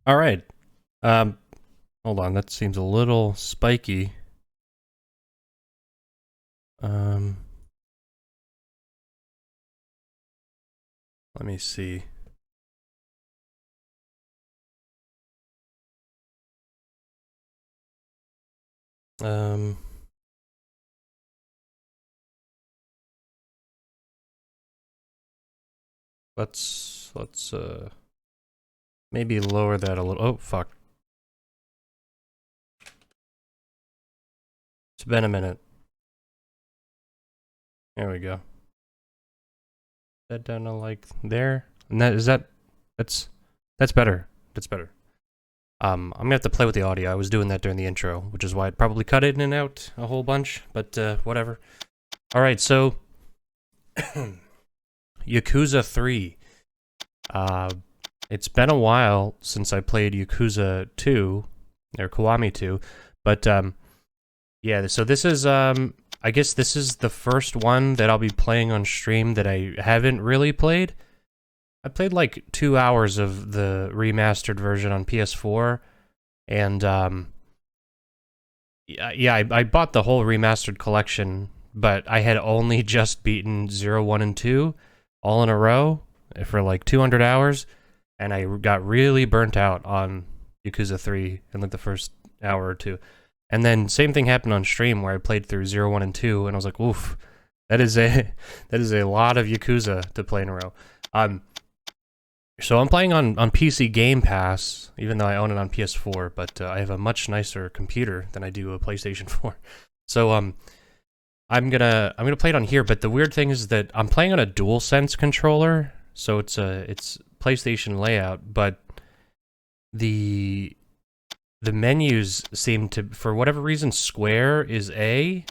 All right. Um, hold on. That seems a little spiky. Um, let me see. Um, let's maybe lower that a little. Oh fuck. It's been a minute. There we go. That down to like there. And that's better. That's better. I'm gonna have to play with the audio. I was doing that during the intro, which is why I'd probably cut it in and out a whole bunch, but whatever. Alright, so Yakuza 3. It's been a while since I played Yakuza 2, or Kiwami 2, but yeah, so this is I guess this is the first one that I'll be playing on stream that I haven't really played. I played like 2 hours of the remastered version on PS4, and yeah, I bought the whole remastered collection, but I had only just beaten 0, 1, and 2 all in a row for like 200 hours, and I got really burnt out on Yakuza 3 in like the first hour or two. And then same thing happened on stream where I played through 0, 1, and 2, and I was like, oof, that is a lot of Yakuza to play in a row. So I'm playing on PC Game Pass, even though I own it on PS4, but I have a much nicer computer than I do a PlayStation 4. So I'm gonna play it on here, but the weird thing is that I'm playing on a DualSense controller, so it's PlayStation layout, but the menus seem to, for whatever reason, square is A.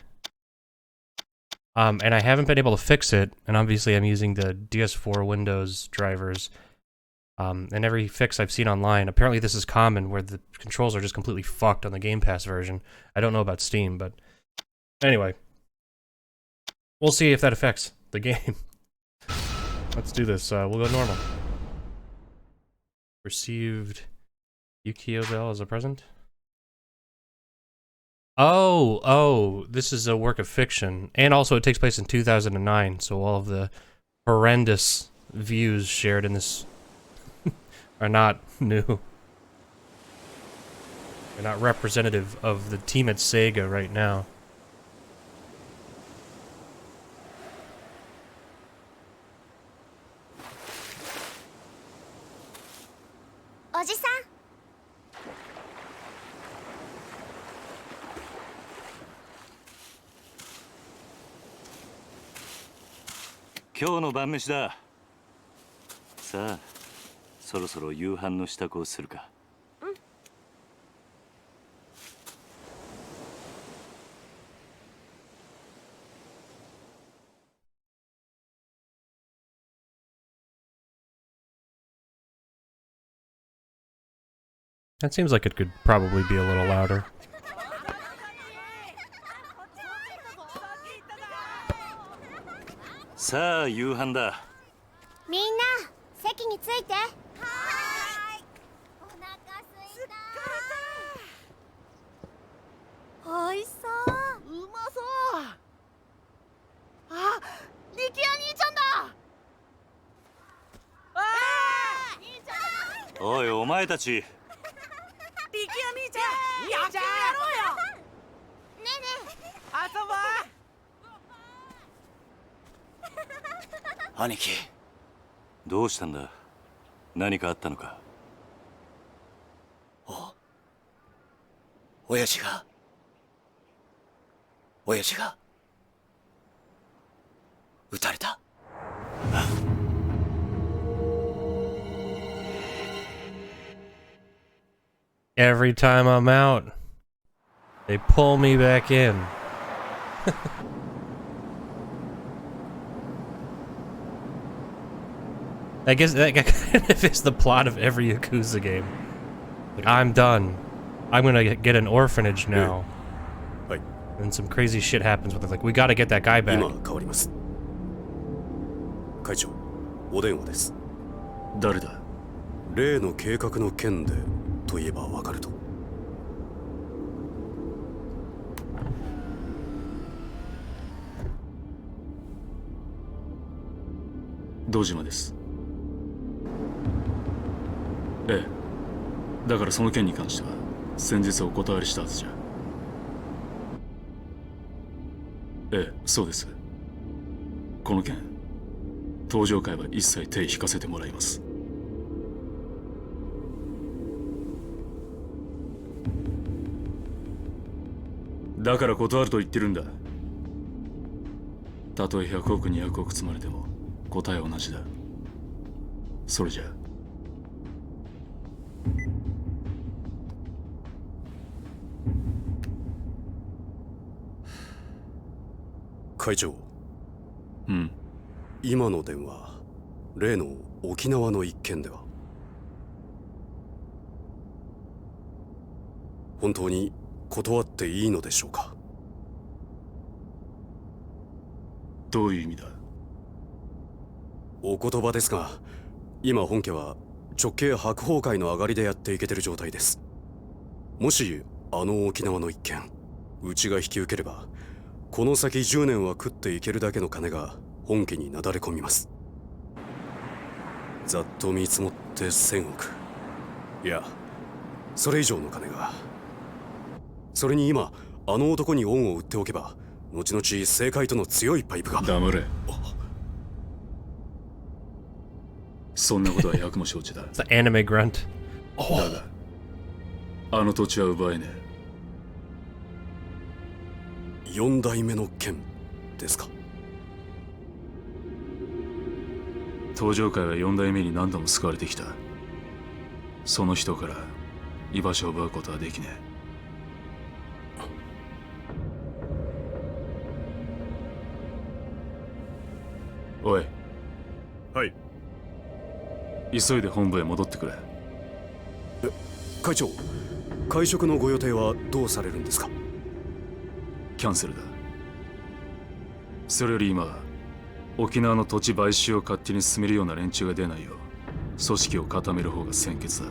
And I haven't been able to fix it, and obviously I'm using the DS4 Windows drivers. And every fix I've seen online, apparently this is common, where the controls are just completely fucked on the Game Pass version. I don't know about Steam, but anyway. We'll see if that affects the game. Let's do this. We'll go normal. Received Yukio Bell as a present. Oh, this is a work of fiction. And also it takes place in 2009, so all of the horrendous views shared in this are not new. They're not representative of the team at Sega right now. Oji-san? 今日の晩飯だ。さあ、そろそろ夕飯の支度をするか。That seems like it could probably be a little louder. さあ、夕飯だ。みんな席について。はーい。お腹すいた。おいしそう。うまそう。あ、力也兄ちゃんだ。兄ちゃん。おい、お前たち。力也兄ちゃん、野球やろうよ。ねえねえ、遊ぼう。兄貴、どうしたんだ。何かあったのか。親父が撃たれた。Every time I'm out, they pull me back in. I guess that kind of is the plot of every Yakuza game. Like, I'm done. I'm gonna get an orphanage now. Right. And some crazy shit happens with it. Like, we gotta get that guy back. 今変わります。会長、お電話です。誰だ。例の計画の件でといえばわかると。堂島です。ええ、だからその件に関しては先日お断りしたはずじゃ。ええ、そうです。この件登場会は一切手引かせてもらいます。だから断ると言ってるんだ。たとえ100億200億積まれても答えは同じだ。それじゃ会長、うん。今の電話、例の沖縄の一件では本当に断っていいのでしょうか？どういう意味だ？お言葉ですが、今本家は直系白鵬会の上がりでやっていけてる状態です。もしあの沖縄の一件うちが引き受ければ、この先10年は食っていけるだけの金が本家になだれ込みます。ざっと見積もって1000億、いやそれ以上の金が。それに今あの男に恩を売っておけば、後々政界との強いパイプが。黙れ。そんなことは百も承知だ。It's an anime grunt. だがあの土地は奪えねえ。4代目の剣ですか？登場界は4代目に何度も救われてきた。その人から居場所を奪うことはできねえ。おい。はい。急いで本部へ戻ってくれ。会長、会食のご予定はどうされるんですか？キャンセルだ。それより今沖縄の土地買収を勝手に進めるような連中が出ないよう組織を固める方が先決だ。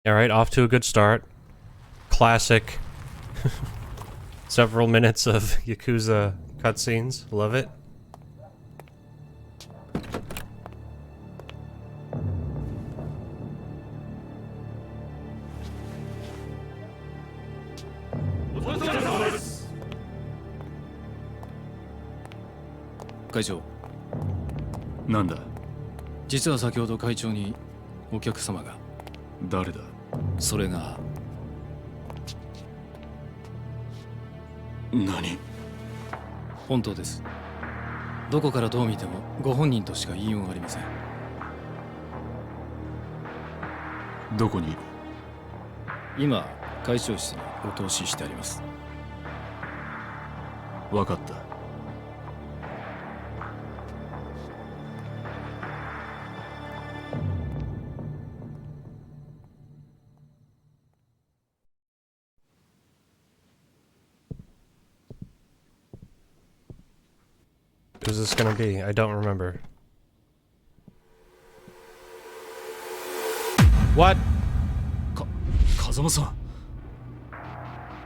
All right, off to a good start. Classic. Several minutes of Yakuza cutscenes. Love it. Kaichou, なんだ？実は先ほど会長にお客様が。誰だ？それが何？本当です。どこからどう見てもご本人としか言いようがありません。どこにいる？今会長室にお通ししてあります。分かった。Who's this gonna be? I don't remember. What? 風間さん。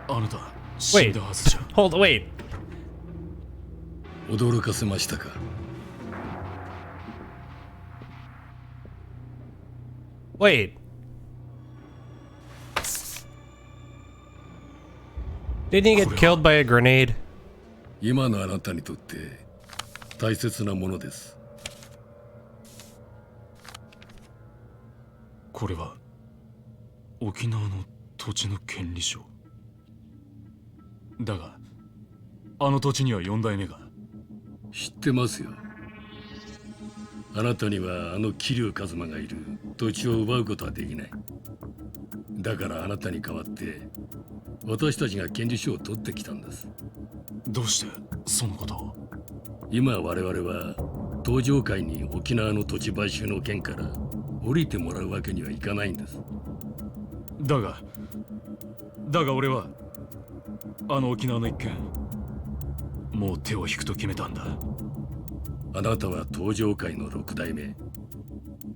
あなた死んだはずじゃ。Hold, wait. 驚かせましたか。Wait. Didn't he get killed by a grenade? 今のあなたにとって大切なものです。これは沖縄の土地の権利書だが、あの土地には4代目が。知ってますよ。あなたにはあの桐生一馬がいる土地を奪うことはできない。だからあなたに代わって私たちが権利書を取ってきたんです。どうしてそのことを？今我々は登場会に沖縄の土地買収の件から降りてもらうわけにはいかないんです。だが俺はあの沖縄の一件もう手を引くと決めたんだ。あなたは登場界の6代目。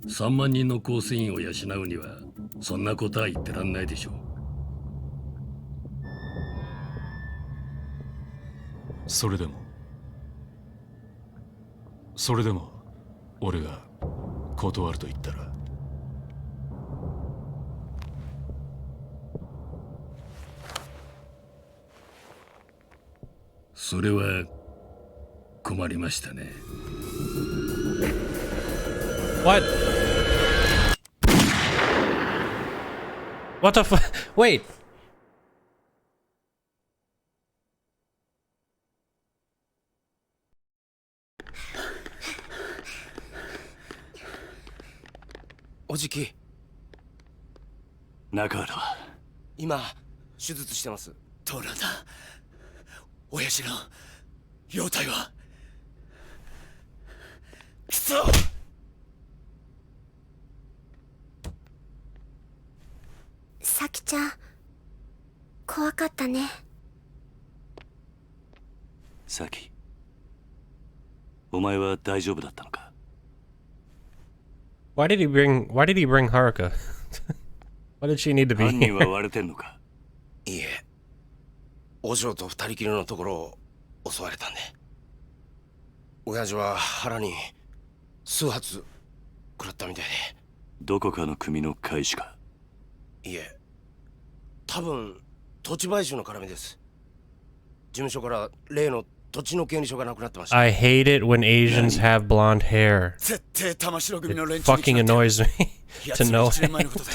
3万人の構成員を養うにはそんなことは言ってらんないでしょう。それでも俺が断ると言ったら。それは困りましたね。What? What the fu- Wait.おじき、中原は今手術してます。トラだ。親父の容体は。くそ。さきちゃん、怖かったね。サキ、お前は大丈夫だったのか？ Why did he bring Haruka? Why did she need to be 犯人は here? 割れてんのか？いいえ、お嬢と二人きりのところを襲われたんで。親父は腹に数発食らったみたいで。どこかの組の会士か？いいえ、多分土地買収の絡みです。事務所から例の土地の権利書がなくなってました。 I hate it when Asians have blonde hair. 絶対玉城組の連 It 中に決 fucking まって annoys me や to つが know 1年前のことで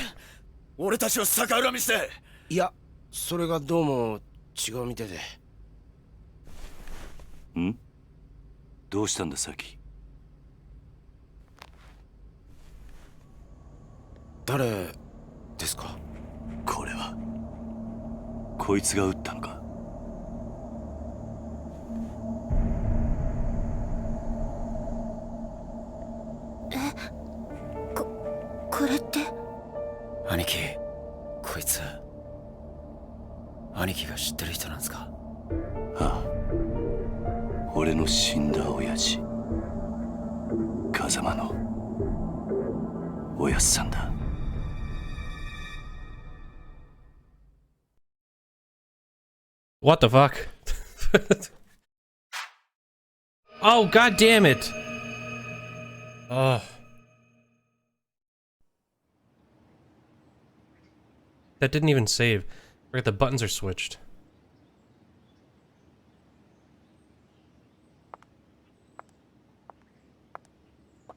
俺たちを逆恨みして。いや、それがどうも違うみたいで。ん？どうしたんだサキ？誰ですか？これはこいつが撃ったのか？これって。兄貴、こいつ兄貴が知ってる人なんですか？ああ、俺の死んだ親父、風間のおやっさんだ。What the fuck? Oh, god damn it! Oh. That didn't even save. Right, the buttons are switched.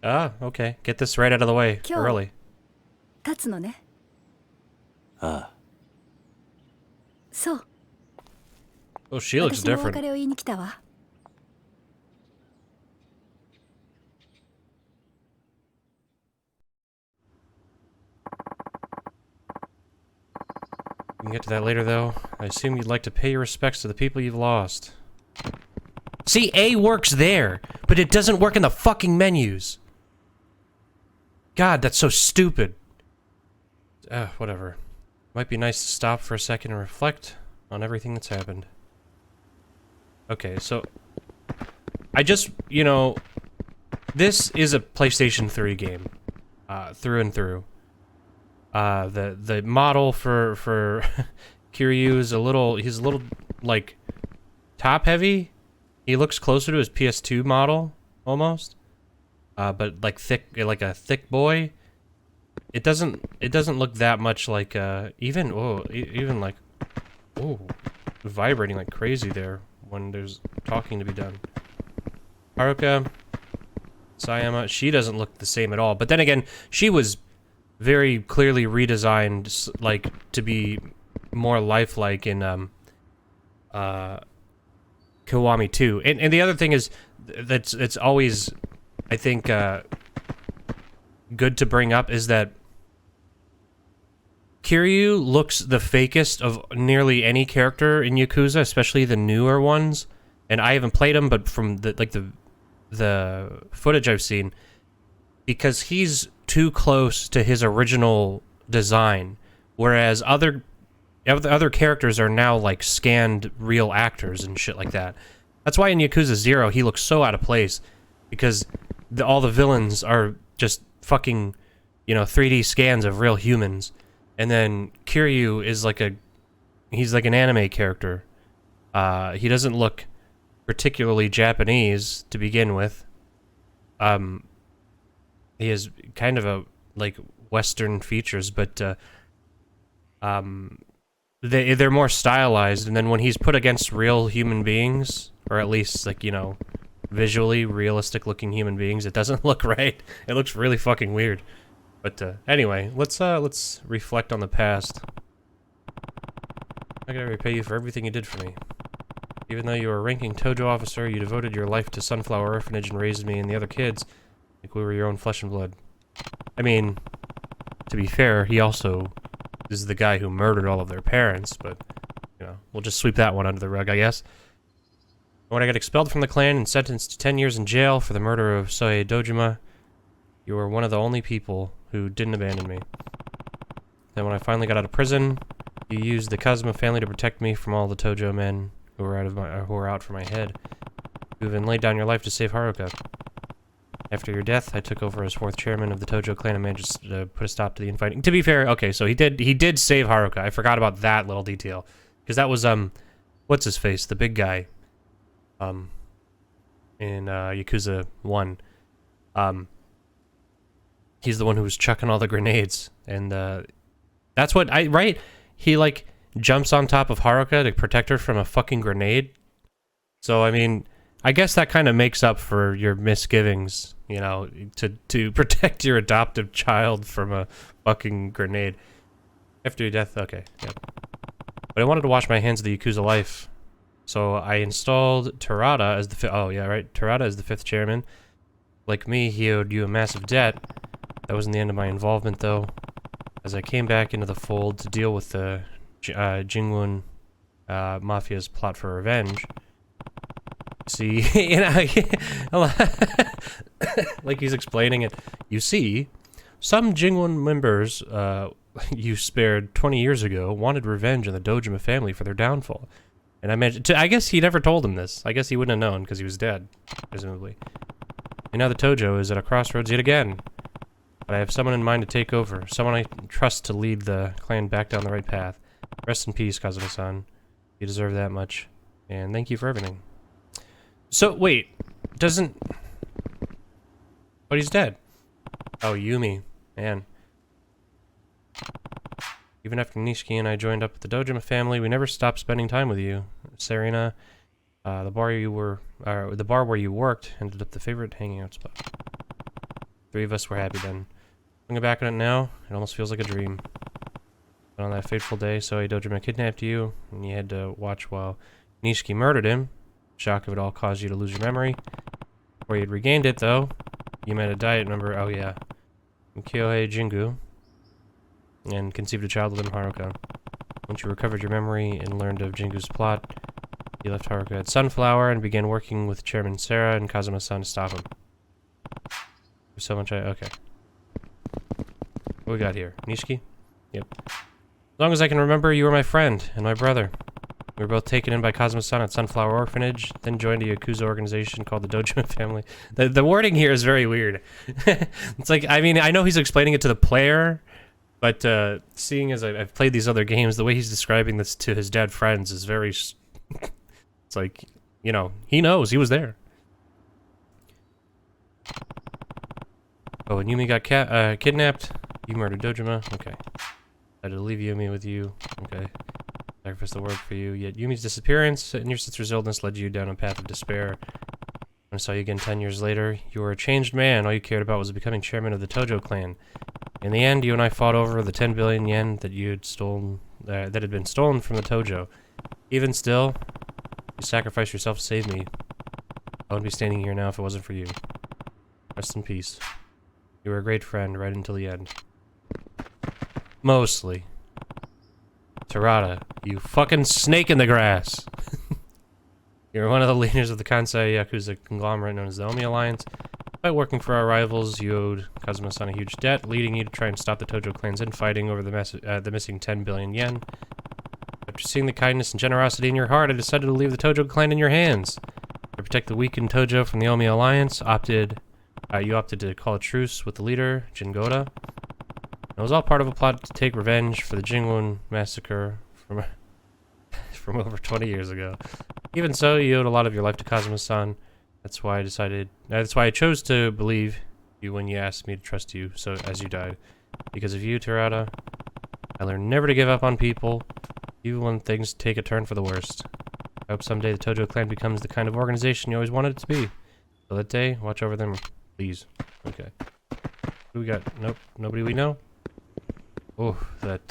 Ah, okay. Get this right out of the way early. 立つのね。ああ、そう。 Oh, she looks 私もお different. 別れを言いに来たわ。We can get to that later, though. I assume you'd like to pay your respects to the people you've lost. See, A works there, but it doesn't work in the fucking menus. God, that's so stupid. Whatever. Might be nice to stop for a second and reflect on everything that's happened. Okay, so... I just, you know... This is a PlayStation 3 game. Through and through. The model for Kiryu is he's a little, like, top-heavy. He looks closer to his PS2 model, almost. But, like, a thick boy. It doesn't look that much like, even like, vibrating like crazy there when there's talking to be done. Haruka, Sayama, she doesn't look the same at all. But then again, she was very clearly redesigned, like, to be more lifelike in, Kiwami 2. And the other thing is, it's always, I think, good to bring up is that Kiryu looks the fakest of nearly any character in Yakuza, especially the newer ones. And I haven't played them, but from the footage I've seen, because he's too close to his original design, whereas other characters are now like scanned real actors and shit like that. That's why in Yakuza 0 he looks so out of place, because all the villains are just fucking, you know, 3D scans of real humans, and then Kiryu is like he's like an anime character. He doesn't look particularly Japanese to begin with. He has kind of a like Western features, but they're more stylized. And then when he's put against real human beings, or at least like, you know, visually realistic looking human beings, it doesn't look right. It looks really fucking weird. But anyway, let's reflect on the past. I gotta repay you for everything you did for me. Even though you were a ranking Tojo officer, you devoted your life to Sunflower Orphanage and raised me and the other kids like we were your own flesh and blood. I mean, to be fair, he also is the guy who murdered all of their parents, but, you know, we'll just sweep that one under the rug, I guess. When I got expelled from the clan and sentenced to 10 years in jail for the murder of Soei Dojima, you were one of the only people who didn't abandon me. Then when I finally got out of prison, you used the Kazuma family to protect me from all the Tojo men who were out for my head. You even laid down your life to save Haruka. After your death, I took over as 4th chairman of the Tojo clan and managed to put a stop to the infighting. To be fair, okay, so he did save Haruka. I forgot about that little detail, because that was what's his face, the big guy, in Yakuza 1. He's the one who was chucking all the grenades, and that's what right? He like jumps on top of Haruka to protect her from a fucking grenade. So I mean, I guess that kind of makes up for your misgivings, you know, to protect your adoptive child from a fucking grenade. After your death, okay, yep. But I wanted to wash my hands of the Yakuza life, so I installed Terada as the Terada as the 5th chairman. Like me, he owed you a massive debt. That wasn't the end of my involvement, though, as I came back into the fold to deal with the Jingwon Mafia's plot for revenge. See, you know, like he's explaining it. You see, some Jingwon members you spared 20 years ago wanted revenge on the Dojima family for their downfall. And I guess he never told him this. I guess he wouldn't have known because he was dead, presumably. And now the Tojo is at a crossroads yet again. But I have someone in mind to take over. Someone I trust to lead the clan back down the right path. Rest in peace, Kazuma-san. You deserve that much. And thank you for everything. So, wait. Doesn't... But he's dead. Oh, Yumi. Man. Even after Nishiki and I joined up with the Dojima family, we never stopped spending time with you. Serena, the bar where you worked ended up the favorite hanging out spot. 3 of us were happy then. Looking back on it now, it almost feels like a dream. But on that fateful day, Soei Dojima kidnapped you, and you had to watch while Nishiki murdered him. Shock of it all caused you to lose your memory. Before you had regained it, though, you met a diet member, oh yeah, Kyohei Jingu, and conceived a child with him, Haruka. Once you recovered your memory and learned of Jingu's plot, you left Haruka at Sunflower and began working with Chairman Sarah and Kazuma-san to stop him. There's so much okay. What we got here? Nishiki? Yep. As long as I can remember, you were my friend and my brother. We were both taken in by Kazuma-san at Sunflower Orphanage, then joined a Yakuza organization called the Dojima family. The wording here is very weird. It's like, I mean, I know he's explaining it to the player, but seeing as I've played these other games, the way he's describing this to his dead friends is very... It's like, you know, he knows, he was there. Oh, and Yumi got kidnapped. You murdered Dojima. Okay. I had to leave Yumi with you. Okay. Sacrifice the word for you. Yet Yumi's disappearance and your sister's illness led you down a path of despair. When I saw you again 10 years later, you were a changed man. All you cared about was becoming chairman of the Tojo clan. In the end, you and I fought over the 10 billion yen that you had stolen, that had been stolen from the Tojo. Even still, you sacrificed yourself to save me. I wouldn't be standing here now if it wasn't for you. Rest in peace. You were a great friend right until the end. Mostly. Terada, you fucking snake in the grass! You're one of the leaders of the Kansai Yakuza conglomerate known as the Omi Alliance. By working for our rivals, you owed Kazuma-san a huge debt, leading you to try and stop the Tojo clan's infighting over the missing 10 billion yen. After seeing the kindness and generosity in your heart, I decided to leave the Tojo clan in your hands. To protect the weakened Tojo from the Omi Alliance, you opted to call a truce with the leader, Jingoda. It was all part of a plot to take revenge for the Jingwon massacre from from over 20 years ago. Even so, you owed a lot of your life to Kazuma-san. That's why I chose to believe you when you asked me to trust you so as you died. Because of you, Terada, I learned never to give up on people, even when things take a turn for the worst. I hope someday the Tojo clan becomes the kind of organization you always wanted it to be. Till that day, watch over them, please. Okay. Who we got? Nope. Nobody we know? Oh, that,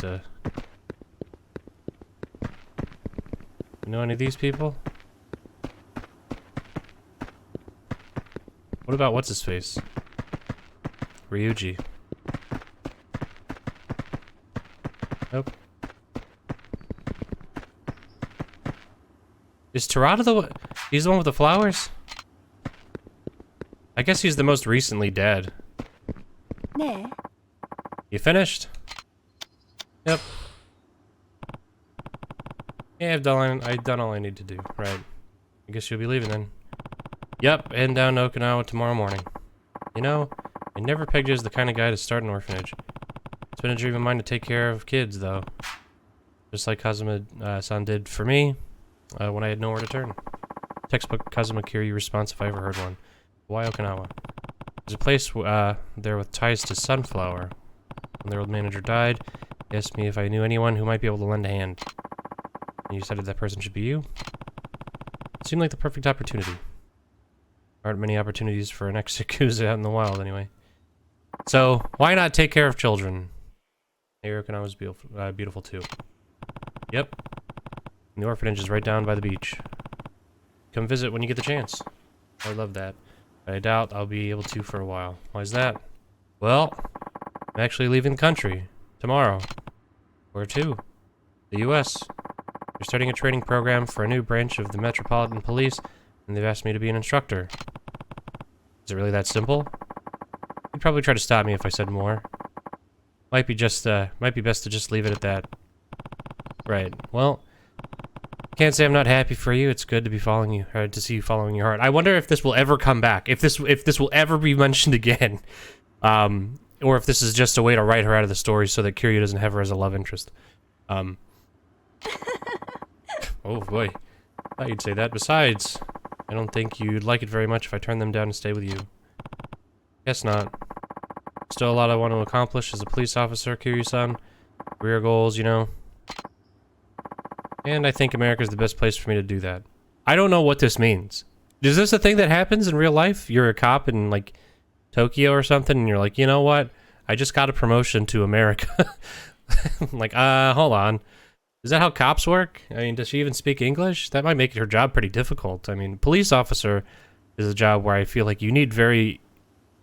You know any of these people? What about what's-his-face? Ryuji. Nope. Is Terada the one? He's the one with the flowers? I guess he's the most recently dead. You finished? Yep. Yeah, I've done all I need to do. Right. I guess you'll be leaving then. Yep, heading down to Okinawa tomorrow morning. You know, I never pegged you as the kind of guy to start an orphanage. It's been a dream of mine to take care of kids, though. Just like Kazuma-san did for me, when I had nowhere to turn. Textbook Kazuma Kiryu response if I ever heard one. Why Okinawa? There's a place there with ties to Sunflower. When their old manager died, he asked me if I knew anyone who might be able to lend a hand. And you decided that person should be you? It seemed like the perfect opportunity. Aren't many opportunities for an ex-Yakuza out in the wild, anyway. So, why not take care of children? Hey, Okinawa's beautiful too. Yep. And the orphanage is right down by the beach. Come visit when you get the chance. I love that. But I doubt I'll be able to for a while. Why is that? Well, I'm actually leaving the country. Tomorrow. Where to? The US. They're starting a training program for a new branch of the Metropolitan Police, and they've asked me to be an instructor. Is it really that simple? You'd probably try to stop me if I said more. Might be best to just leave it at that. Right. Well, can't say I'm not happy for you. It's good to be following you, or to see you following your heart. I wonder if this will ever come back. If this will ever be mentioned again, or if this is just a way to write her out of the story so that Kiryu doesn't have her as a love interest. Oh boy, thought you'd say that. Besides, I don't think you'd like it very much if I turn them down and stay with you. Guess not. Still a lot I want to accomplish as a police officer, Kiryu-san. Career goals, you know. And I think America's the best place for me to do that. I don't know what this means. Is this a thing that happens in real life? You're a cop in, like, Tokyo or something, and you're like, you know what? I just got a promotion to America. Like, hold on. Is that how cops work? I mean, does she even speak English? That might make her job pretty difficult. I mean, police officer is a job where I feel like you need to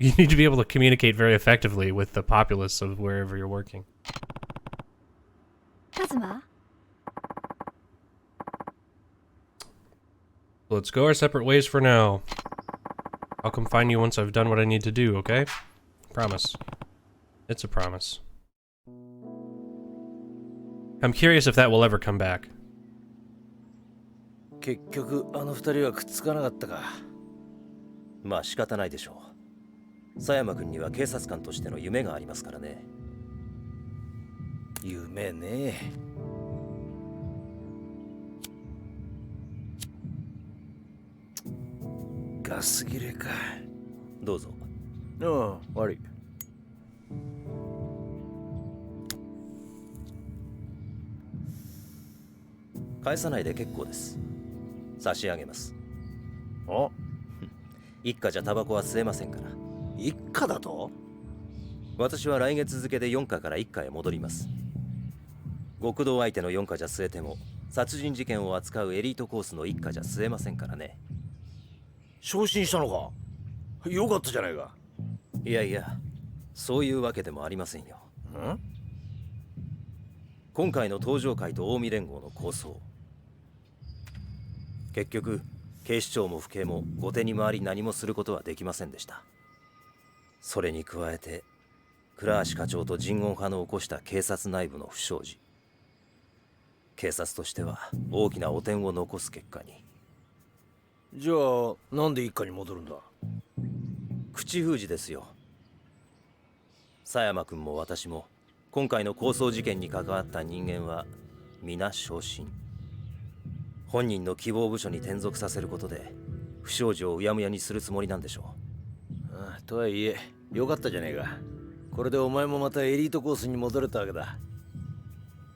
be able to communicate very effectively with the populace of wherever you're working. Kazuma? Let's go our separate ways for now. I'll come find you once I've done what I need to do, okay? Promise. It's a promise. I'm curious if that will ever come back. 結局あの二人はくっつかなかったか。まあ仕方ないでしょう。佐山君には警察官としての夢がありますからね。夢ね。ガス切れか。どうぞ。ああ、悪い。返さないで結構です。差し上げます。あ、一家じゃタバコは吸えませんから。一家だと？私は来月付で4課から1課へ戻ります。極道相手の4課じゃ吸えても、殺人事件を扱うエリートコースの1課じゃ吸えませんからね。昇進したのか？よかったじゃないか。いやいや、そういうわけでもありませんよ。ん？今回の東上会と近江連合の構想。結局、警視庁も府警も後手に回り何もすることはできませんでした。それに加えて、倉橋課長と人言派の起こした警察内部の不祥事。警察としては大きな汚点を残す結果に。じゃあなんで一家に戻るんだ？口封じですよ。佐山君も私も今回の抗争事件に関わった人間は皆昇進。本人の希望部署に転属させることで不祥事をうやむやにするつもりなんでしょう。ああ、とはいえよかったじゃねえか。これでお前もまたエリートコースに戻れたわけだ。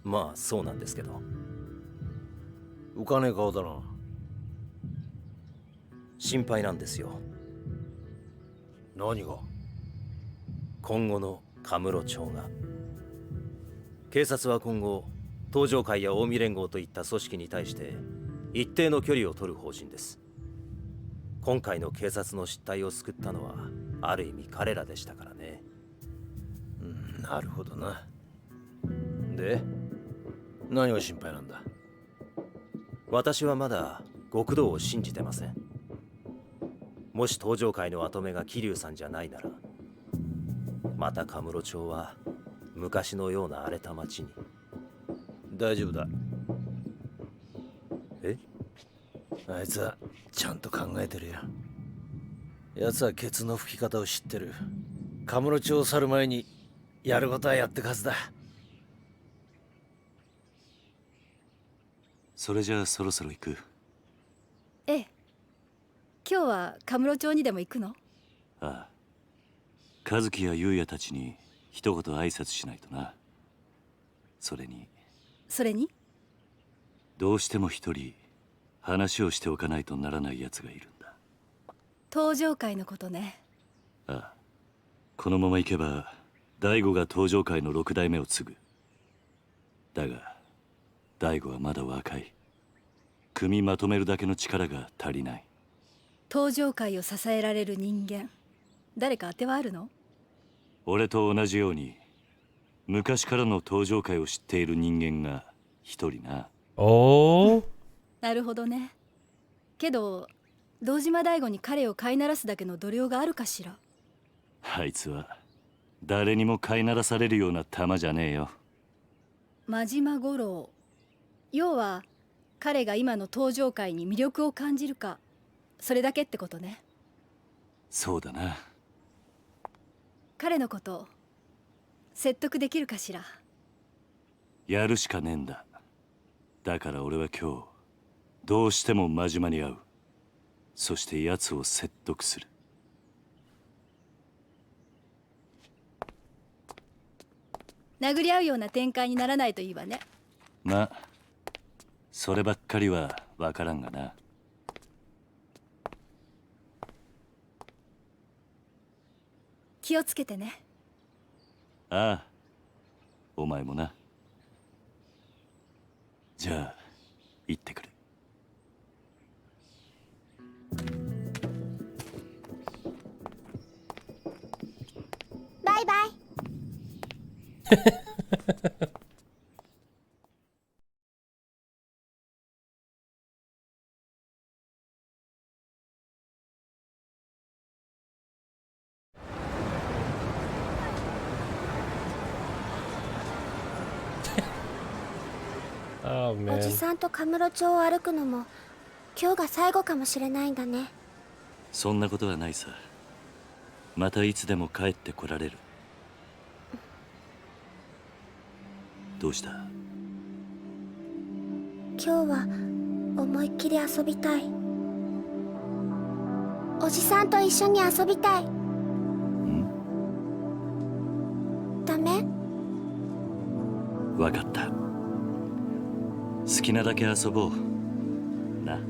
まあそうなんですけど。浮かねえ顔だな。心配なんですよ。何が？今後のカムロ町が。警察は今後東上会や近江連合といった組織に対して一定の距離を取る方針です。今回の警察の失態を救ったのはある意味彼らでしたからね。なるほどな。で何が心配なんだ？私はまだ極道を信じてません。もし東上会の跡目が桐生さんじゃないなら、またカムロ町は昔のような荒れた町に。大丈夫だ。え？あいつはちゃんと考えてるよ。奴はケツの吹き方を知ってる。カムロ町を去る前にやることはやってくはずだ。それじゃあそろそろ行く。ええ。今日はカムロ町にでも行くの？ああ、和樹や優也たちに一言挨拶しないとな。それにどうしても一人話をしておかないとならない奴がいるんだ。東上会のことね。ああ、このまま行けば大悟が東上会の6代目を継ぐ。だが大悟はまだ若い。組みまとめるだけの力が足りない。東上会を支えられる人間、誰か当てはあるの？俺と同じように昔からの東上会を知っている人間が一人な。おー、なるほどね。けど堂島大吾に彼を飼いならすだけの度量があるかしら。あいつは誰にも飼いならされるような玉じゃねえよ。真島五郎。要は彼が今の東上会に魅力を感じるか、それだけってことね。そうだな。彼のこと説得できるかしら。やるしかねえんだ。だから俺は今日どうしても真島に会う。そして奴を説得する。殴り合うような展開にならないといいわね。まあそればっかりは分からんがな。気をつけてね。ああ、お前もな。じゃあ行ってくる。バイバイ。Oh お man. じさんとカムロ町を歩くのも今日が最後かもしれないんだね。そんなことはないさ。またいつでも帰ってこられる。どうした？今日は思いっきり遊びたい。おじさんと一緒に遊びたい。ダメ？わかった。好きなだけ遊ぼうな。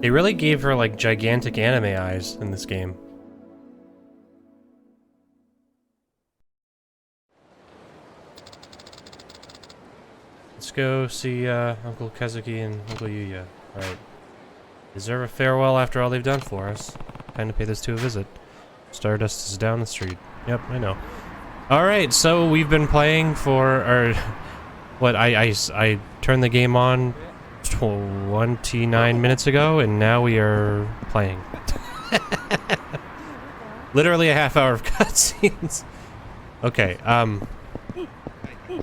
They really gave her like gigantic anime eyes in this game. Let's go see Uncle Kazuki and Uncle Yuya. Alright. Deserve a farewell after all they've done for us. Time to pay those two a visit. Stardust is down the street. Yep, I know. Alright, so we've been playing for, or what, I turned the game on 29 minutes ago, and now we are playing. Literally a half hour of cutscenes. Okay,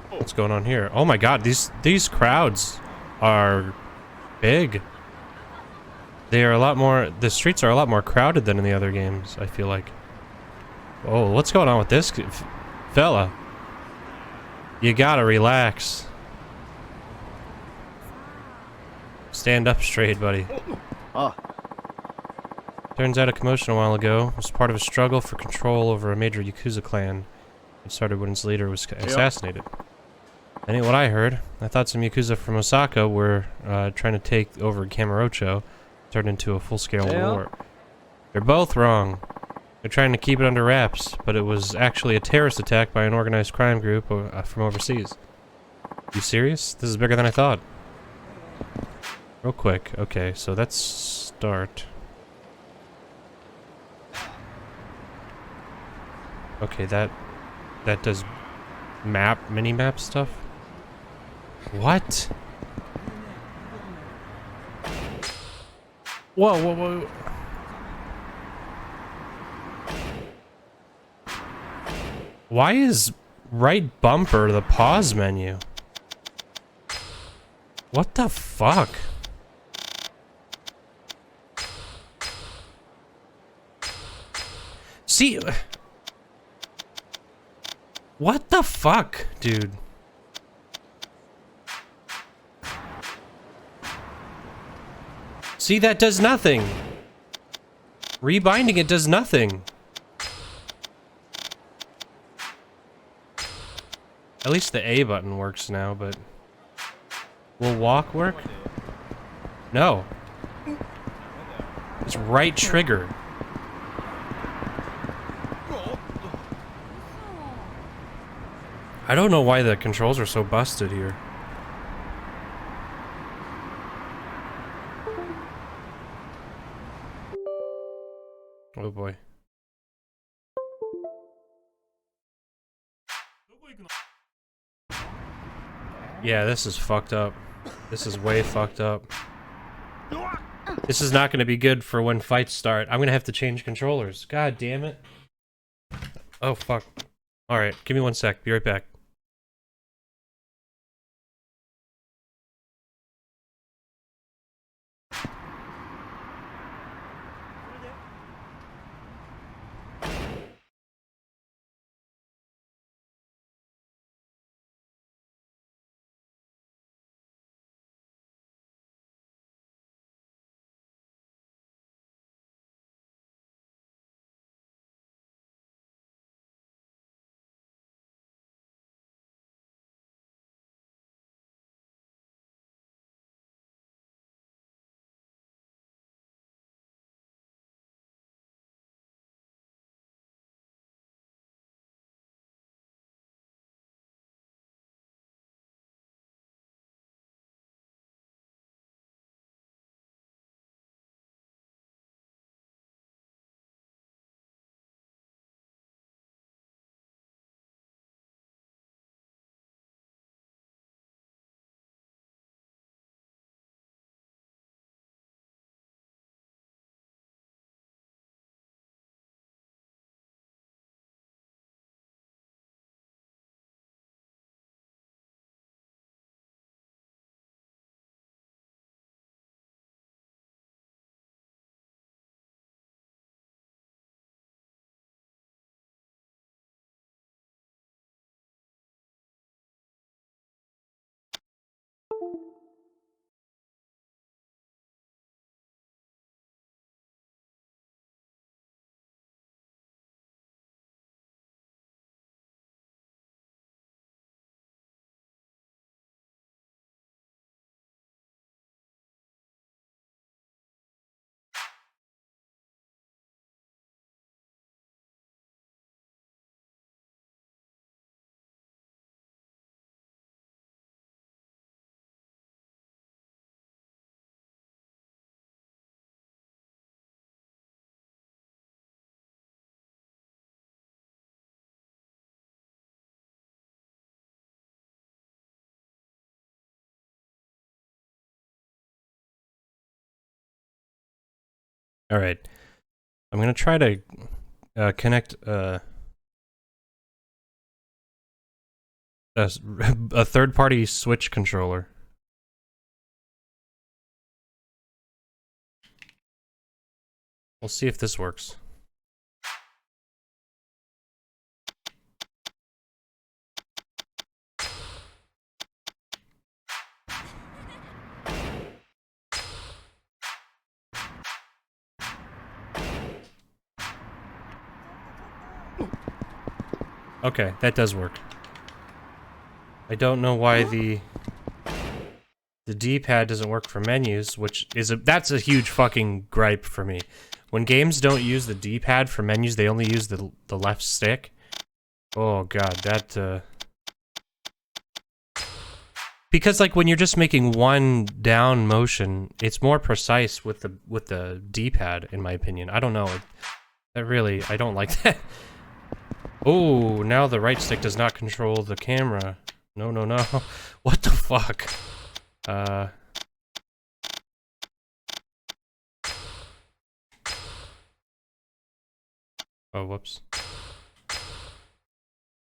what's going on here? Oh my god, these crowds. are big. They are a lot more, the streets are a lot more crowded than in the other games, I feel like. Oh, what's going on with this fella? You gotta relax. Stand up straight, buddy. Turns out a commotion a while ago was part of a struggle for control over a major Yakuza clan. It started when its leader was assassinated. That ain't what I heard. I thought some Yakuza from Osaka were trying to take over Kamurocho, turn into a full-scale war. They're both wrong. They're trying to keep it under wraps, but it was actually a terrorist attack by an organized crime group from overseas. You serious? This is bigger than I thought. Real quick. Okay, so let's start. Okay, that does mini-map stuff? What? Whoa, whoa, whoa. Why is right bumper the pause menu? What the fuck? See... What the fuck, dude? See, that does nothing. Rebinding it does nothing. At least the A button works now, but... Will walk work? No. It's right trigger. I don't know why the controls are so busted here. Oh boy. Yeah, this is fucked up. This is way fucked up. This is not going to be good for when fights start. I'm going to have to change controllers. God damn it. Oh, fuck. Alright, give me 1 sec. Be right back. Alright. I'm gonna try to connect a third-party Switch controller. We'll see if this works. Okay, that does work. I don't know why the D-pad doesn't work for menus, which is that's a huge fucking gripe for me. When games don't use the D-pad for menus, they only use the left stick. Oh god, that because like when you're just making one down motion, it's more precise with the D-pad in my opinion. I don't know. I don't like that. Oh, now the right stick does not control the camera. No, no, no. What the fuck? Oh, whoops.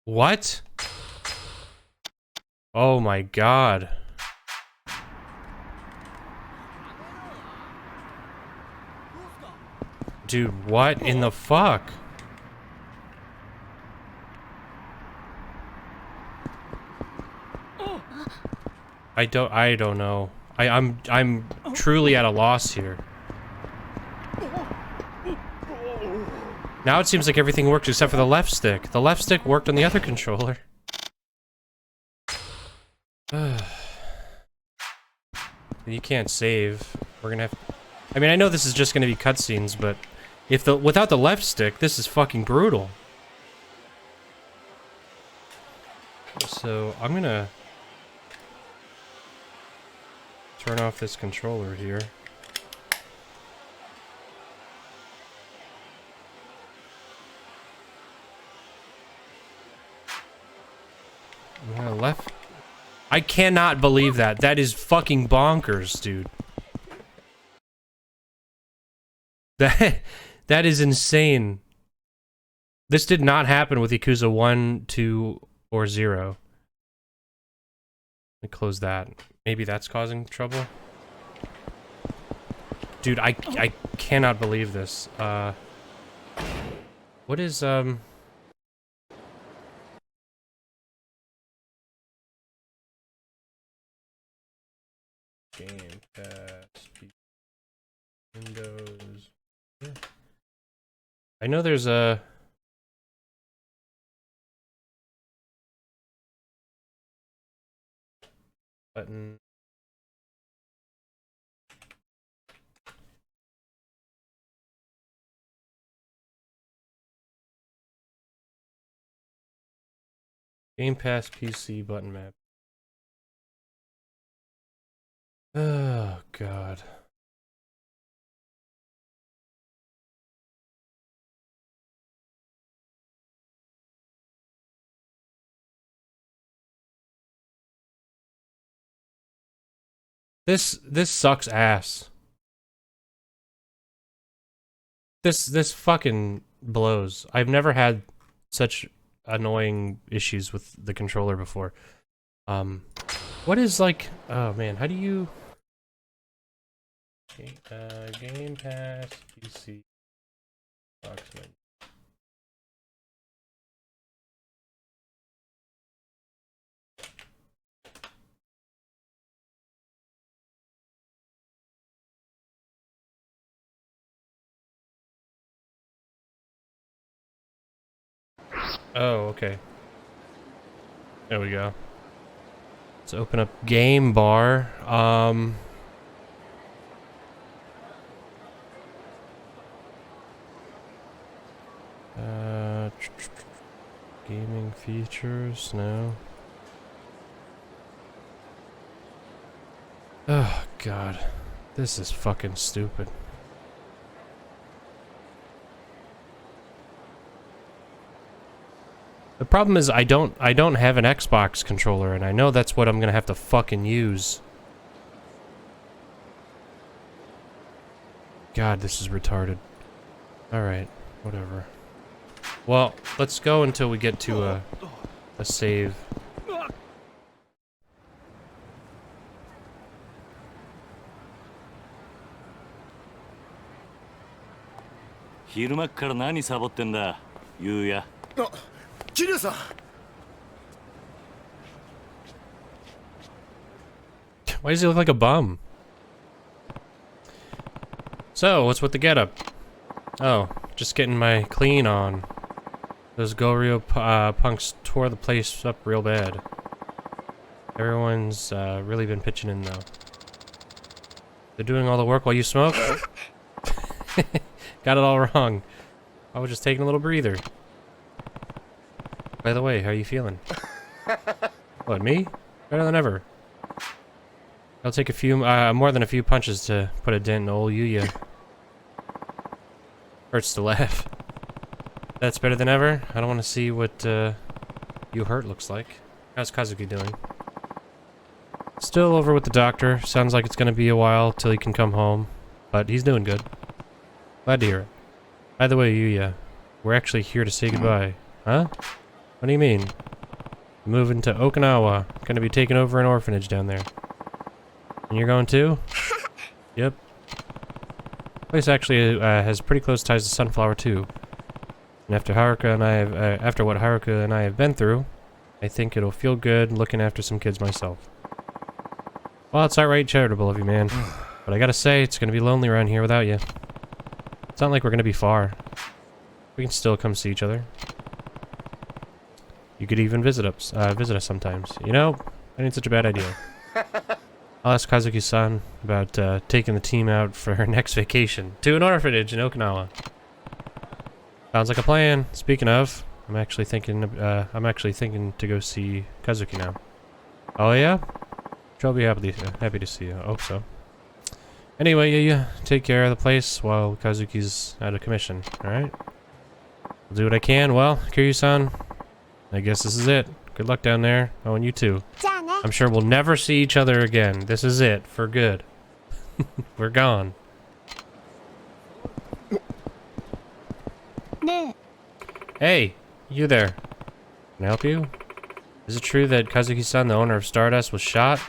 What? Oh my god. Dude, what in the fuck? I don't know. I'm truly at a loss here. Now it seems like everything works except for the left stick. The left stick worked on the other controller. You can't save. We're gonna have... I mean, I know this is just gonna be cutscenes, but without the left stick, this is fucking brutal. So, I'm gonna turn off this controller here. Left. I cannot believe that. That is fucking bonkers, dude. That is insane. This did not happen with Yakuza 1, 2, or 0. Let me close that. Maybe that's causing trouble. Dude, I cannot believe this. What is, Game Pass, Windows. Yeah. I know there's a... button. Game Pass PC button map. Oh, God. This sucks ass. This fucking blows. I've never had such annoying issues with the controller before. What is like... Oh, man, how do you... Game Pass, PC, box menu. Oh, okay. There we go. Let's open up Game Bar. Gaming features, no. Oh, God. This is fucking stupid. The problem is I don't have an Xbox controller, and I know that's what I'm gonna have to fucking use. God, this is retarded. Alright, whatever. Well, let's go until we get to a save. 昼間っから何サボってんだ、ゆうや。あ、桐生さん。Why does he look like a bum? So, what's with the getup? Oh, just getting my clean on. Those Goryo punks tore the place up real bad. Everyone's really been pitching in though. They're doing all the work while you smoke? Got it all wrong. I was just taking a little breather. By the way, how are you feeling? What, me? Better than ever. It'll take a few, more than a few punches to put a dent in old Yuya. Hurts to laugh. That's better than ever. I don't want to see what, you hurt looks like. How's Kazuki doing? Still over with the doctor. Sounds like it's gonna be a while till he can come home. But he's doing good. Glad to hear it. By the way, Yuya, we're actually here to say goodbye. Huh? What do you mean? Moving to Okinawa. Gonna be taking over an orphanage down there. And you're going too? Yep. Place actually has pretty close ties to Sunflower too. And after after what Haruka and I have been through, I think it'll feel good looking after some kids myself. Well, it's outright charitable of you, man. But I gotta say, it's gonna be lonely around here without you. It's not like we're gonna be far. We can still come see each other. You could even visit us sometimes. You know, that ain't such a bad idea. I'll ask Kazuki-san about taking the team out for her next vacation to an orphanage in Okinawa. Sounds like a plan. Speaking of, I'm actually thinking to go see Kazuki now. Oh yeah? She'll be happy to see you. I hope so. Anyway, yeah, take care of the place while Kazuki's out of commission. All right? I'll do what I can. Well, Kiryu-san, I guess this is it. Good luck down there. Oh, and you too. I'm sure we'll never see each other again. This is it for good. We're gone. Hey, you there. Can I help you? Is it true that Kazuki-san, the owner of Stardust, was shot?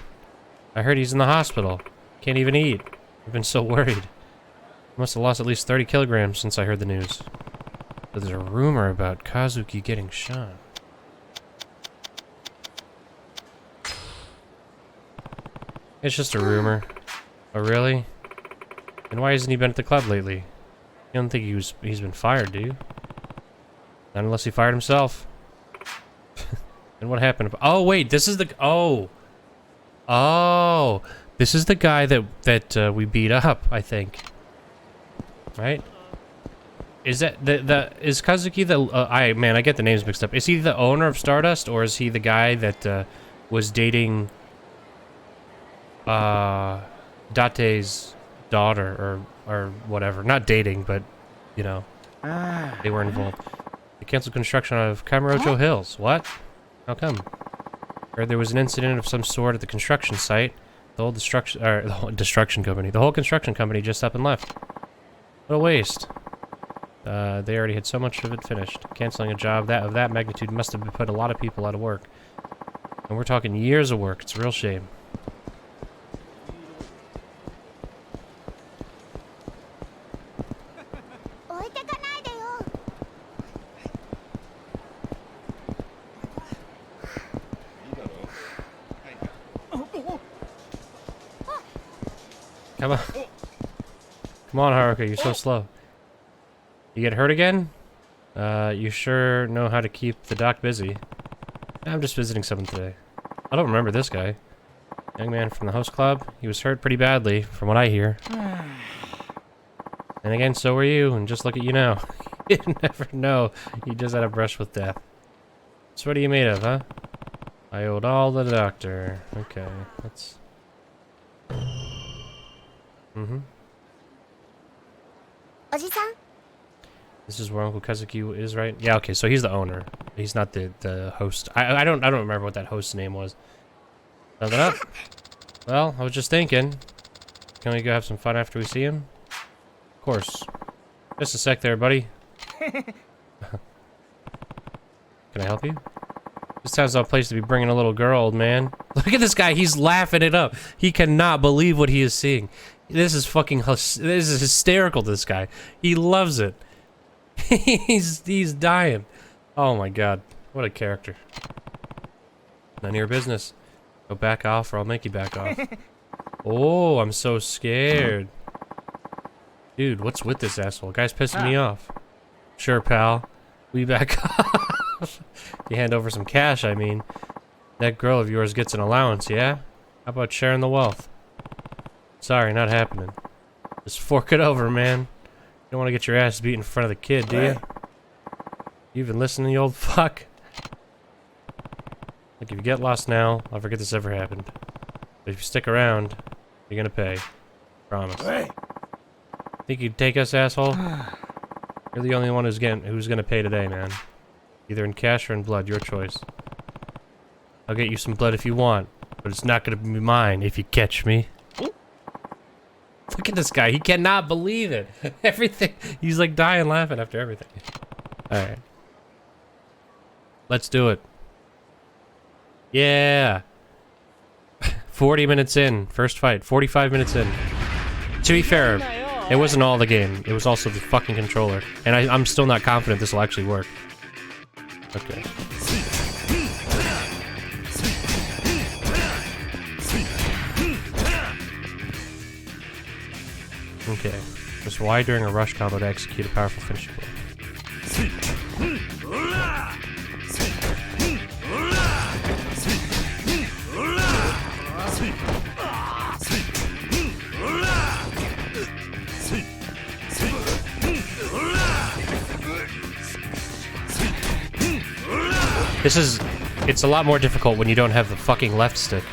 I heard he's in the hospital. Can't even eat. I've been so worried. Must have lost at least 30 kilograms since I heard the news. But there's a rumor about Kazuki getting shot. It's just a rumor. Oh, really? And why hasn't he been at the club lately? You don't think he's been fired, do you? Not unless he fired himself. And what happened? Oh, wait, this is the... Oh! Oh! This is the guy that we beat up, I think. Right? Is that... Is Kazuki the... Man, I get the names mixed up. Is he the owner of Stardust, or is he the guy that was dating... Date's daughter, or whatever. Not dating, but, you know, they were involved. They canceled construction of Kamurocho Hills. What? How come? Heard there was an incident of some sort at the construction site. The whole the whole construction company just up and left. What a waste. They already had so much of it finished. Canceling a job of that magnitude must have put a lot of people out of work. And we're talking years of work. It's a real shame. Come on. Come on, Haruka, you're so slow. You get hurt again? You sure know how to keep the doc busy. I'm just visiting someone today. I don't remember this guy. Young man from the host club. He was hurt pretty badly, from what I hear. And again, so were you, and just look at you now. You never know. You just had a brush with death. So what are you made of, huh? I owed all the doctor. Okay, let's... This is where Uncle Kazuki is, right? Yeah, okay, so he's the owner. He's not the host. I don't remember what that host's name was. Nothing up? Well, I was just thinking. Can we go have some fun after we see him? Of course. Just a sec there, buddy. Can I help you? This sounds like a place to be bringing a little girl, old man. Look at this guy. He's laughing it up. He cannot believe what he is seeing. This is fucking... This is hysterical, this guy. He loves it. he's dying. Oh my god. What a character. None of your business. Go back off or I'll make you back off. Oh, I'm so scared. Dude, what's with this asshole? Guy's pissing me off. Sure, pal. We back off. You hand over some cash, I mean. That girl of yours gets an allowance, yeah? How about sharing the wealth? Sorry, not happening. Just fork it over, man. You don't want to get your ass beat in front of the kid, do you? You even listening, you old fuck? Look, if you get lost now, I'll forget this ever happened. But if you stick around, you're gonna pay. Promise. Think you'd take us, asshole? You're the only one who's gonna pay today, man. Either in cash or in blood, your choice. I'll get you some blood if you want, but it's not gonna be mine if you catch me. Look at this guy, he cannot believe it. Everything, he's like dying laughing after everything. Alright. Let's do it. Yeah. 40 minutes in, first fight, 45 minutes in. To be fair, it wasn't all the game, it was also the fucking controller. And I'm still not confident this will actually work. Okay. Okay. Press Y during a rush combo to execute a powerful finishing blow. It's a lot more difficult when you don't have the fucking left stick.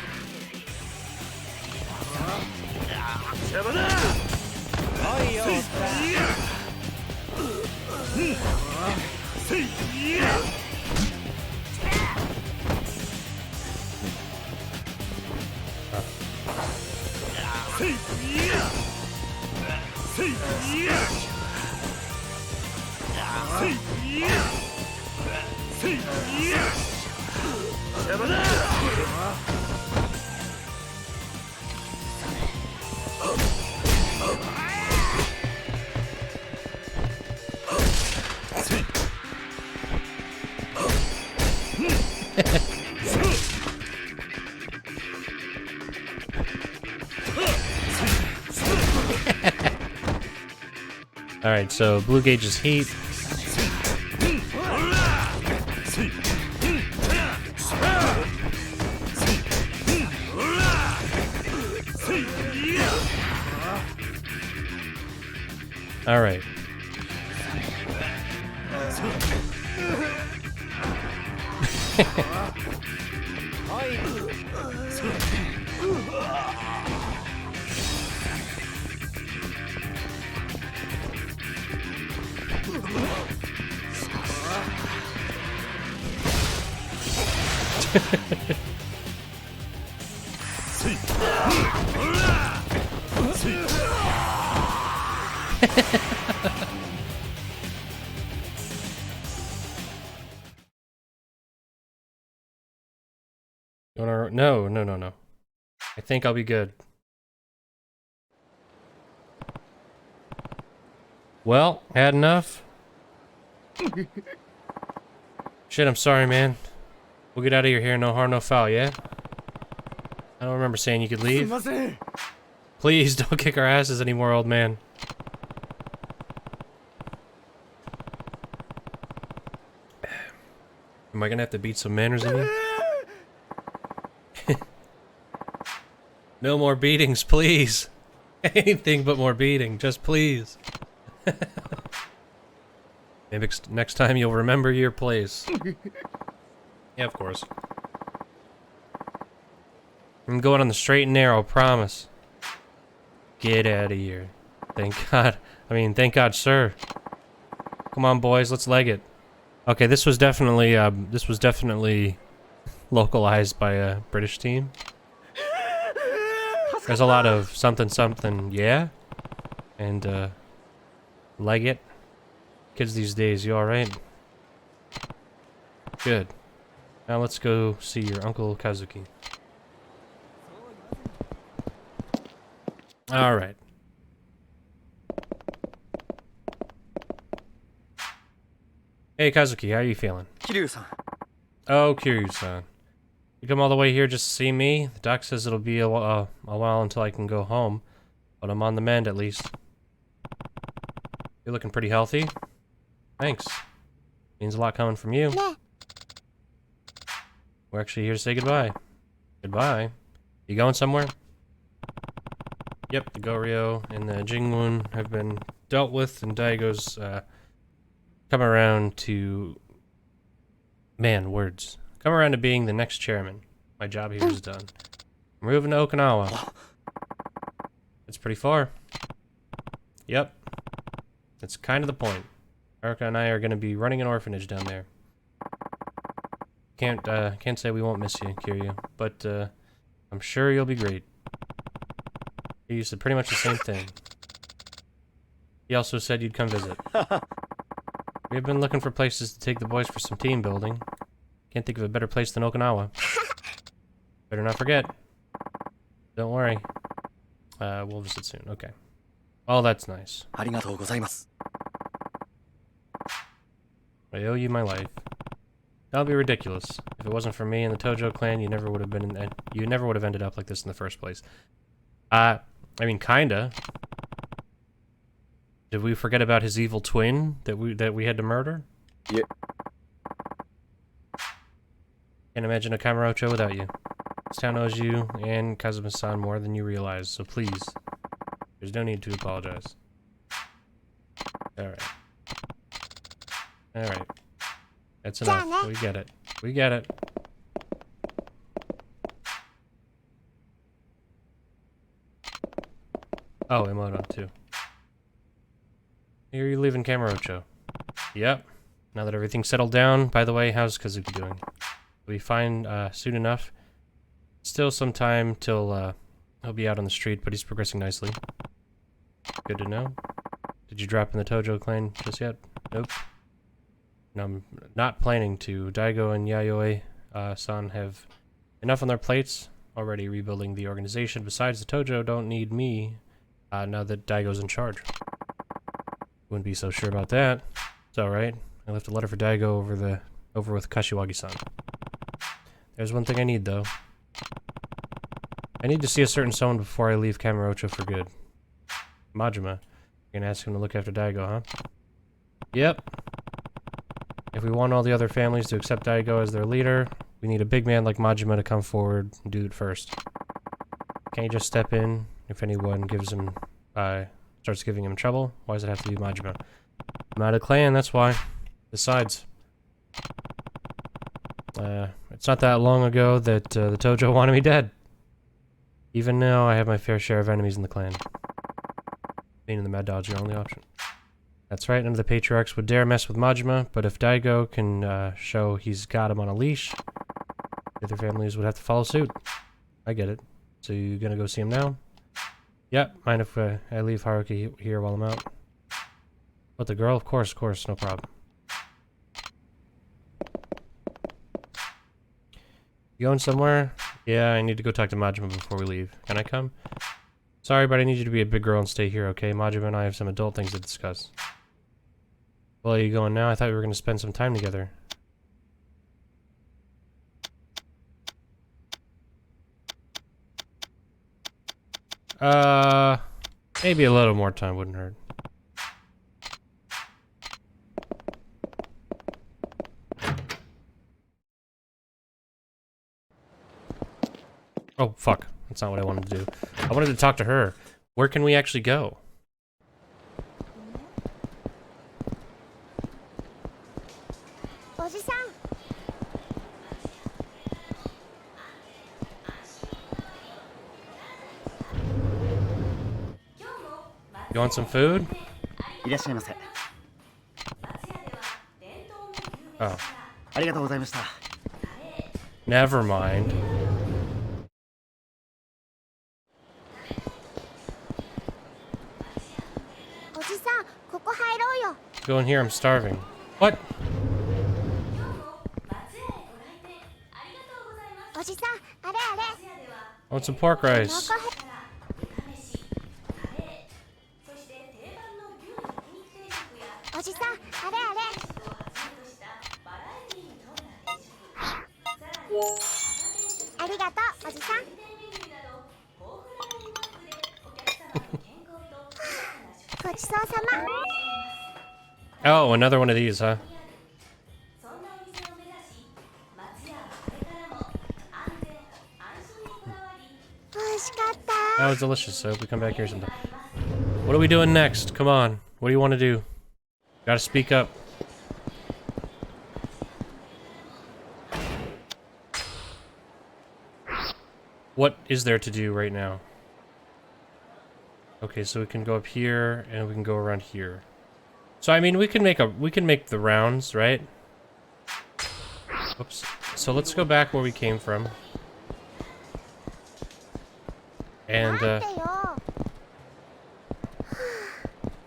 Alright, so blue gauge is heat. Alright. You wanna... No, no, no, no. I think I'll be good. Well, had enough? Shit, I'm sorry, man. We'll get out of here, no harm, no foul, yeah? I don't remember saying you could leave. Please, don't kick our asses anymore, old man. Am I gonna have to beat some manners in you? No more beatings, please. Anything but more beating, just please. Maybe next time you'll remember your place. Yeah, of course. I'm going on the straight and narrow, promise. Get out of here. Thank God. I mean, thank God, sir. Come on, boys, let's leg it. Okay, this was definitely localized by a British team. There's a lot of something something, yeah? And, leg it. Kids these days, you alright? Good. Now let's go see your Uncle Kazuki. Alright. Hey Kazuki, how are you feeling? Kiryu-san. Oh, Kiryu-san. You come all the way here just to see me? The doc says it'll be a while until I can go home, but I'm on the mend at least. You're looking pretty healthy. Thanks. Means a lot coming from you. We're actually here to say goodbye. Goodbye. You going somewhere? Yep, the Goryo and the Jingwon have been dealt with, and Daigo's come around to... Man, words. Come around to being the next chairman. My job here is done. I'm moving to Okinawa. It's pretty far. Yep. That's kind of the point. Haruka and I are going to be running an orphanage down there. Can't say we won't miss you, Kiryu, but I'm sure you'll be great. He said pretty much the same thing. He also said you'd come visit. We've been looking for places to take the boys for some team building. Can't think of a better place than Okinawa. Better not forget. Don't worry. We'll visit soon. Okay. Oh, that's nice. Arigatou gozaimasu. I owe you my life. That would be ridiculous. If it wasn't for me and the Tojo clan, you never would have ended up like this in the first place. I mean, kinda. Did we forget about his evil twin that we had to murder? Yeah. Can't imagine a Kamurocho without you. This town owes you and Kazuma-san more than you realize, so please, there's no need to apologize. Alright. Alright. That's enough. We get it. We get it. Oh, Emoto, too. Here you leaving Kamurocho. Yep. Now that everything's settled down, by the way, how's Kazuki doing? Will be fine soon enough. Still some time till he'll be out on the street, but he's progressing nicely. Good to know. Did you drop in the Tojo clan just yet? Nope. No, I'm not planning to. Daigo and Yayoi-san have enough on their plates, already rebuilding the organization. Besides, the Tojo don't need me now that Daigo's in charge. Wouldn't be so sure about that. It's alright. I left a letter for Daigo over with Kashiwagi-san. There's one thing I need, though. I need to see a certain someone before I leave Kamurocho for good. Majima. You're gonna ask him to look after Daigo, huh? Yep. If we want all the other families to accept Daigo as their leader, we need a big man like Majima to come forward and do it first. Can't you just step in if anyone gives him, starts giving him trouble? Why does it have to be Majima? I'm out of clan, that's why. Besides, it's not that long ago that the Tojo wanted me dead. Even now, I have my fair share of enemies in the clan. Being in the Mad Dog's your only option. That's right, none of the patriarchs would dare mess with Majima, but if Daigo can show he's got him on a leash, the other families would have to follow suit. I get it. So you gonna go see him now? Yep, mind if I leave Haruki here while I'm out? What, the girl? Of course, no problem. You going somewhere? Yeah, I need to go talk to Majima before we leave. Can I come? Sorry, but I need you to be a big girl and stay here, okay? Majima and I have some adult things to discuss. Well, are you going now? I thought we were going to spend some time together. Maybe a little more time wouldn't hurt. Oh, fuck. That's not what I wanted to do. I wanted to talk to her. Where can we actually go? You want some food? Oh. Never mind. Go in here, I'm starving. What? I want some pork rice. ありがとうおじさん。ごちそうさま。 Oh, another one of these, huh? That was delicious, so we come back here sometime. What are we doing next? Come on. What do you want to do? Gotta speak up. What is there to do right now? Okay, so we can go up here and we can go around here. So I mean, we can make the rounds, right? Oops. So let's go back where we came from. And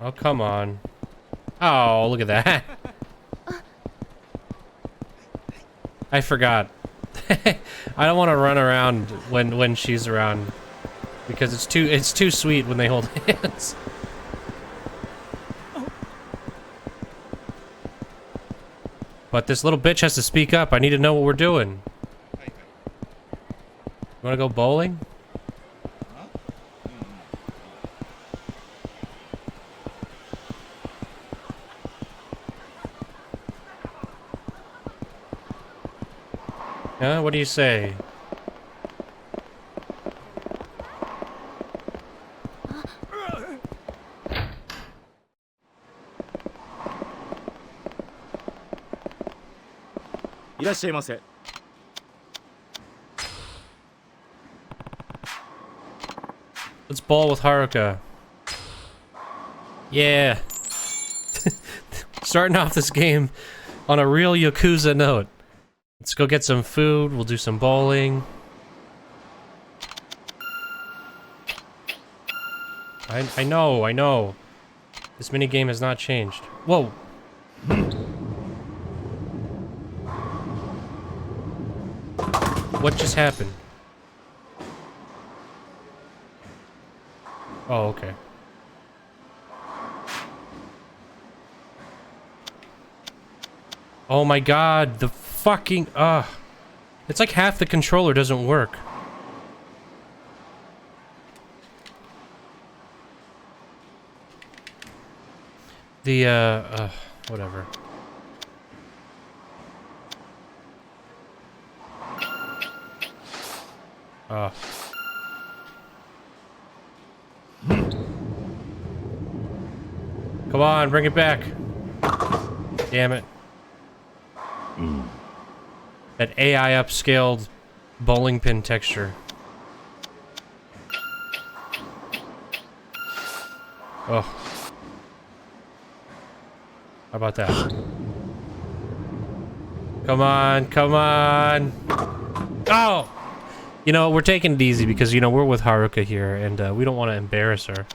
oh, come on. Oh, look at that. I forgot. I don't want to run around when she's around because it's too sweet when they hold hands. But this little bitch has to speak up. I need to know what we're doing. You want to go bowling? Huh? What do you say? Let's bowl with Haruka. Yeah. Starting off this game on a real Yakuza note. Let's go get some food, we'll do some bowling. I know. This minigame has not changed. Whoa! What just happened? Oh, okay. Oh my god, the fucking it's like half the controller doesn't work. The whatever. Come on, bring it back. Damn it. That AI upscaled bowling pin texture. Oh. How about that? Come on, come on. Oh! You know, we're taking it easy because, you know, we're with Haruka here and we don't want to embarrass her.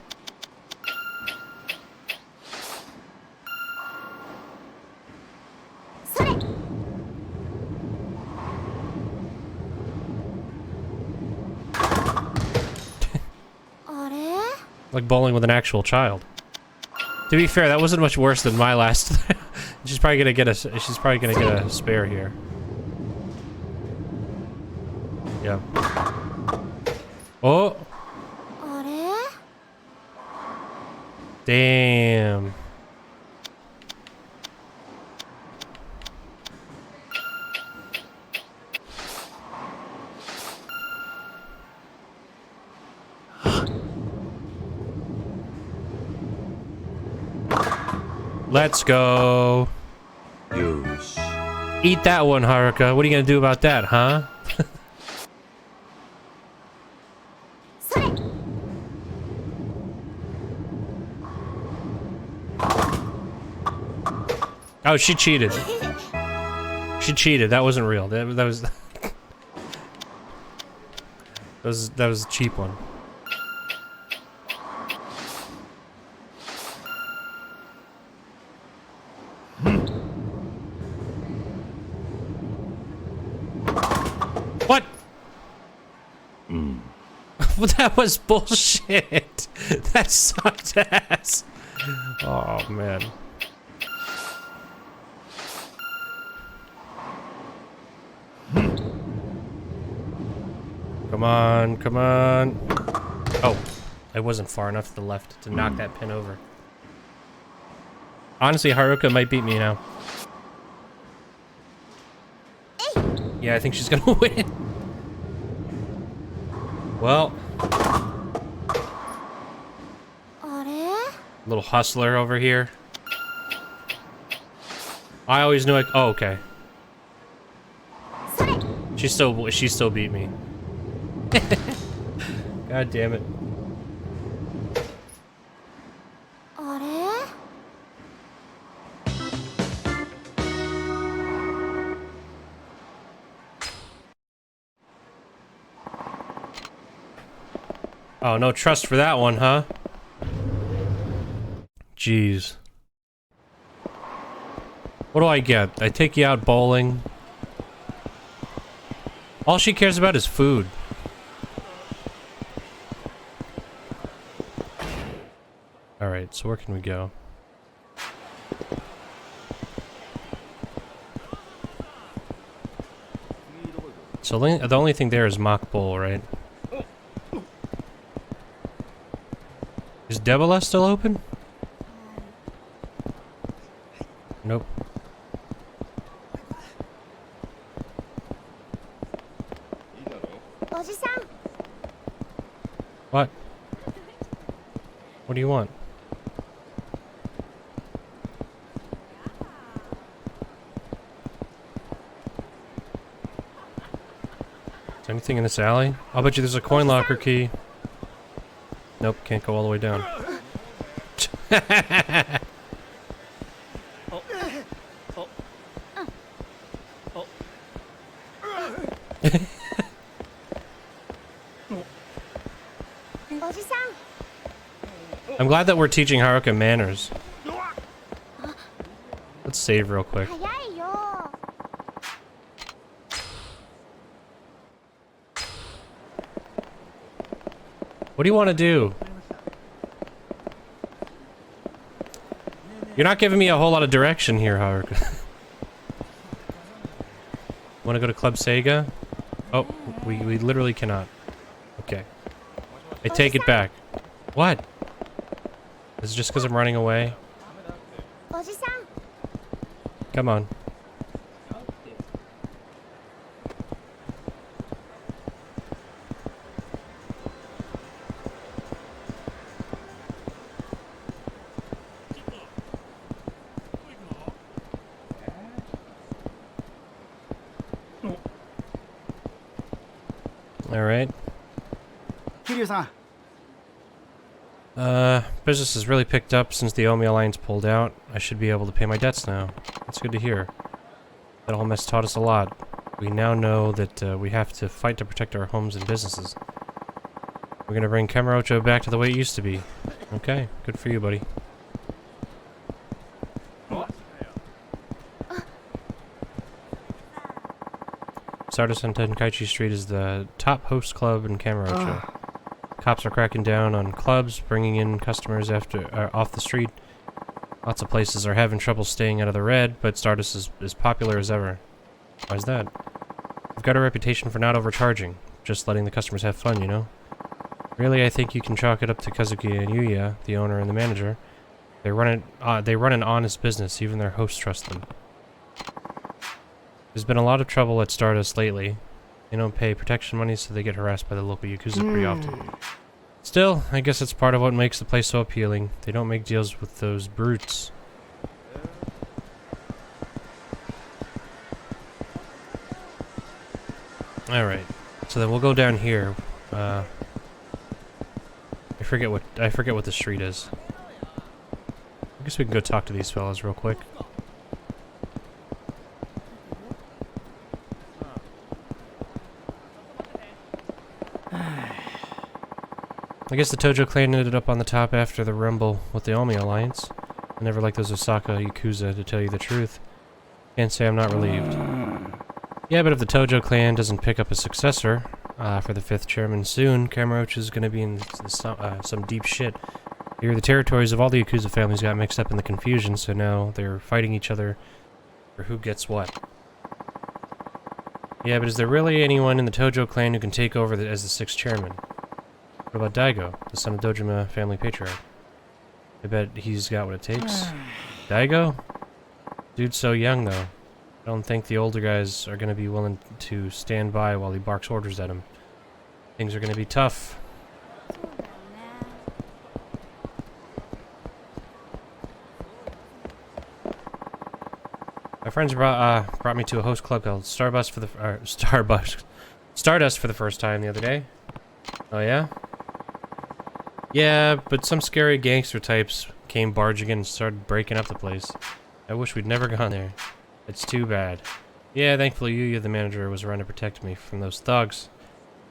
Like bowling with an actual child. To be fair, that wasn't much worse than my last. She's probably gonna get a spare here. Yeah. Oh. Damn. Let's go. Eat that one, Haruka. What are you gonna do about that, huh? Oh, she cheated. She cheated. That wasn't real. That was that was a cheap one. What? Well, that was bullshit. That sucked ass. Oh man. Come on, come on. Oh, I wasn't far enough to the left to knock that pin over. Honestly, Haruka might beat me now. Yeah, I think she's gonna win. Well. Little hustler over here. I always knew oh, okay. She still beat me. God damn it. Oh, no trust for that one, huh? Jeez. What do I get? I take you out bowling. All she cares about is food. Alright, so where can we go? So the only thing there is mock bowl, right? Is Debala still open? Nope. What? What do you want? Is there anything in this alley? I'll bet you there's a coin locker key. Nope, can't go all the way down. I'm glad that we're teaching Haruka manners. Let's save real quick. What do you want to do? You're not giving me a whole lot of direction here, Haruka. Want to go to Club Sega? Oh, we literally cannot. Okay. I take it back. What? Is it just because I'm running away? Come on. Alright. Kiryu-san. Business has really picked up since the Omi Alliance pulled out. I should be able to pay my debts now. That's good to hear. That whole mess taught us a lot. We now know that we have to fight to protect our homes and businesses. We're gonna bring Kamurocho back to the way it used to be. Okay, good for you, buddy. Stardust on Tenkaichi Street is the top host club in Kamurocho. Cops are cracking down on clubs, bringing in customers off the street. Lots of places are having trouble staying out of the red, but Stardust is as popular as ever. Why's that? We've got a reputation for not overcharging, just letting the customers have fun, you know? Really, I think you can chalk it up to Kazuki and Yuya, the owner and the manager. They run an honest business, even their hosts trust them. There's been a lot of trouble at Stardust lately. They don't pay protection money, so they get harassed by the local Yakuza pretty often. Still, I guess it's part of what makes the place so appealing. They don't make deals with those brutes. Alright, so then we'll go down here. I forget what the street is. I guess we can go talk to these fellas real quick. I guess the Tojo clan ended up on the top after the rumble with the Omi Alliance. I never liked those Osaka Yakuza, to tell you the truth. Can't say I'm not relieved. Yeah, but if the Tojo clan doesn't pick up a successor for the 5th chairman soon, Kamurocho is going to be in some deep shit. Here, the territories of all the Yakuza families got mixed up in the confusion, so now they're fighting each other for who gets what. Yeah, but is there really anyone in the Tojo clan who can take over as the 6th chairman? What about Daigo, the son of Dojima family patriarch? I bet he's got what it takes. Daigo? Dude's so young, though. I don't think the older guys are going to be willing to stand by while he barks orders at him. Things are going to be tough. My friends brought me to a host club called Stardust for the first time the other day. Oh yeah? Yeah, but some scary gangster types came barging in and started breaking up the place. I wish we'd never gone there. It's too bad. Yeah, thankfully Yuya, the manager, was around to protect me from those thugs.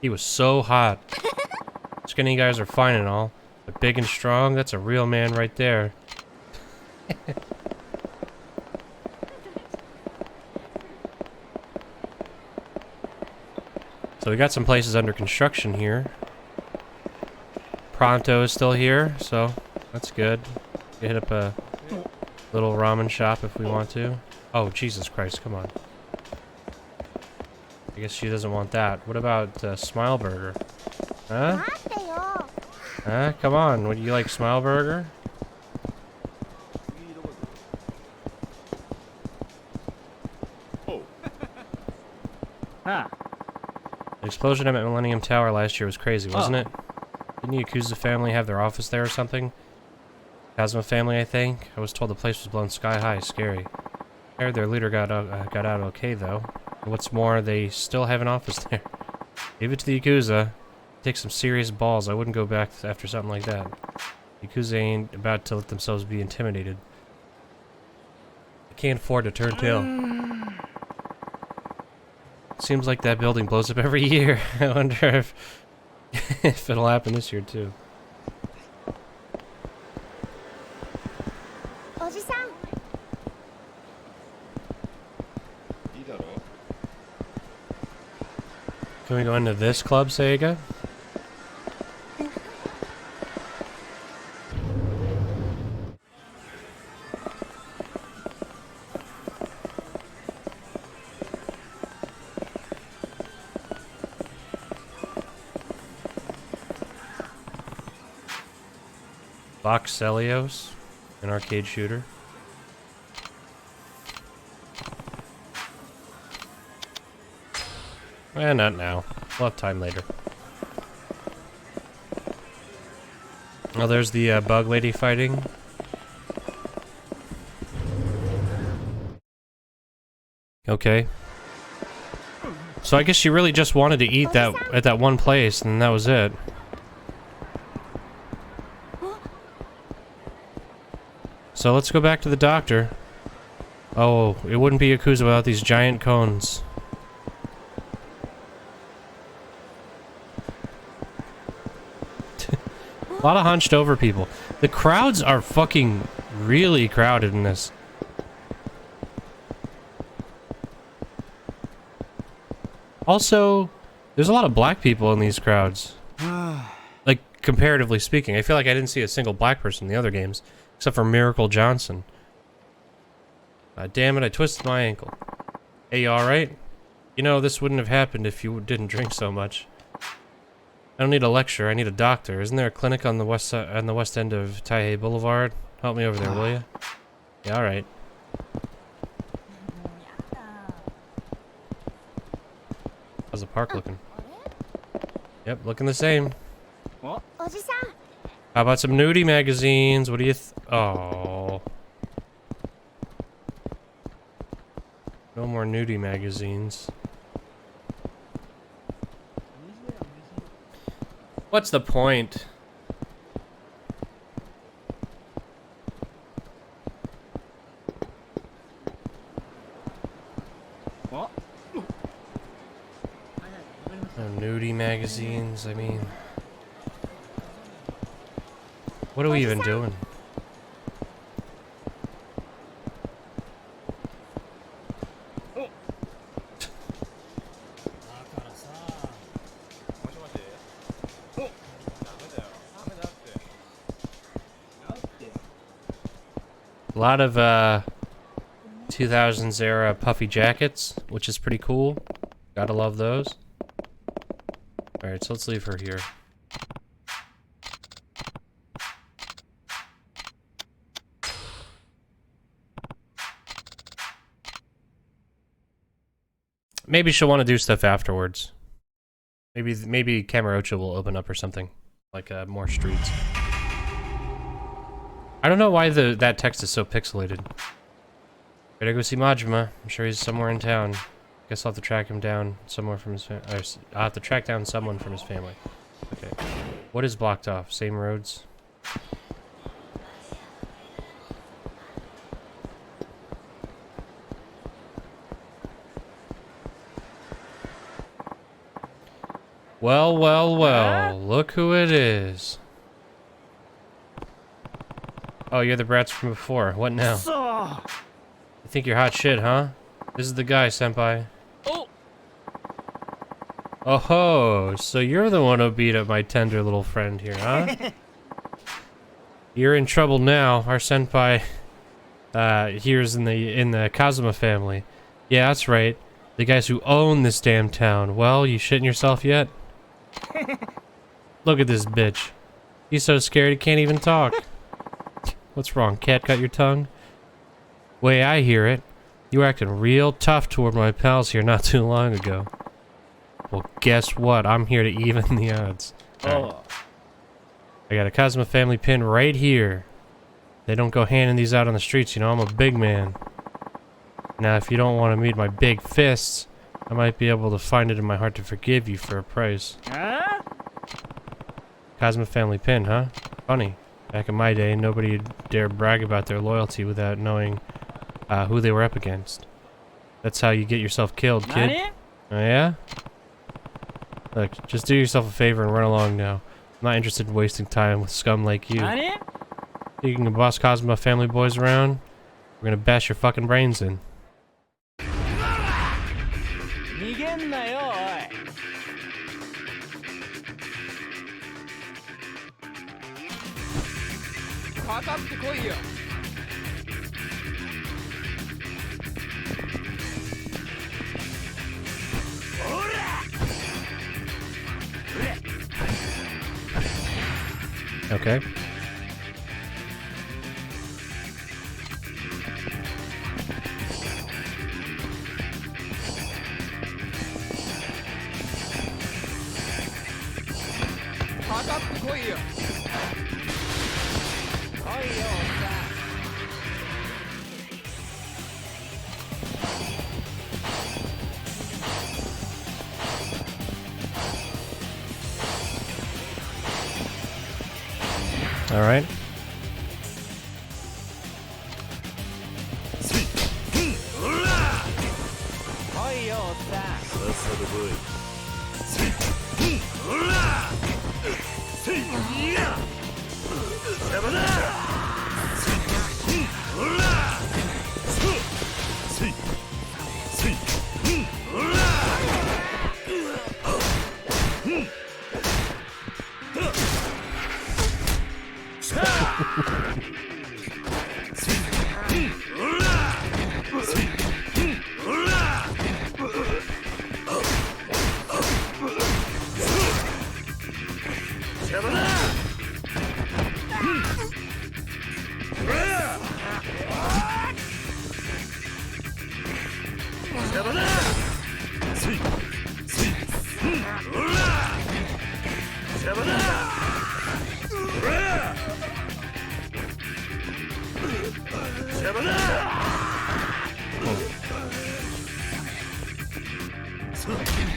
He was so hot. Skinny guys are fine and all, but big and strong, that's a real man right there. So we got some places under construction here. Pronto is still here, so that's good. We hit up a little ramen shop if we want to. Oh, Jesus Christ, come on. I guess she doesn't want that. What about Smile Burger? Huh? Huh? Come on, would you like Smile Burger? The explosion at Millennium Tower last year was crazy, wasn't it? Didn't the Yakuza family have their office there or something? Kazuma family, I think. I was told the place was blown sky high. Scary. I heard their leader got out okay, though. And what's more, they still have an office there. Give it to the Yakuza. Take some serious balls. I wouldn't go back after something like that. Yakuza ain't about to let themselves be intimidated. I can't afford to turn tail. Seems like that building blows up every year. I wonder if it'll happen this year too. Can we go into this club, Sega? Box Celios, an arcade shooter. Eh, not now. We'll have time later. Oh, there's the bug lady fighting. Okay. So I guess she really just wanted to eat that at that one place, and that was it. So let's go back to the doctor. Oh, it wouldn't be Yakuza without these giant cones. A lot of hunched over people. The crowds are fucking really crowded in this. Also, there's a lot of black people in these crowds. Like, comparatively speaking. I feel like I didn't see a single black person in the other games. Except for Miracle Johnson. Damn it, I twisted my ankle. Hey, you alright? You know, this wouldn't have happened if you didn't drink so much. I don't need a lecture, I need a doctor. Isn't there a clinic on the west end of Taihei Boulevard? Help me over there, will you? Yeah, alright. How's the park looking? Yep, looking the same. How about some nudie magazines? What do you oh. No more nudie magazines. What's the point? What? No nudie magazines, I mean... What are we even doing? A lot of 2000s era puffy jackets, which is pretty cool. Gotta love those. Alright, so let's leave her here. Maybe she'll want to do stuff afterwards. Maybe Kamurocho will open up or something. Like, more streets. I don't know why that text is so pixelated. Better go see Majima. I'm sure he's somewhere in town. Guess I'll have to track him down somewhere from his family. I'll have to track down someone from his family. Okay. What is blocked off? Same roads? Well, well, well. Look who it is. Oh, you're the brats from before. What now? You think you're hot shit, huh? This is the guy, senpai. Oh ho, so you're the one who beat up my tender little friend here, huh? You're in trouble now. Our senpai here's in the Kazuma family. Yeah, that's right. The guys who own this damn town. Well, you shitting yourself yet? Look at this bitch. He's so scared he can't even talk. What's wrong? Cat got your tongue? Way I hear it, you were acting real tough toward my pals here not too long ago. Well, guess what? I'm here to even the odds. Right. I got a Kazuma family pin right here. They don't go handing these out on the streets, you know, I'm a big man. Now, if you don't want to meet my big fists, I might be able to find it in my heart to forgive you for a price. Kazuma family pin, huh? Funny. Back in my day, nobody dared brag about their loyalty without knowing who they were up against. That's how you get yourself killed, kid. Oh yeah? Look, just do yourself a favor and run along now. I'm not interested in wasting time with scum like you. You can boss Kazuma family boys around, we're gonna bash your fucking brains in. Okay. All right.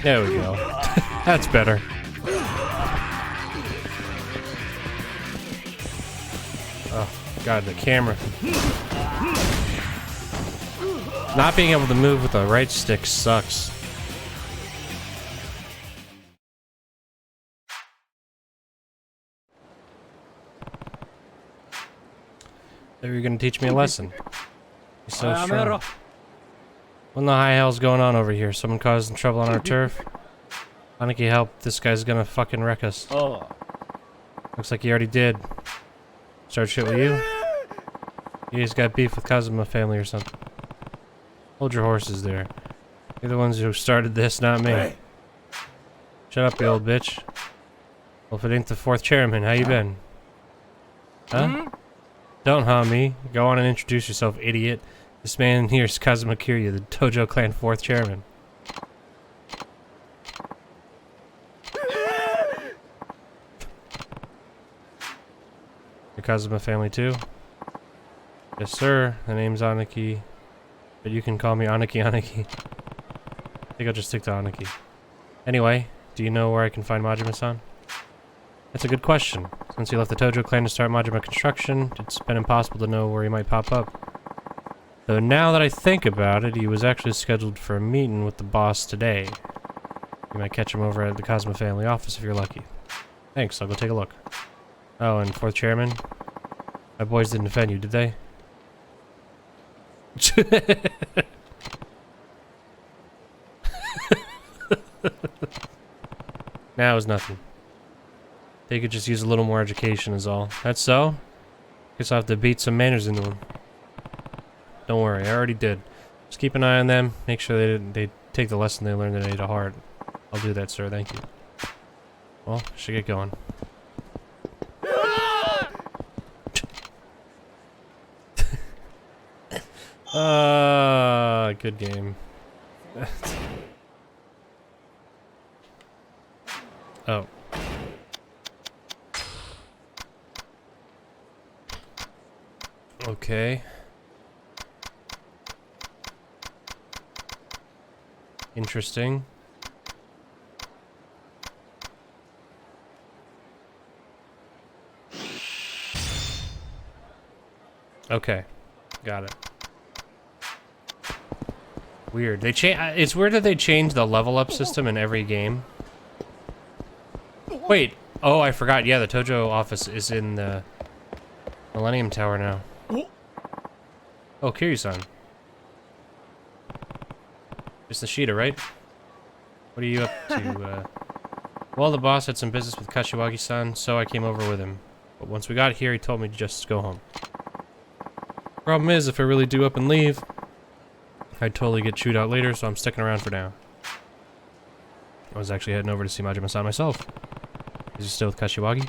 There we go. That's better. Oh, God, the camera. Not being able to move with the right stick sucks. Maybe you're gonna teach me a lesson. You're so strong. What in the high hell's going on over here? Someone causing trouble on our turf? Haneki, help. This guy's gonna fucking wreck us. Looks like he already did. Start shit with you? You just got beef with Kazuma family or something. Hold your horses there. You're the ones who started this, not me. Hey. Shut up, you old bitch. Well, if it ain't the fourth chairman, how you been? Huh? Don't harm me. Go on and introduce yourself, idiot. This man here is Kazuma Kiryu, the Tojo clan fourth chairman. Your Kazuma family too? Yes, sir. The name's Aniki. But you can call me Aniki Aniki. I think I'll just stick to Aniki. Anyway, do you know where I can find Majima-san? That's a good question. Since he left the Tojo clan to start Majima construction, it's been impossible to know where he might pop up. Though now that I think about it, he was actually scheduled for a meeting with the boss today. You might catch him over at the Kazuma family office if you're lucky. Thanks, I'll go take a look. Oh, and fourth chairman? My boys didn't offend you, did they? Now is nothing. They could just use a little more education is all. That's so? Guess I'll have to beat some manners into them. Don't worry, I already did. Just keep an eye on them. Make sure they take the lesson they learned today to heart. I'll do that, sir. Thank you. Well, I should get going. Good game. Oh. Okay. Interesting. Okay. Got it. Weird. They it's weird that they changed the level up system in every game. Wait. Oh, I forgot. Yeah, the Tojo office is in the Millennium Tower now. Oh, Kiryu-san. It's Nishida, right? What are you up to? Well, the boss had some business with Kashiwagi-san, so I came over with him. But once we got here, he told me to just go home. Problem is, if I really do up and leave, I'd totally get chewed out later, so I'm sticking around for now. I was actually heading over to see Majima-san myself. Is he still with Kashiwagi?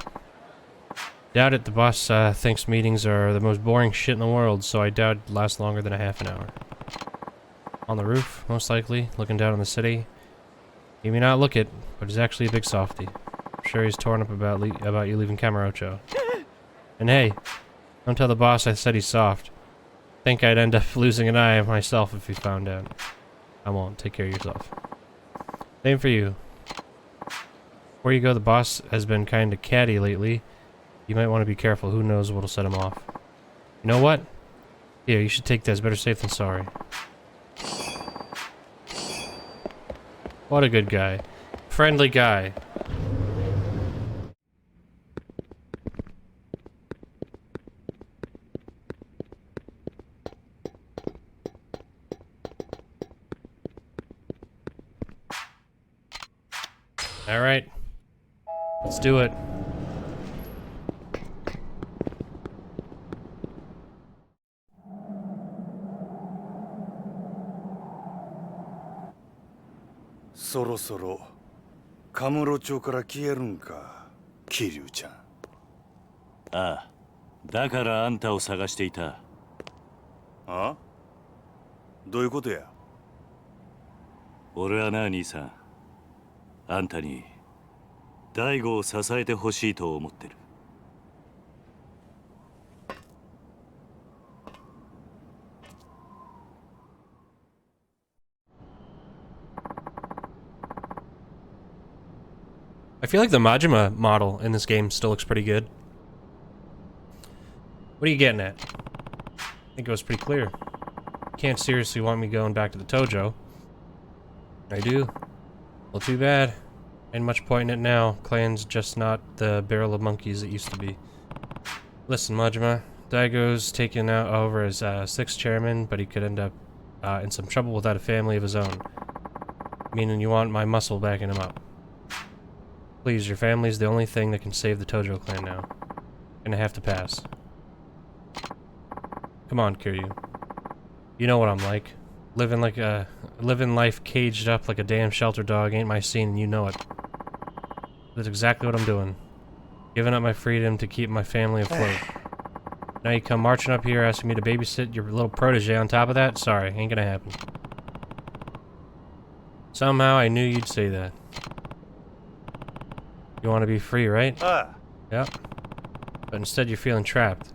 Doubt it. The boss thinks meetings are the most boring shit in the world, so I doubt it'd last longer than a half an hour. On the roof, most likely, looking down on the city. He may not look it, but he's actually a big softy. I'm sure he's torn up about you leaving Kamurocho. And hey, don't tell the boss I said he's soft. Think I'd end up losing an eye myself if he found out. I won't. Take care of yourself. Same for you. Before you go, the boss has been kinda catty lately. You might want to be careful. Who knows what'll set him off. You know what? Here, you should take this. Better safe than sorry. What a good guy. Friendly guy. Alright. Let's do it.そろそろカムロ町から消えるんか、桐生ちゃん。ああ、だからあんたを探していた。あ？どういうことや？俺はな、兄さん。あんたに大悟を支えてほしいと思ってる。I feel like the Majima model in this game still looks pretty good. What are you getting at? I think it was pretty clear. You can't seriously want me going back to the Tojo. I do. Well, too bad. Ain't much point in it now. Clan's just not the barrel of monkeys it used to be. Listen, Majima. Daigo's taken out over as sixth chairman, but he could end up in some trouble without a family of his own. Meaning you want my muscle backing him up. Please, your family's the only thing that can save the Tojo clan now. Gonna have to pass. Come on, Kiryu. You know what I'm like. living life caged up like a damn shelter dog ain't my scene, and you know it. That's exactly what I'm doing. Giving up my freedom to keep my family afloat. Now you come marching up here asking me to babysit your little protege on top of that? Sorry, ain't gonna happen. Somehow I knew you'd say that. You want to be free, right? Yep. But instead you're feeling trapped.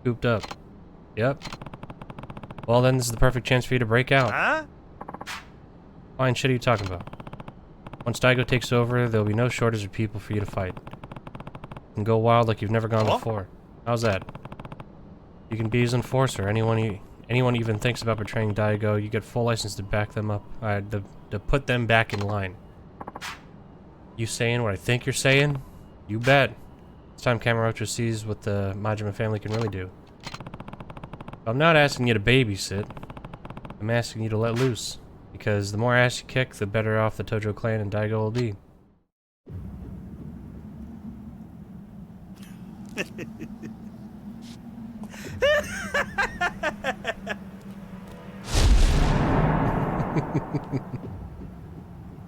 Cooped up. Yep. Well then, this is the perfect chance for you to break out. Fine shit are you talking about? Once Daigo takes over, there'll be no shortage of people for you to fight. You can go wild like you've never gone before. How's that? You can be his enforcer. Anyone even thinks about betraying Daigo, you get full license to back them up. To put them back in line. You saying what I think you're saying? You bet. It's time Kamurocho sees what the Majima family can really do. I'm not asking you to babysit. I'm asking you to let loose. Because the more ass you kick, the better off the Tojo clan and Daigo will be.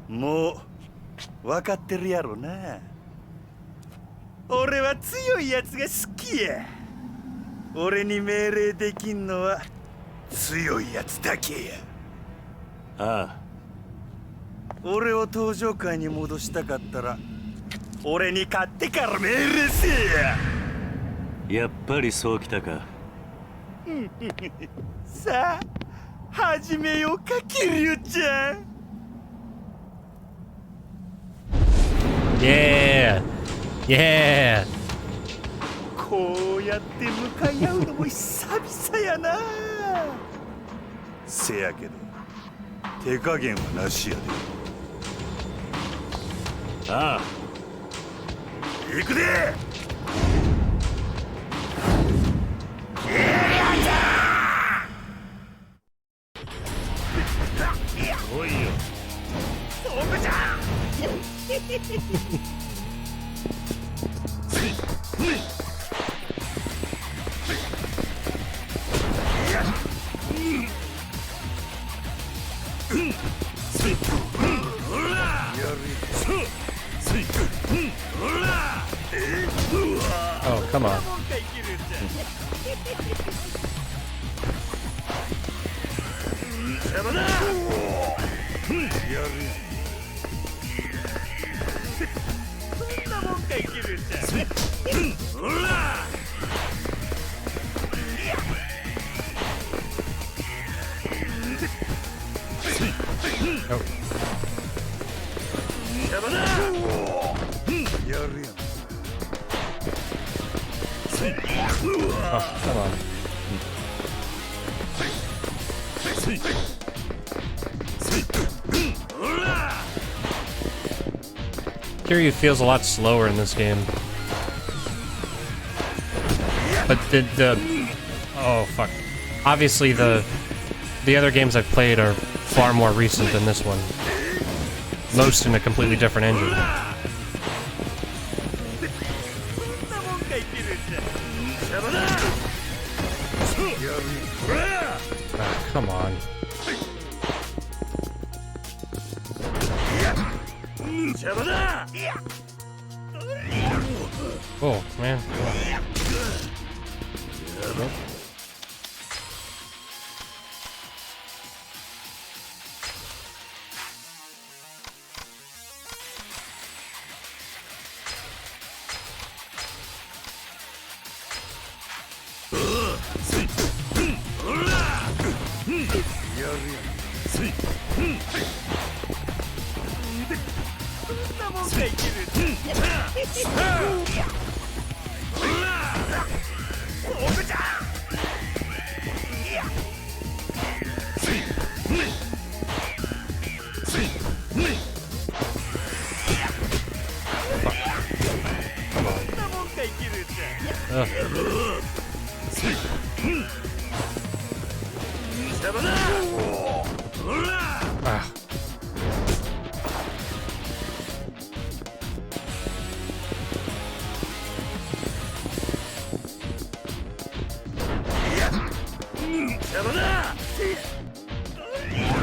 Mo, わかってるやろな。俺は強いやつが好きや。俺に命令できんのは強いやつだけや。ああ。俺を登場界に戻したかったら、俺に勝ってから命令せえや。やっぱりそうきたか。さあ、始めようか、キリュウちゃん。Yeah! Yeah! こうやって向かい合うのも久々やな。せやけど、手加減はなしやで。ああ。行くで。おいよ。そうかじゃ。Oh, come on. Oh, come on. Kiryu feels a lot slower in this game. But oh fuck. Obviously the other games I've played are far more recent than this one. Most in a completely different engine. Oh, come on. Oh, man. Nope.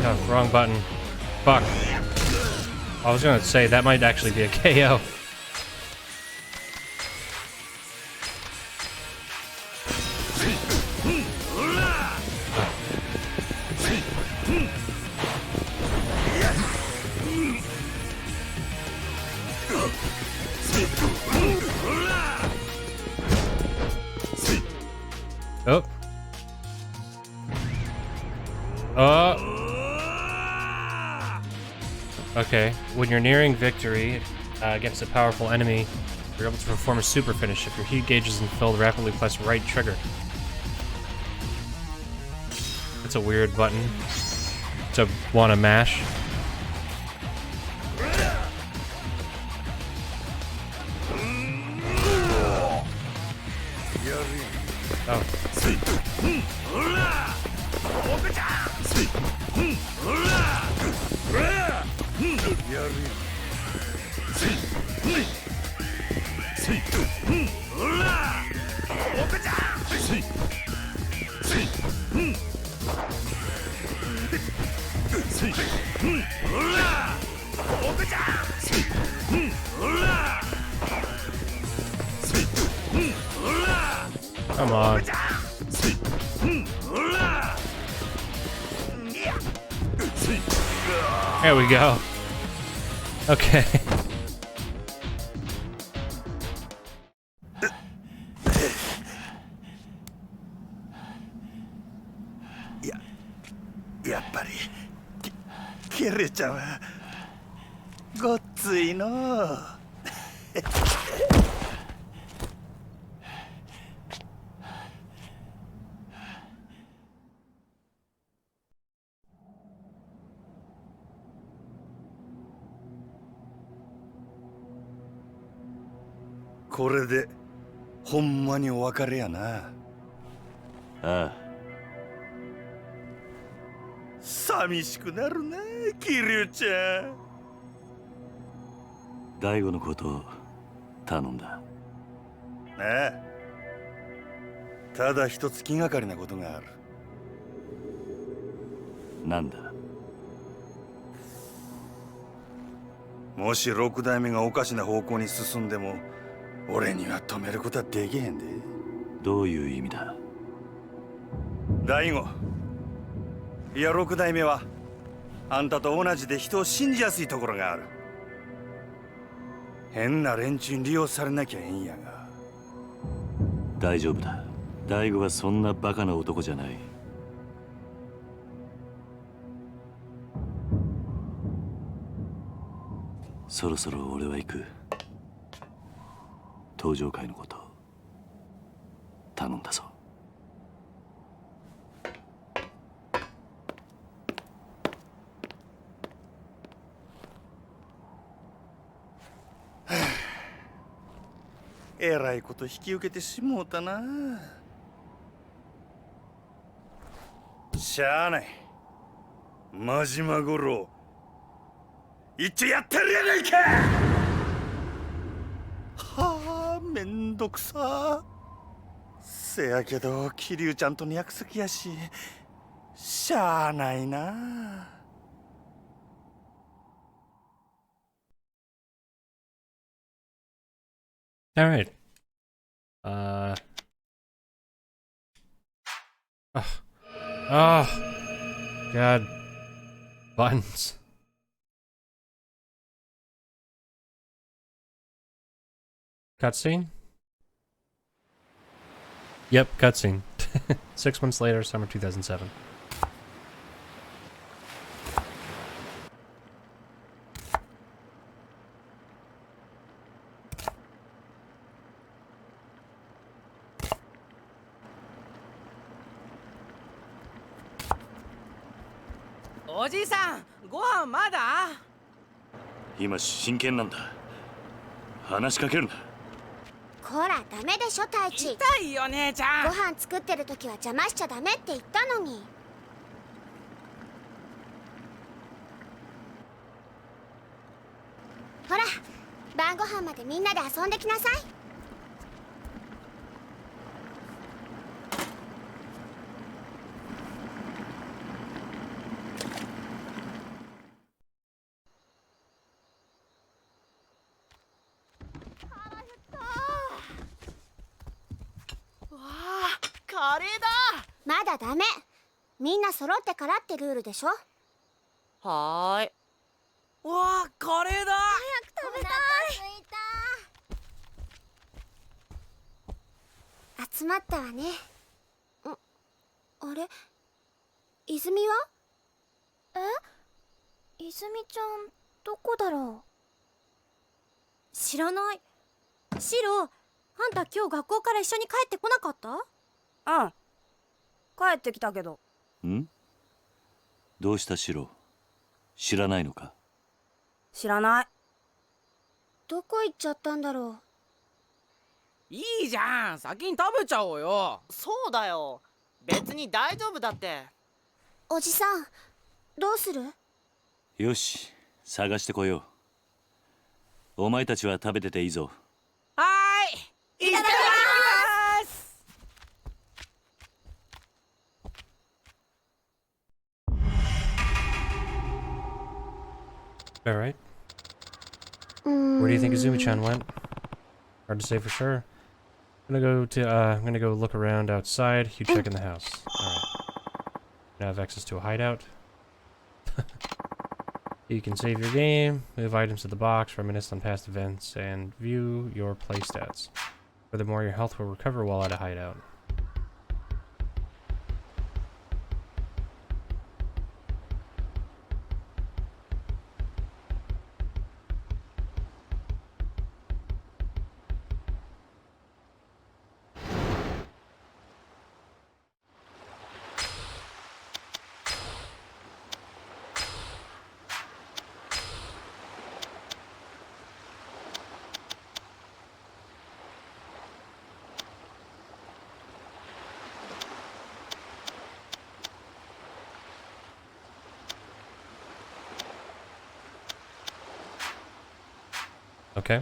Oh, wrong button. Fuck. I was gonna say, that might actually be a KO. Oh. Okay, when you're nearing victory against a powerful enemy, you're able to perform a super finish. If your heat gauge isn't filled, rapidly press right trigger. That's a weird button to want to mash. Oh. Come on. There we go. Okay.やっぱりキリュウちゃんはごっついのう。これでほんまにお別れやな。ああ。寂しくなるな、キリュウちゃん。大悟のことを頼んだ。ああ。ただ一つ気がかりなことがある。なんだ。もし六代目がおかしな方向に進んでも、俺には止めることはできへんで。どういう意味だ。大悟、いや六代目はあんたと同じで人を信じやすいところがある。変な連中に利用されなきゃええんやが。大丈夫だ。大悟はそんなバカな男じゃない。そろそろ俺は行く。登場会のこと頼んだぞ。えらいこと引き受けてしもうたな。しゃあない。真島五郎一応やってるやないか。はあ、めんどくさ。せやけど桐生ちゃんとの約束やし、しゃあないな。All right. Oh, God. Buttons. Cutscene? Yep, cutscene. 6 months later, summer 2007. Oji-san, ご飯まだ？今真剣なんだ。話しかけるな。こらダメでしょ太一。痛いよ姉ちゃん。ご飯作ってる時は邪魔しちゃダメって言ったのに。ほら晩ご飯までみんなで遊んできなさい。ああ、カレーだ。まだダメ。みんな揃ってからってルールでしょ。はーい。わあ、カレーだ。早く食べたい。集まったわね。あれ、泉は？泉ちゃんどこだろう。知らない。シロ、あんた今日学校から一緒に帰ってこなかった？うん。帰ってきたけど。ん？どうしたシロ？知らないのか？知らない。どこ行っちゃったんだろう。いいじゃん、先に食べちゃおうよ。そうだよ、別に大丈夫だって。おじさん、どうする？よし、探してこよう。お前たちは食べてていいぞ。はーい、いただきます。All right. Where do you think Izumi-chan went? Hard to say for sure. I'm gonna go look around outside. You check in the house. All right. Now have access to a hideout. You can save your game, move items to the box, reminisce on past events, and view your play stats. Furthermore, your health will recover while at a hideout. Okay.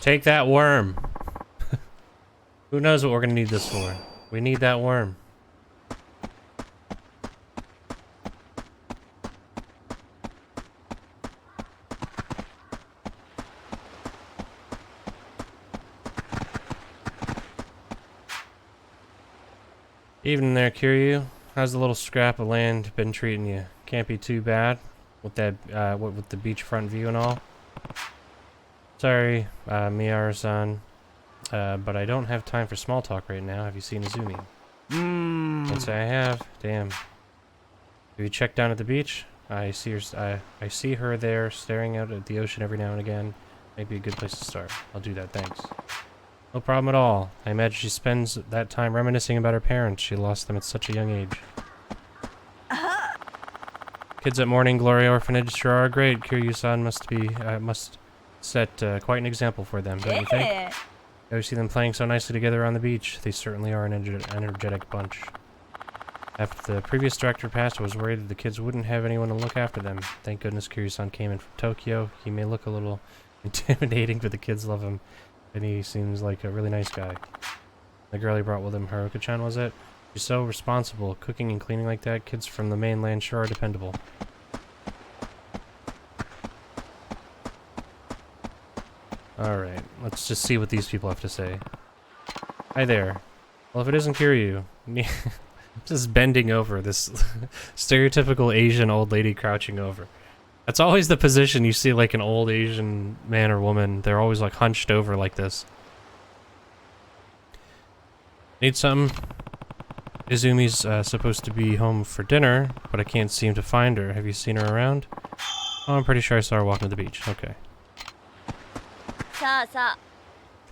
Take that worm. Who knows what we're gonna need this for? We need that worm. Evening there, Kiryu. How's the little scrap of land been treating you? Can't be too bad with that, with the beachfront view and all. Sorry, Miyara-san, but I don't have time for small talk right now. Have you seen Izumi? Can't say I have. Damn. Have you checked down at the beach? I see her there, staring out at the ocean every now and again. Might be a good place to start. I'll do that, thanks. No problem at all. I imagine she spends that time reminiscing about her parents. She lost them at such a young age. Kids at Morning Glory Orphanage sure are great. Kiryu-san must set quite an example for them, don't you think? I always see them playing so nicely together on the beach. They certainly are an energetic bunch. After the previous director passed, I was worried that the kids wouldn't have anyone to look after them. Thank goodness Kiryu-san came in from Tokyo. He may look a little intimidating, but the kids love him. And he seems like a really nice guy. The girl he brought with him, Haruka-chan, was it? She's so responsible. Cooking and cleaning like that, kids from the mainland sure are dependable. Alright, let's just see what these people have to say. Hi there. Well, if it isn't Kiryu, just bending over, this stereotypical Asian old lady crouching over. That's always the position you see like an old Asian man or woman. They're always like hunched over like this. Need something? Izumi's supposed to be home for dinner, but I can't seem to find her. Have you seen her around? Oh, I'm pretty sure I saw her walking to the beach. Okay.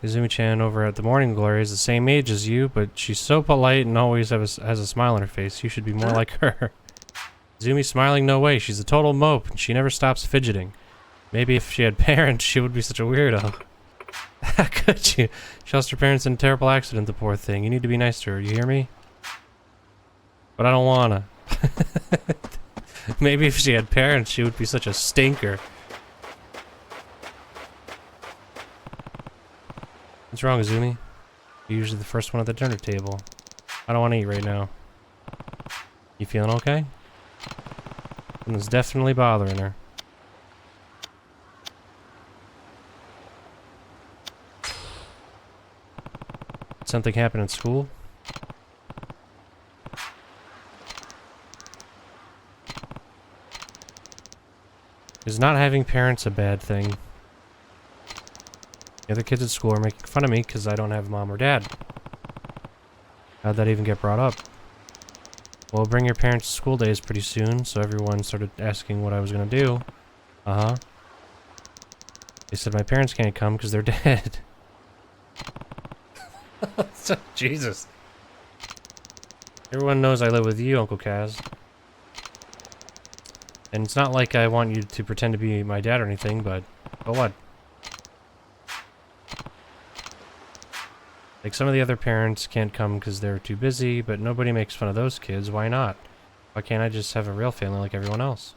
Izumi-chan over at the Morning Glory is the same age as you, but she's so polite and always has a smile on her face. You should be more like her. Izumi smiling? No way. She's a total mope, and she never stops fidgeting. Maybe if she had parents, she would be such a weirdo. How could you? She lost her parents in a terrible accident, the poor thing. You need to be nice to her, you hear me? But I don't wanna. Maybe if she had parents, she would be such a stinker. What's wrong, Izumi? You're usually the first one at the dinner table. I don't want to eat right now. You feeling okay? Something's definitely bothering her. Did something happen at school? Is not having parents a bad thing? The other kids at school are making fun of me because I don't have mom or dad. How'd that even get brought up? Well, bring your parents to school days pretty soon, so everyone started asking what I was gonna do. Uh-huh. They said my parents can't come because they're dead. Jesus. Everyone knows I live with you, Uncle Kaz. And it's not like I want you to pretend to be my dad or anything, but what? Like, some of the other parents can't come because they're too busy, but nobody makes fun of those kids. Why not? Why can't I just have a real family like everyone else?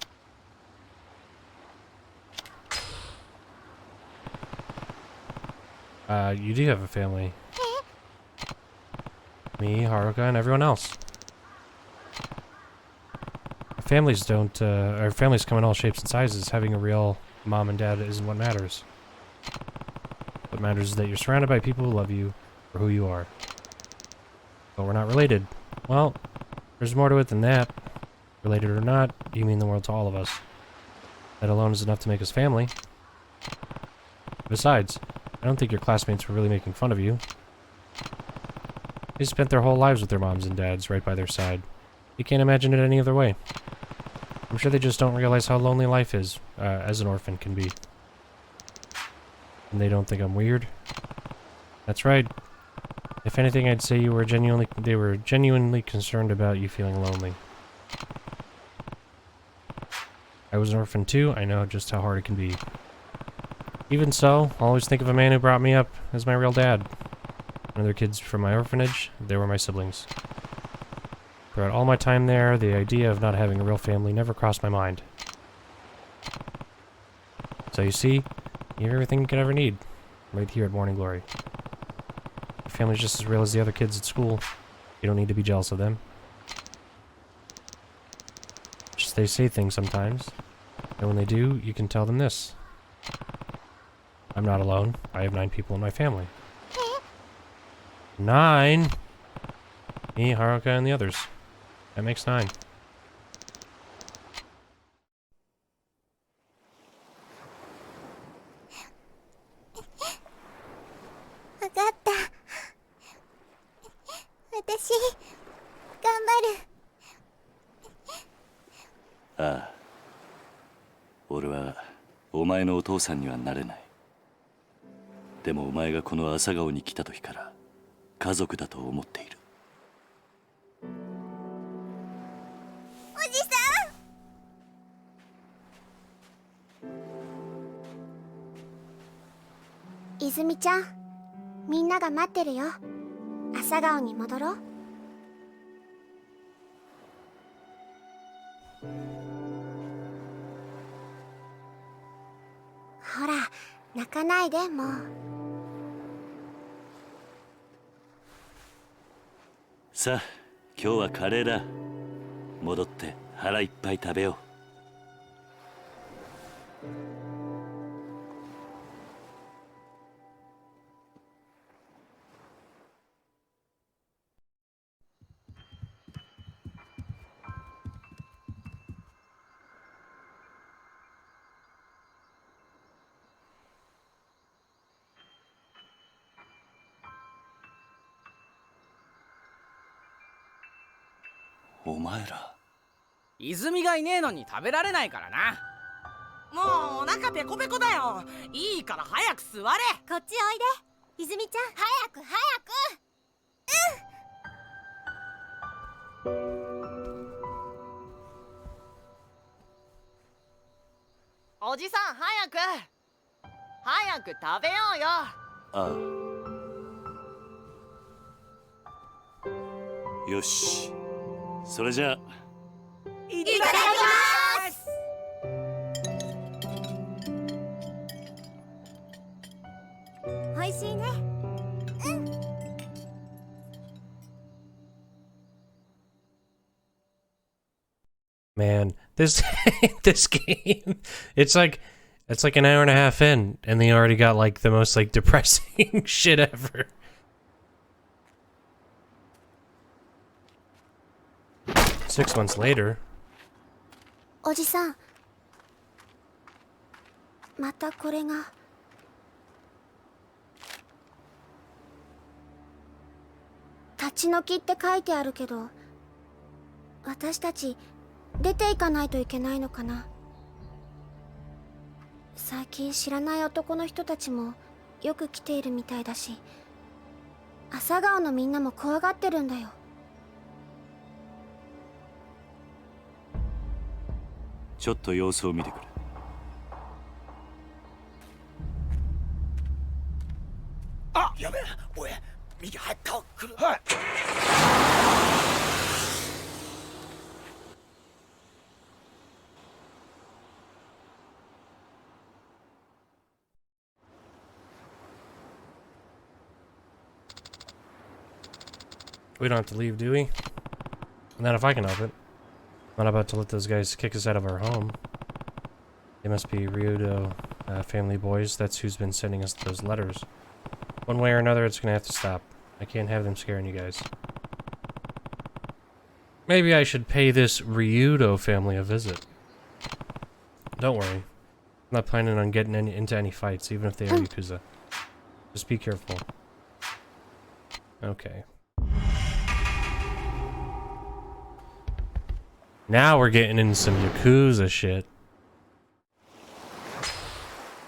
You do have a family. Me, Haruka, and everyone else. Families don't, our families come in all shapes and sizes. Having a real mom and dad isn't what matters. What matters is that you're surrounded by people who love you for who you are. But we're not related. Well, there's more to it than that. Related or not, you mean the world to all of us. That alone is enough to make us family. Besides, I don't think your classmates were really making fun of you. They spent their whole lives with their moms and dads right by their side. You can't imagine it any other way. I'm sure they just don't realize how lonely life is, as an orphan can be. And they don't think I'm weird. That's right. If anything, I'd say they were genuinely concerned about you feeling lonely. I was an orphan too, I know just how hard it can be. Even so, I'll always think of a man who brought me up as my real dad. And other kids from my orphanage, they were my siblings. Throughout all my time there, the idea of not having a real family never crossed my mind. So you see, you have everything you could ever need, right here at Morning Glory. Your family's just as real as the other kids at school. You don't need to be jealous of them. Just they say things sometimes, and when they do, you can tell them this. I'm not alone. I have 9 people in my family. 9? Me, Haruka, and the others. That makes 9.ああ、俺はお前のお父さんにはなれない。でもお前がこの朝顔に来た時から家族だと思っている。おじさん。泉ちゃん、みんなが待ってるよ。朝顔に戻ろう。ほら、泣かないでもう。さあ、今日はカレーだ。戻って腹いっぱい食べよう。お前ら。泉がいねえのに食べられないからな。もうお腹ペコペコだよ。いいから早く座れ。こっちおいで。泉ちゃん、早く早く。おじさん、早く食べようよ。ああ。よし。それじゃあ。いただきます。おいしいね。うん。 。This this game, it's like an hour and a half in, and they already got like the most like depressing shit ever. Six months later. おじさん、またこれが。立ち退きって書いてあるけど、私たち出ていかないといけないのかな。最近知らない男の人たちもよく来ているみたいだし、朝顔のみんなも怖がってるんだよ。ちょっと様子を見てくる。あ、やべえ、おい、右入った来る。はい。We don't have to leave, do we? Not if I can help it. I'm not about to let those guys kick us out of our home. They must be Ryudo family boys. That's who's been sending us those letters. One way or another, it's gonna have to stop. I can't have them scaring you guys. Maybe I should pay this Ryudo family a visit. Don't worry. I'm not planning on getting into any fights, even if they are Yakuza. Just be careful. Okay. Now we're getting into some Yakuza shit.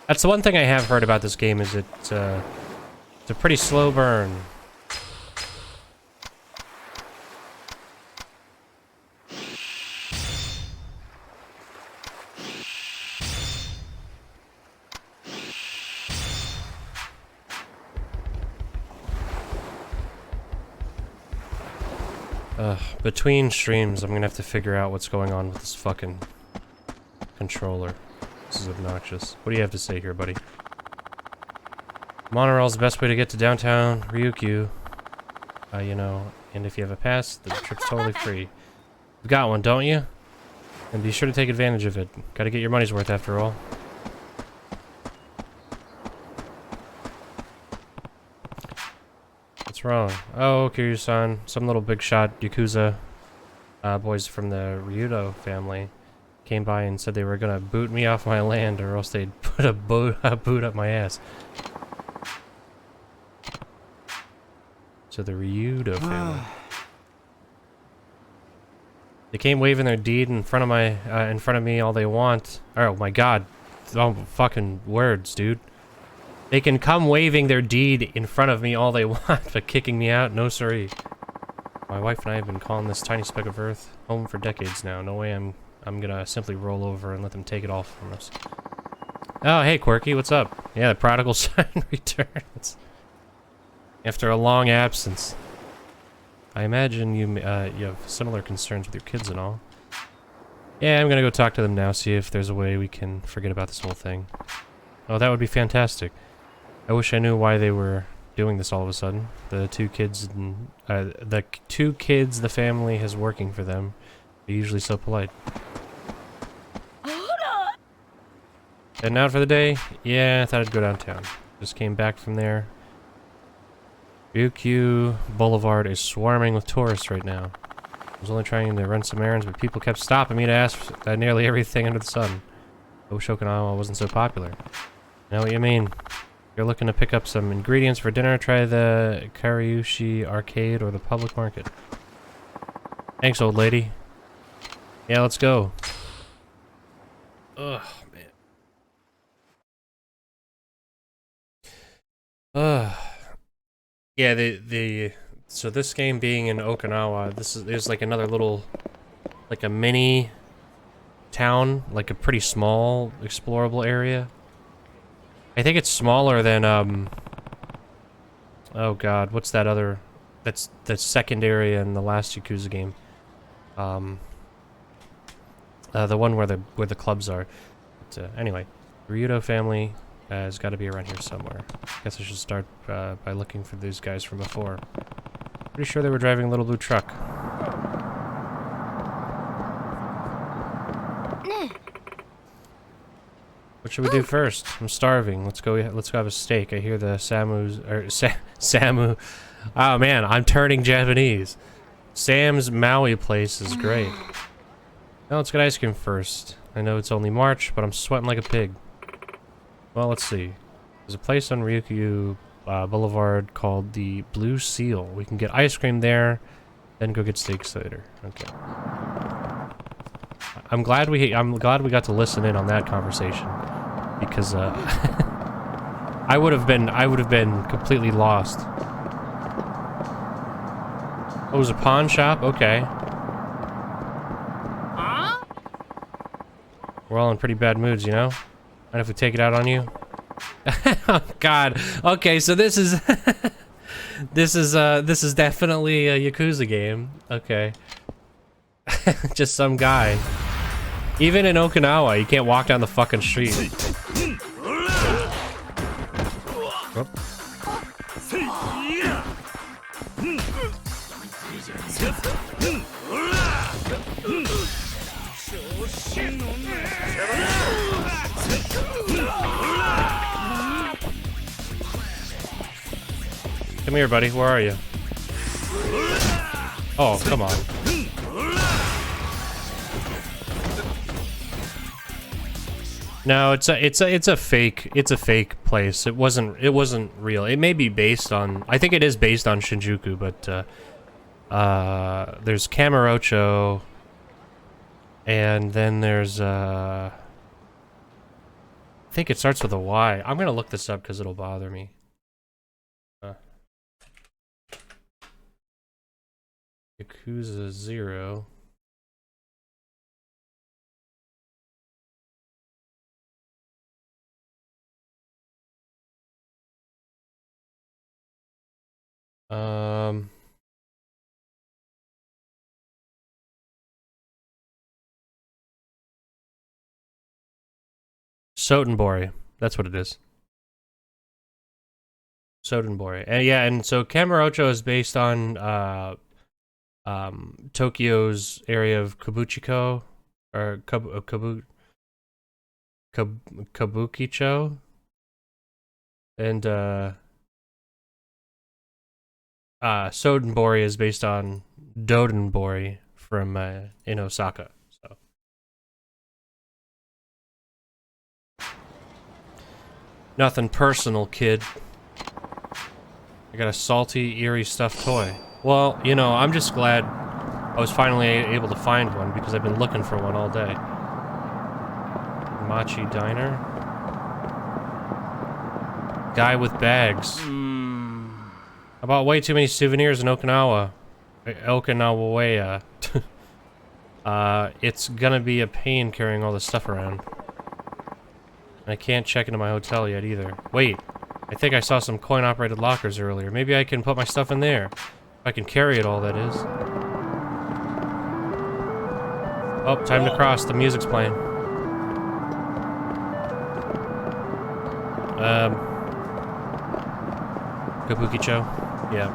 That's the one thing I have heard about this game, is it's a pretty slow burn. Between streams, I'm gonna have to figure out what's going on with this fucking controller. This is obnoxious. What do you have to say here, buddy? Monorail's the best way to get to downtown Ryukyu. You know, and if you have a pass, the trip's totally free. You've got one, don't you? And be sure to take advantage of it. Gotta get your money's worth after all. What's wrong? Oh, Kiryu-san. Some little big shot Yakuza boys from the Ryudo family came by and said they were gonna boot me off my land, or else they'd put a boot up my ass. So the Ryudo family. They came waving their deed in front of me all they want. Oh my god. Oh, fucking words, dude. They can come waving their deed in front of me all they want, but kicking me out? No siree. My wife and I have been calling this tiny speck of earth home for decades now. No way I'm gonna simply roll over and let them take it all from us. Oh, hey Quirky, what's up? Yeah, the prodigal son returns. After a long absence. I imagine you have similar concerns with your kids and all. Yeah, I'm gonna go talk to them now, see if there's a way we can forget about this whole thing. Oh, that would be fantastic. I wish I knew why they were doing this all of a sudden. The two kids the family has working for them. They're usually so polite. Heading out for the day? Yeah, I thought I'd go downtown. Just came back from there. Ryukyu Boulevard is swarming with tourists right now. I was only trying to run some errands, but people kept stopping me to ask nearly everything under the sun. I wish Okinawa wasn't so popular. I know what you mean. If you're looking to pick up some ingredients for dinner, try the Karyushi Arcade or the public market. Thanks, old lady. Yeah, let's go. Ugh, man. Yeah, so this game being in Okinawa, there's like another little, like a mini town, like a pretty small explorable area. I think it's smaller than oh god, what's that other, that's the second area in the last Yakuza game. The one where the clubs are. But, anyway, Ryudo family has got to be around here somewhere. Guess I should start by looking for these guys from before. Pretty sure they were driving a little blue truck. should we do first? I'm starving. Let's go have a steak. I hear the Samu. Oh man, I'm turning Japanese. Sam's Maui place is great. Now let's get ice cream first. I know it's only March, but I'm sweating like a pig. Well, let's see. There's a place on Ryukyu Boulevard called the Blue Seal. We can get ice cream there, then go get steaks later. Okay. I'm glad we got to listen in on that conversation, because I would have been completely lost. Oh, it was a pawn shop? Okay. We're all in pretty bad moods, you know? And if we take it out on you? Oh god. Okay, so this is this is definitely a Yakuza game. Okay. Just some guy. Even in Okinawa, you can't walk down the fucking street. Oh. Come here, buddy. Where are you? Oh, come on. No, it's a fake place. It wasn't real. It may be based on, I think it is based on Shinjuku, but there's Kamurocho, and then there's I think it starts with a Y. I'm gonna look this up because it'll bother me. Yakuza 0. Sotenbori. That's what it is. Sotenbori. And yeah, and so Kamurocho is based on Tokyo's area of Kabukicho, or Kabukicho, and Sotenbori is based on Dodenbori from in Osaka. So nothing personal, kid. I got a salty, eerie stuffed toy. Well, you know, I'm just glad I was finally able to find one, because I've been looking for one all day. Machi Diner. Guy with bags. I bought way too many souvenirs in Okinawa. Okinawa. It's gonna be a pain carrying all this stuff around. I can't check into my hotel yet either. Wait, I think I saw some coin-operated lockers earlier. Maybe I can put my stuff in there. If I can carry it all, that is. Oh, time to cross. The music's playing. Kabukicho? Yeah.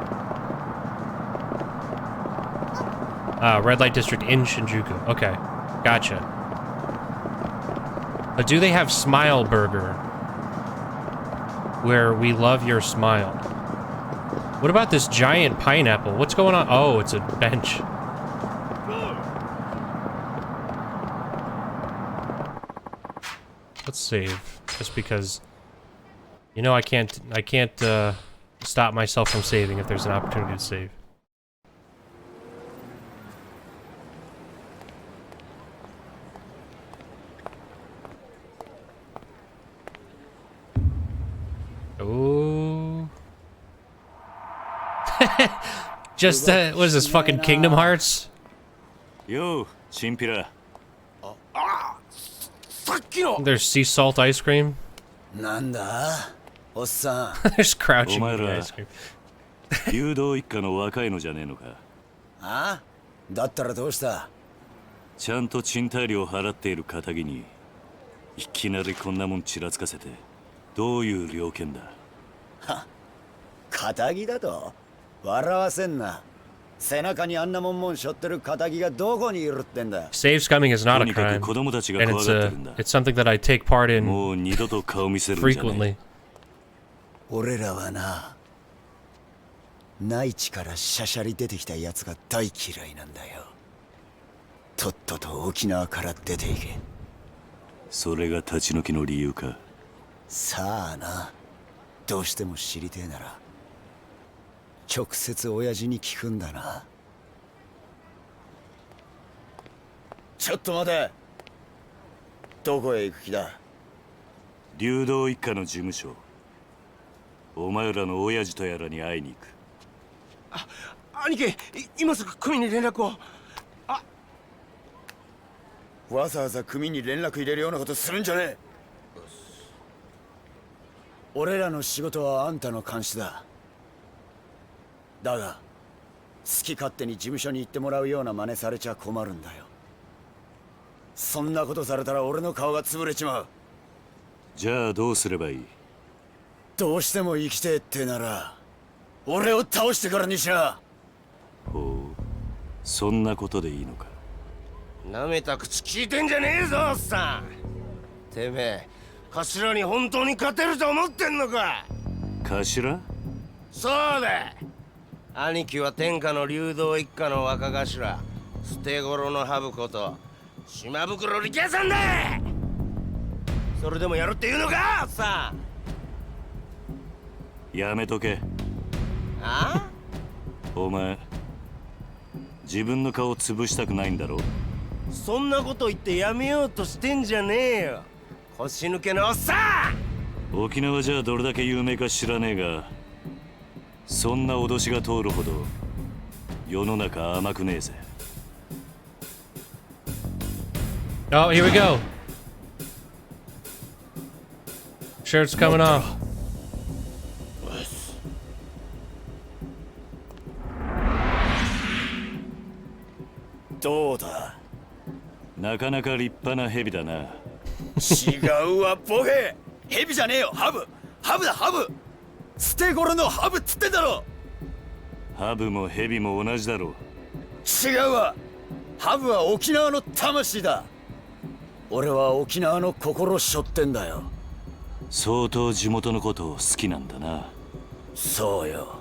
Red Light District in Shinjuku. Okay. Gotcha. But do they have Smile Burger? Where we love your smile. What about this giant pineapple? What's going on? Oh, it's a bench. Let's save. Just because, you know, I can't stop myself from saving if there's an opportunity to save. Oh. Just, what is this, fucking Kingdom Hearts? Yo, Chimpira. There's sea salt ice cream. Nanda? Ossan. There's crouching ice cream. 流動一家の若いのじゃねえのか。あ？だったらどうした？ちゃんと賃貸料払っている堅気にいきなりこんなもんちらつかせてどういう了見だ。は、堅気だと？笑わせんな。背中にあんなもん背負ってる仇がどこにいるってんだ。 Save scumming is not a crime, and it's something that I take part in frequently. 俺らはな、内地からシャシャリ出てきたやつが大嫌いなんだよ。とっとと沖縄から出ていけ。それが立ち退きの理由か。さあな、どうしても知りてえなら直接親父に聞くんだな。ちょっと待て。どこへ行く気だ？流動一家の事務所。お前らの親父とやらに会いに行く。兄貴、今すぐ組に連絡を。わざわざ組に連絡入れるようなことするんじゃねえ。俺らの仕事はあんたの監視だ。だが好き勝手に事務所に行ってもらうような真似されちゃ困るんだよ。そんなことされたら俺の顔が潰れちまう。じゃあどうすればいい？どうしても生きてえってなら俺を倒してからにしな。ほう、そんなことでいいのか。なめた口聞いてんじゃねえぞ、おっさん。てめえ、頭に本当に勝てると思ってんのか？頭？そうだ。兄貴は天下の流動一家の若頭、捨て頃のハブこと島袋力也さんだ。それでもやるって言うのか、おっさん。やめとけ。あ？お前、自分の顔潰したくないんだろ？そんなこと言ってやめようとしてんじゃねえよ、腰抜けのおっさん。沖縄じゃどれだけ有名か知らねえが、そんな脅しが通るほど世の中甘くねえぜ。Oh, here we go. Shirt's coming off. どうだ？なかなか立派な蛇だな。違うわ、ボケ。蛇じゃねえよ、ハブ。ハブだ、ハブ。捨て頃のハブっつってんだろ。ハブも蛇も同じだろ。違うわ。ハブは沖縄の魂だ。俺は沖縄の心しょってんだよ。相当地元のことを好きなんだな。そうよ。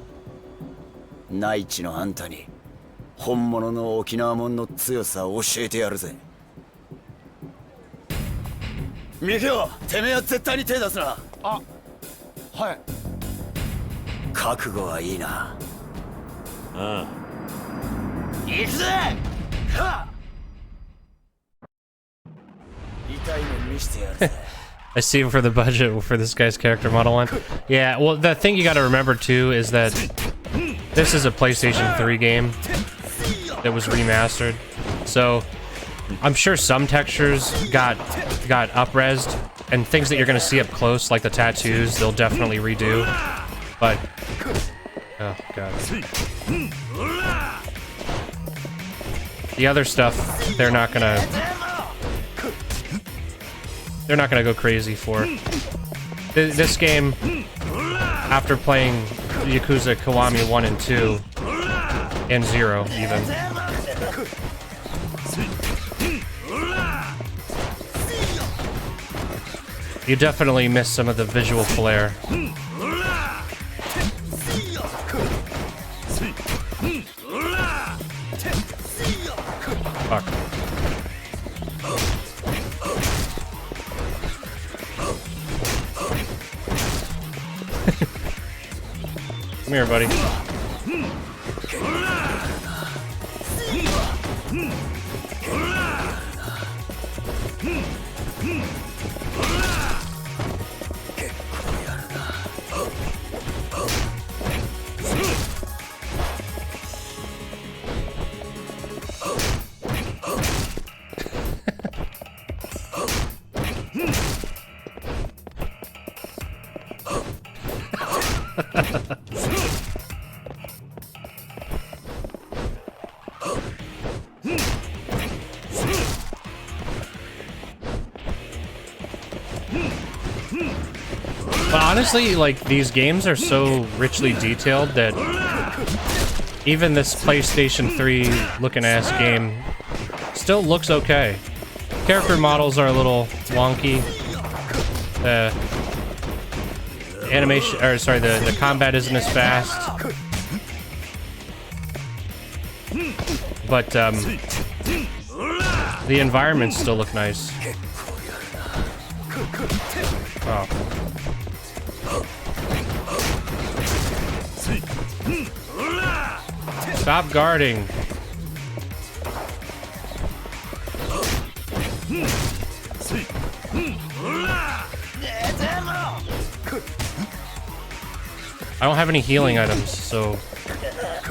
内地のあんたに本物の沖縄もんの強さを教えてやるぜ。ミキオ、てめえは絶対に手出すな。あ、はい。覚悟はいいな。ああ。行くぜ。はっ。痛いの見してやるぜ。I see for the budget for this guy's character model one. Yeah, well, the thing you gotta remember too is that this is a PlayStation 3 game that was remastered. So I'm sure some textures got up-resed, and things that you're gonna see up close, like the tattoos, they'll definitely redo. But oh god, the other stuff they're not gonna go crazy for. This game, after playing Yakuza Kiwami 1 and 2, and 0 even, you definitely miss some of the visual flair. Fuck. Come here, buddy. But honestly, like, these games are so richly detailed that even this PlayStation 3 looking ass game still looks okay. Character models are a little wonky. Animation, or sorry, the combat isn't as fast. But the environments still look nice. Oh. Stop guarding. I don't have any healing items, so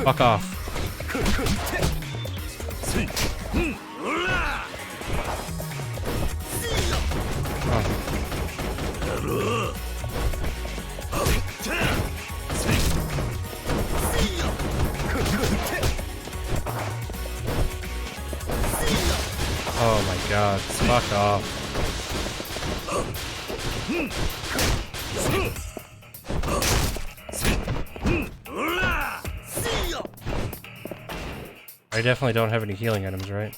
fuck off. Oh my god, fuck off. I definitely don't have any healing items, right?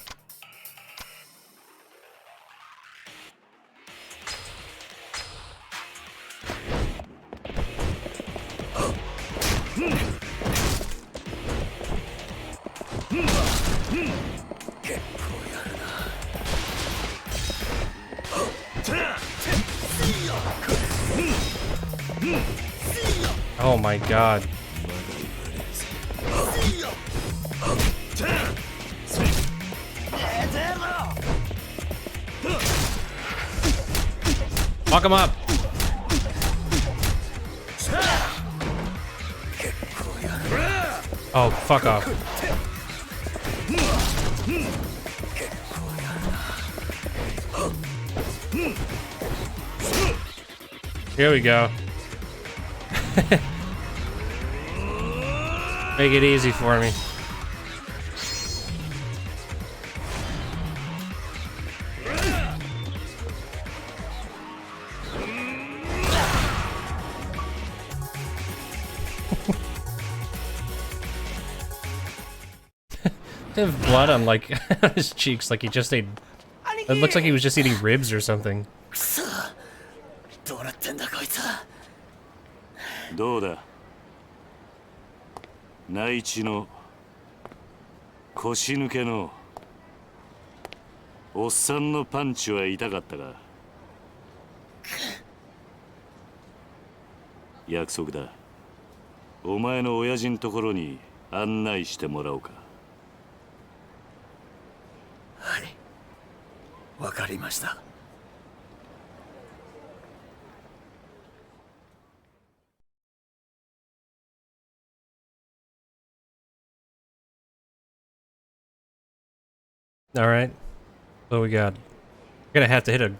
Oh my god. Fuck him up. Oh, fuck off. Here we go. Make it easy for me. They have blood on like his cheeks, like he just ate. It looks like he was just eating ribs or something. どうなってんだこいつは。どうだ。内地の腰抜けのおっさんのパンチは痛かったか。約束だ。お前の親父のところに案内してもらおうか。はい、わかりました。All right, what do we got? We're gonna have to hit a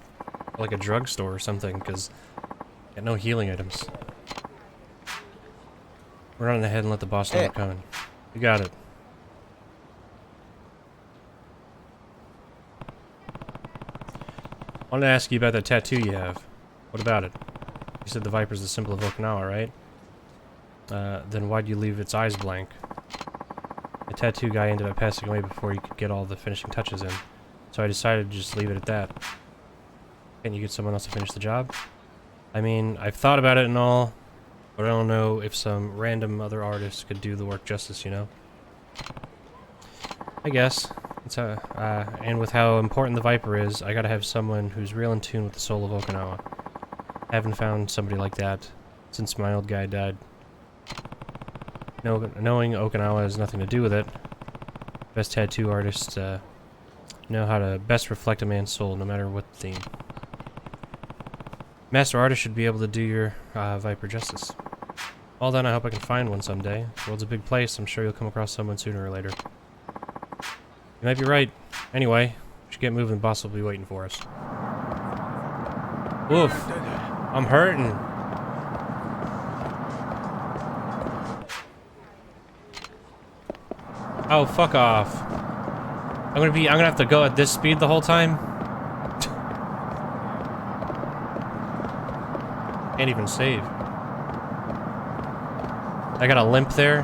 like a drugstore or something because got no healing items. We're running ahead and let the boss know we're coming. You got it. I wanted to ask you about that tattoo you have. What about it? You said the Viper's the symbol of Okinawa, right? Then why'd you leave its eyes blank? The tattoo guy ended up passing away before he could get all the finishing touches in, so I decided to just leave it at that. Can't you get someone else to finish the job? I mean, I've thought about it and all, but I don't know if some random other artist could do the work justice, you know? I guess. It's and with how important the Viper is, I gotta have someone who's real in tune with the soul of Okinawa. I haven't found somebody like that since my old guy died. Knowing Okinawa has nothing to do with it. Best tattoo artists know how to best reflect a man's soul, no matter what the theme. Master artist should be able to do your Viper justice. Well then, I hope I can find one someday. The world's a big place, I'm sure you'll come across someone sooner or later. You might be right. Anyway, we should get moving, the boss will be waiting for us. Oof. I'm hurting. Oh, fuck off. I'm gonna have to go at this speed the whole time? Can't even save. I got a limp there.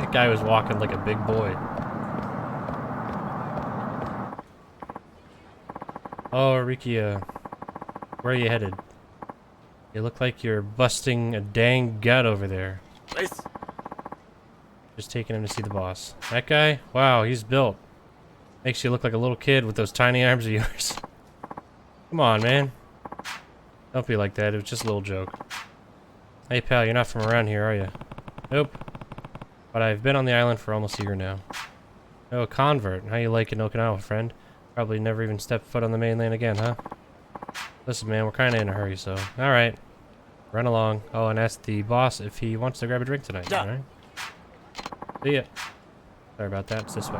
That guy was walking like a big boy. Oh, Rikia, where are you headed? You look like you're busting a dang gut over there. Nice. Just taking him to see the boss. That guy? Wow, he's built. Makes you look like a little kid with those tiny arms of yours. Come on, man. Don't be like that. It was just a little joke. Hey, pal, you're not from around here, are you? Nope. But I've been on the island for almost a year now. Oh, a convert. How you liking Okinawa, friend? Probably never even stepped foot on the mainland again, huh? Listen, man, we're kind of in a hurry, so... Alright. Run along. Oh, and ask the boss if he wants to grab a drink tonight, alright? See ya. Sorry about that. It's this way.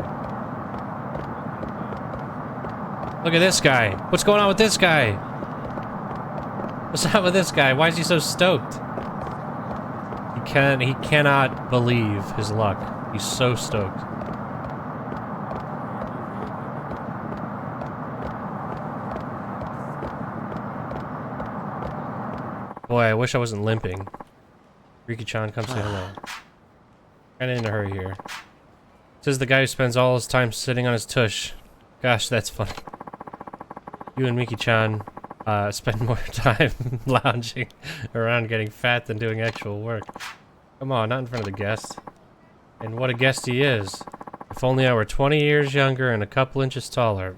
Look at this guy. What's going on with this guy? What's up with this guy? Why is he so stoked? He cannot believe his luck. He's so stoked. Boy, I wish I wasn't limping. Riki-chan, come say hello. Kinda in a hurry here. Says the guy who spends all his time sitting on his tush. Gosh, that's funny. You and Miki-chan spend more time lounging around getting fat than doing actual work. Come on, not in front of the guest. And what a guest he is. If only I were 20 years younger and a couple inches taller.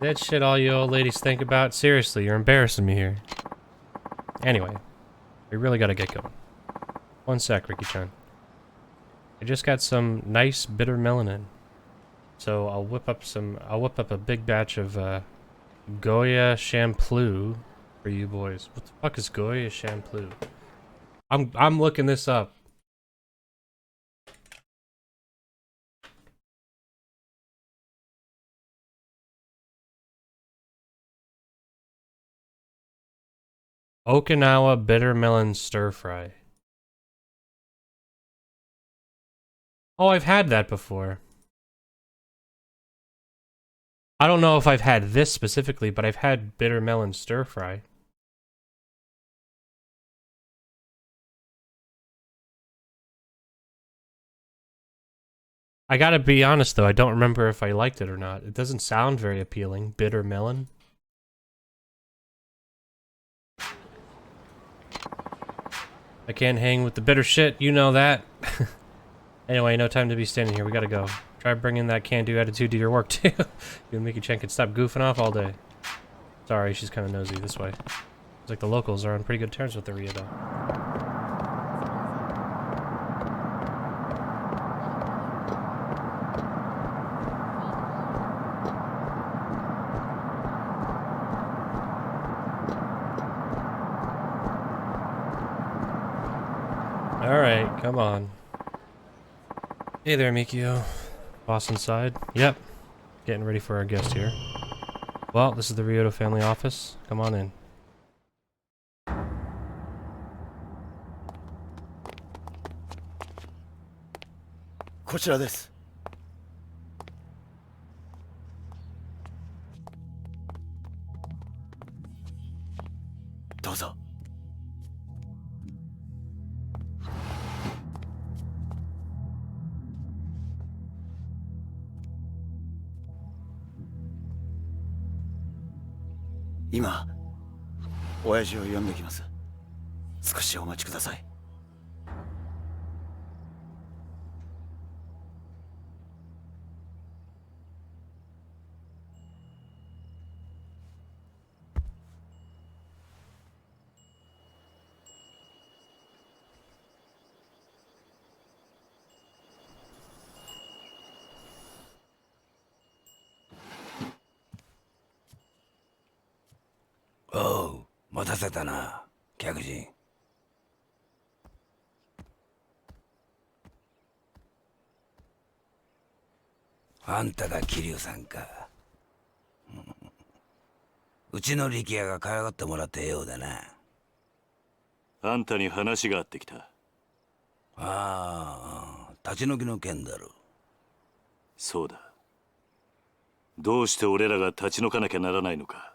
That shit all you old ladies think about? Seriously, you're embarrassing me here. Anyway, we really gotta get going. One sec, Riki-chan. I just got some nice bitter melanin. So I'll whip up a big batch of Goya shampoo for you boys. What the fuck is Goya shampoo? I'm looking this up. Okinawa bitter melon stir fry. Oh, I've had that before. I don't know if I've had this specifically, but I've had bitter melon stir fry. I gotta be honest though, I don't remember if I liked it or not. It doesn't sound very appealing. Bitter melon. I can't hang with the bitter shit, you know that. Anyway, no time to be standing here, we gotta go. Try bringing that can-do attitude to your work too. You and Miki-chan can stop goofing off all day. Sorry, she's kinda nosy, this way. Looks like the locals are on pretty good terms with the Ria though. Alright, come on. Hey there, Mikio. Boss inside? Yep. Getting ready for our guest here. Well, this is the Ryota family office. Come on in. This. どうぞ。今、親父を呼んできます。少しお待ちください。おう、待たせたな、客人。あんたが桐生さんか。うちの力也が可愛がってもらってようだな。あんたに話があってきた。ああ、立ち退きの件だろ。そうだ。どうして俺らが立ち退かなきゃならないのか。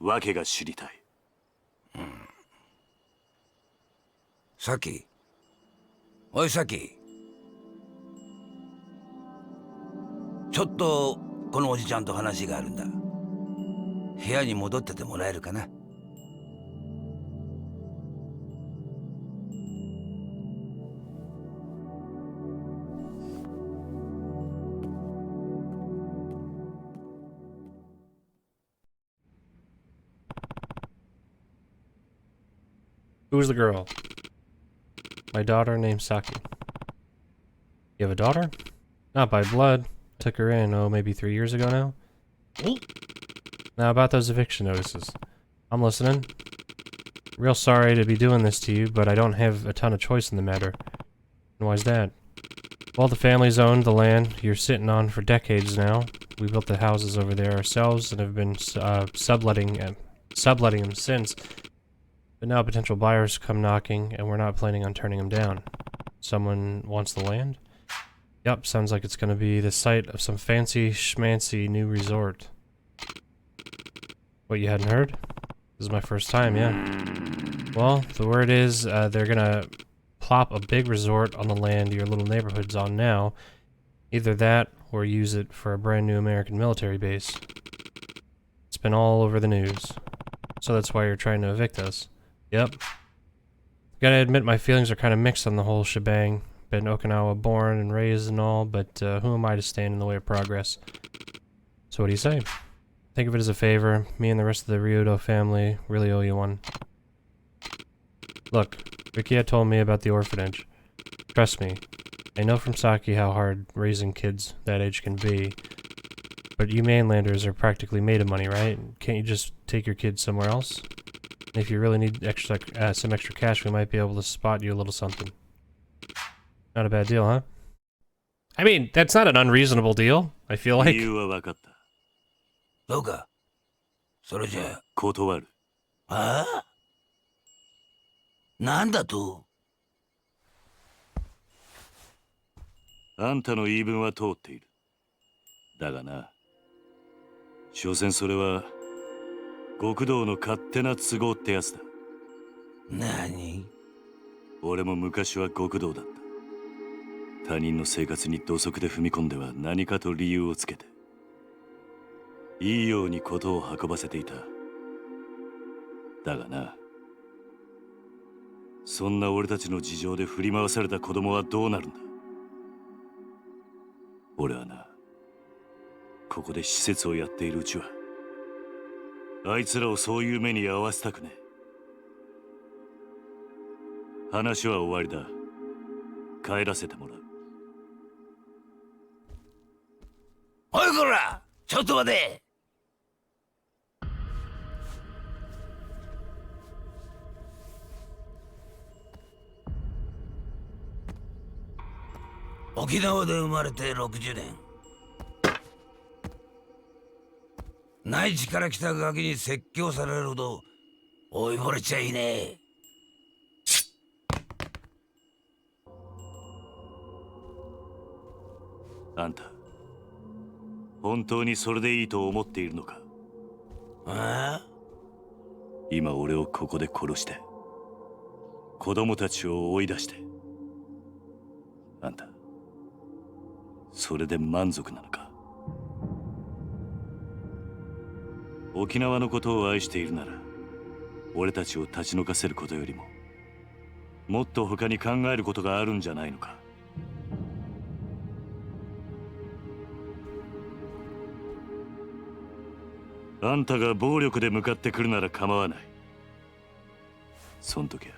訳が知りたい。さき。おいさき。ちょっとこのおじちゃんと話があるんだ。部屋に戻っててもらえるかな。Who's the girl? My daughter named Saki. You have a daughter? Not by blood. Took her in, maybe 3 years ago now? Now about those eviction notices. I'm listening. Real sorry to be doing this to you, but I don't have a ton of choice in the matter. And why's that? Well, the family's owned the land you're sitting on for decades now. We built the houses over there ourselves and have been subletting them since. But now potential buyers come knocking, and we're not planning on turning them down. Someone wants the land? Yup, sounds like it's gonna be the site of some fancy schmancy new resort. What, you hadn't heard? This is my first time, yeah. Well, the word is, they're gonna plop a big resort on the land your little neighborhood's on now. Either that, or use it for a brand new American military base. It's been all over the news. So that's why you're trying to evict us. Yep. Gotta admit my feelings are kind of mixed on the whole shebang. Been Okinawa born and raised and all, but who am I to stand in the way of progress? So what do you say? Think of it as a favor. Me and the rest of the Ryudo family really owe you one. Look, Rikia told me about the orphanage. Trust me, I know from Saki how hard raising kids that age can be. But you mainlanders are practically made of money, right? Can't you just take your kids somewhere else? If you really need some extra cash, we might be able to spot you a little something. Not a bad deal, huh? I mean, that's not an unreasonable deal, I feel like. 理由は分かった。そうか。それじゃあ。断る。ああ？なんだと？あんたの言い分は通っている。だがな、所詮それは極道の勝手な都合ってやつだ。何？俺も昔は極道だった。他人の生活に土足で踏み込んでは何かと理由をつけて、いいように事を運ばせていた。だがな、そんな俺たちの事情で振り回された子供はどうなるんだ。俺はな、ここで施設をやっているうちはあいつらをそういう目に遭わせたくねえ。話は終わりだ。帰らせてもらう。おいこら、ちょっと待て。沖縄で生まれて60年。内地から来たガキに説教されるほど追い惚れちゃいねえ。あんた、本当にそれでいいと思っているのか？ああ？今俺をここで殺して、子供たちを追い出して、あんた、それで満足なのか？沖縄のことを愛しているなら、俺たちを立ち退かせることよりも、もっと他に考えることがあるんじゃないのか？あんたが暴力で向かってくるなら構わない。そん時は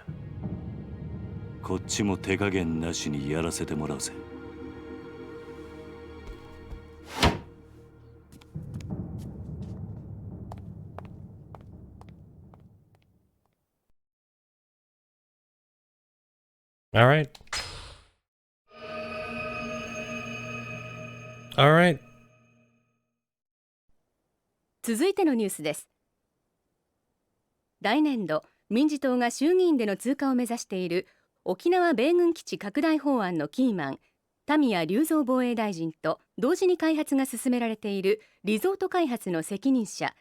こっちも手加減なしにやらせてもらうぜ。All right. All right. 続いてのニュースです。来年度、民自党が衆議院での通過を目指している沖縄米軍基地拡大法案のキーマン、田宮隆三防衛大臣と同時に開発が進められているリゾート開発の責任者、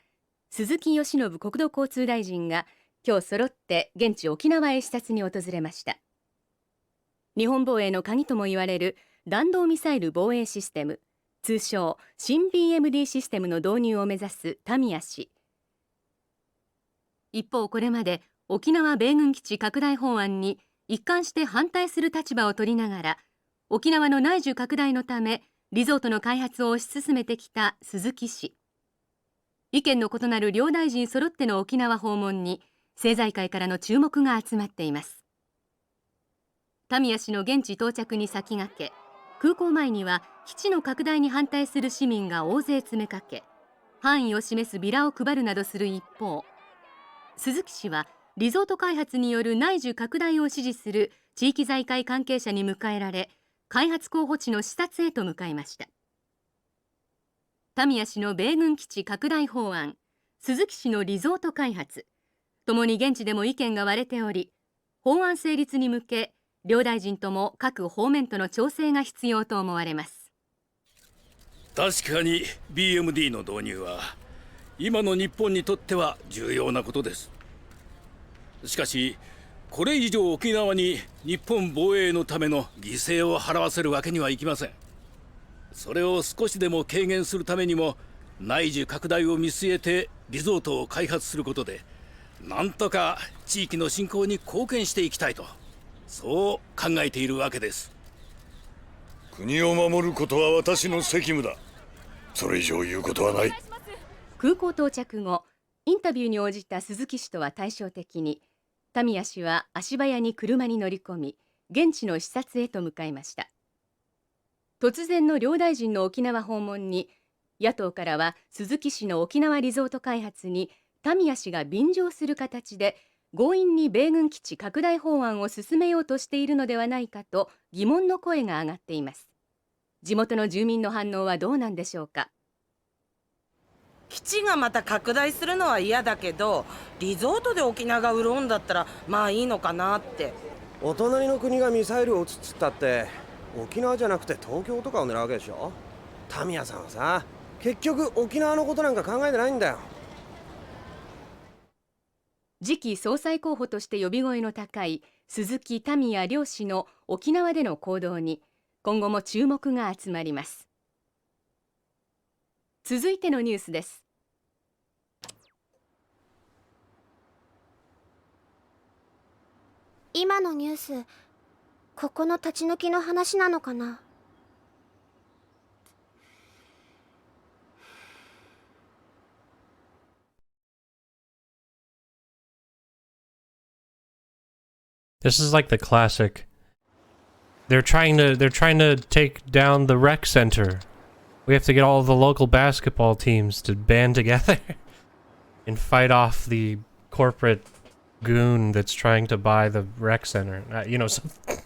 鈴木義信国土交通大臣が今日揃って現地沖縄へ視察に訪れました。日本防衛の鍵とも言われる弾道ミサイル防衛システム、通称新 BMD システムの導入を目指すタミヤ氏。一方、これまで沖縄米軍基地拡大法案に一貫して反対する立場を取りながら、沖縄の内需拡大のためリゾートの開発を推し進めてきた鈴木氏。意見の異なる両大臣揃っての沖縄訪問に政財界からの注目が集まっています。タミヤ氏の現地到着に先駆け、空港前には基地の拡大に反対する市民が大勢詰めかけ、範囲を示すビラを配るなどする一方、鈴木氏はリゾート開発による内需拡大を支持する地域財界関係者に迎えられ、開発候補地の視察へと向かいました。タミヤ氏の米軍基地拡大法案、鈴木氏のリゾート開発、ともに現地でも意見が割れており、法案成立に向け両大臣とも各方面との調整が必要と思われます。確かに BMD の導入は今の日本にとっては重要なことです。しかしこれ以上沖縄に日本防衛のための犠牲を払わせるわけにはいきません。それを少しでも軽減するためにも内需拡大を見据えてリゾートを開発することで、なんとか地域の振興に貢献していきたいと、そう考えているわけです。国を守ることは私の責務だ。それ以上言うことはない。空港到着後、インタビューに応じた鈴木氏とは対照的に、タミヤ氏は足早に車に乗り込み、現地の視察へと向かいました。突然の両大臣の沖縄訪問に、野党からは鈴木氏の沖縄リゾート開発にタミヤ氏が便乗する形で強引に米軍基地拡大法案を進めようとしているのではないかと疑問の声が上がっています。地元の住民の反応はどうなんでしょうか。基地がまた拡大するのは嫌だけど、リゾートで沖縄が潤うんだったらまあいいのかなって。お隣の国がミサイルを撃つっつったって沖縄じゃなくて東京とかを狙うわけでしょ。タミヤさんはさ、結局沖縄のことなんか考えてないんだよ。次期総裁候補として呼び声の高い鈴木タミヤ両氏の沖縄での行動に今後も注目が集まります。続いてのニュースです。今のニュース、ここの立ち退きの話なのかな。This is like the classic. They're trying to take down the rec center. We have to get all the local basketball teams to band together and fight off the corporate goon that's trying to buy the rec center. You know,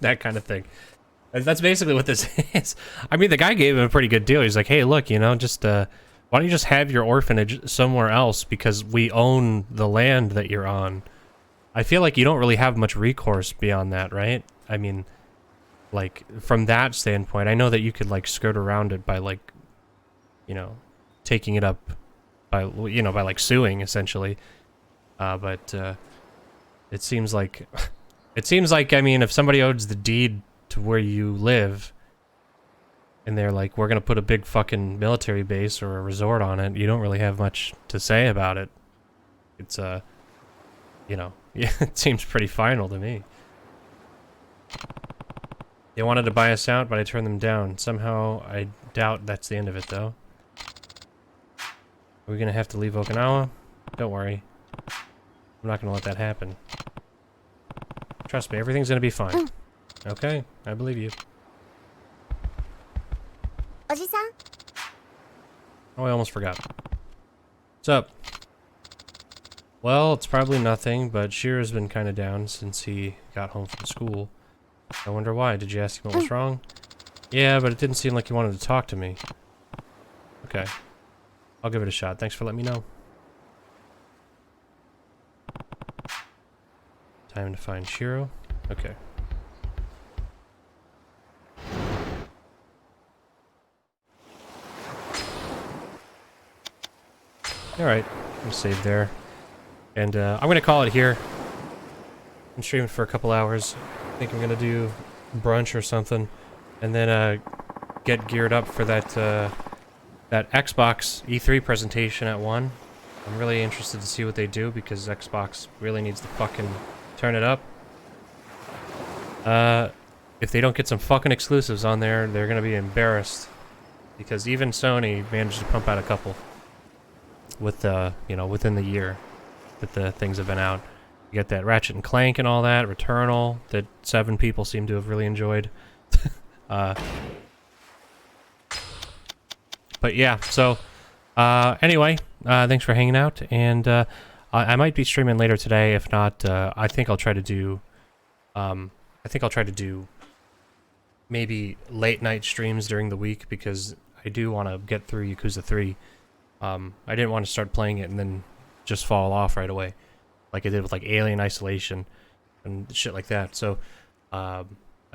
that kind of thing. That's basically what this is. I mean, the guy gave him a pretty good deal. He's like, hey, look, you know, just why don't you just have your orphanage somewhere else because we own the land that you're on. I feel like you don't really have much recourse beyond that, right? I mean, like, from that standpoint, I know that you could, like, skirt around it by, like, you know, taking it up by, you know, by, like, suing, essentially. But it seems like, I mean, if somebody owns the deed to where you live, and they're like, we're gonna put a big fucking military base or a resort on it, you don't really have much to say about it. It's, you know, yeah, it seems pretty final to me. They wanted to buy us out, but I turned them down. Somehow, I doubt that's the end of it, though. Are we gonna have to leave Okinawa? Don't worry. I'm not gonna let that happen. Trust me, everything's gonna be fine. Okay, I believe you. Oji-san? Oh, I almost forgot. What's up? Well, it's probably nothing, but Shira's been kind of down since he got home from school. I wonder why. Did you ask him what was wrong? Yeah, but it didn't seem like he wanted to talk to me. Okay. I'll give it a shot. Thanks for letting me know. Time to find Shiro. Okay. Alright. I'm saved there. And I'm going to call it here. I'm streaming for a couple hours. I think I'm going to do brunch or something, and then get geared up for that that Xbox E3 presentation at 1. I'm really interested to see what they do because Xbox really needs to fucking turn it up. If they don't get some fucking exclusives on there, they're gonna be embarrassed. Because even Sony managed to pump out a couple with, you know, within the year that the things have been out. You get that Ratchet and Clank and all that, Returnal, that 7 people seem to have really enjoyed. But yeah, so, anyway, thanks for hanging out, and, I might be streaming later today. If not, I think I'll try to do, maybe late night streams during the week because I do want to get through Yakuza 3. I didn't want to start playing it and then just fall off right away, like I did with like Alien Isolation and shit like that. So, I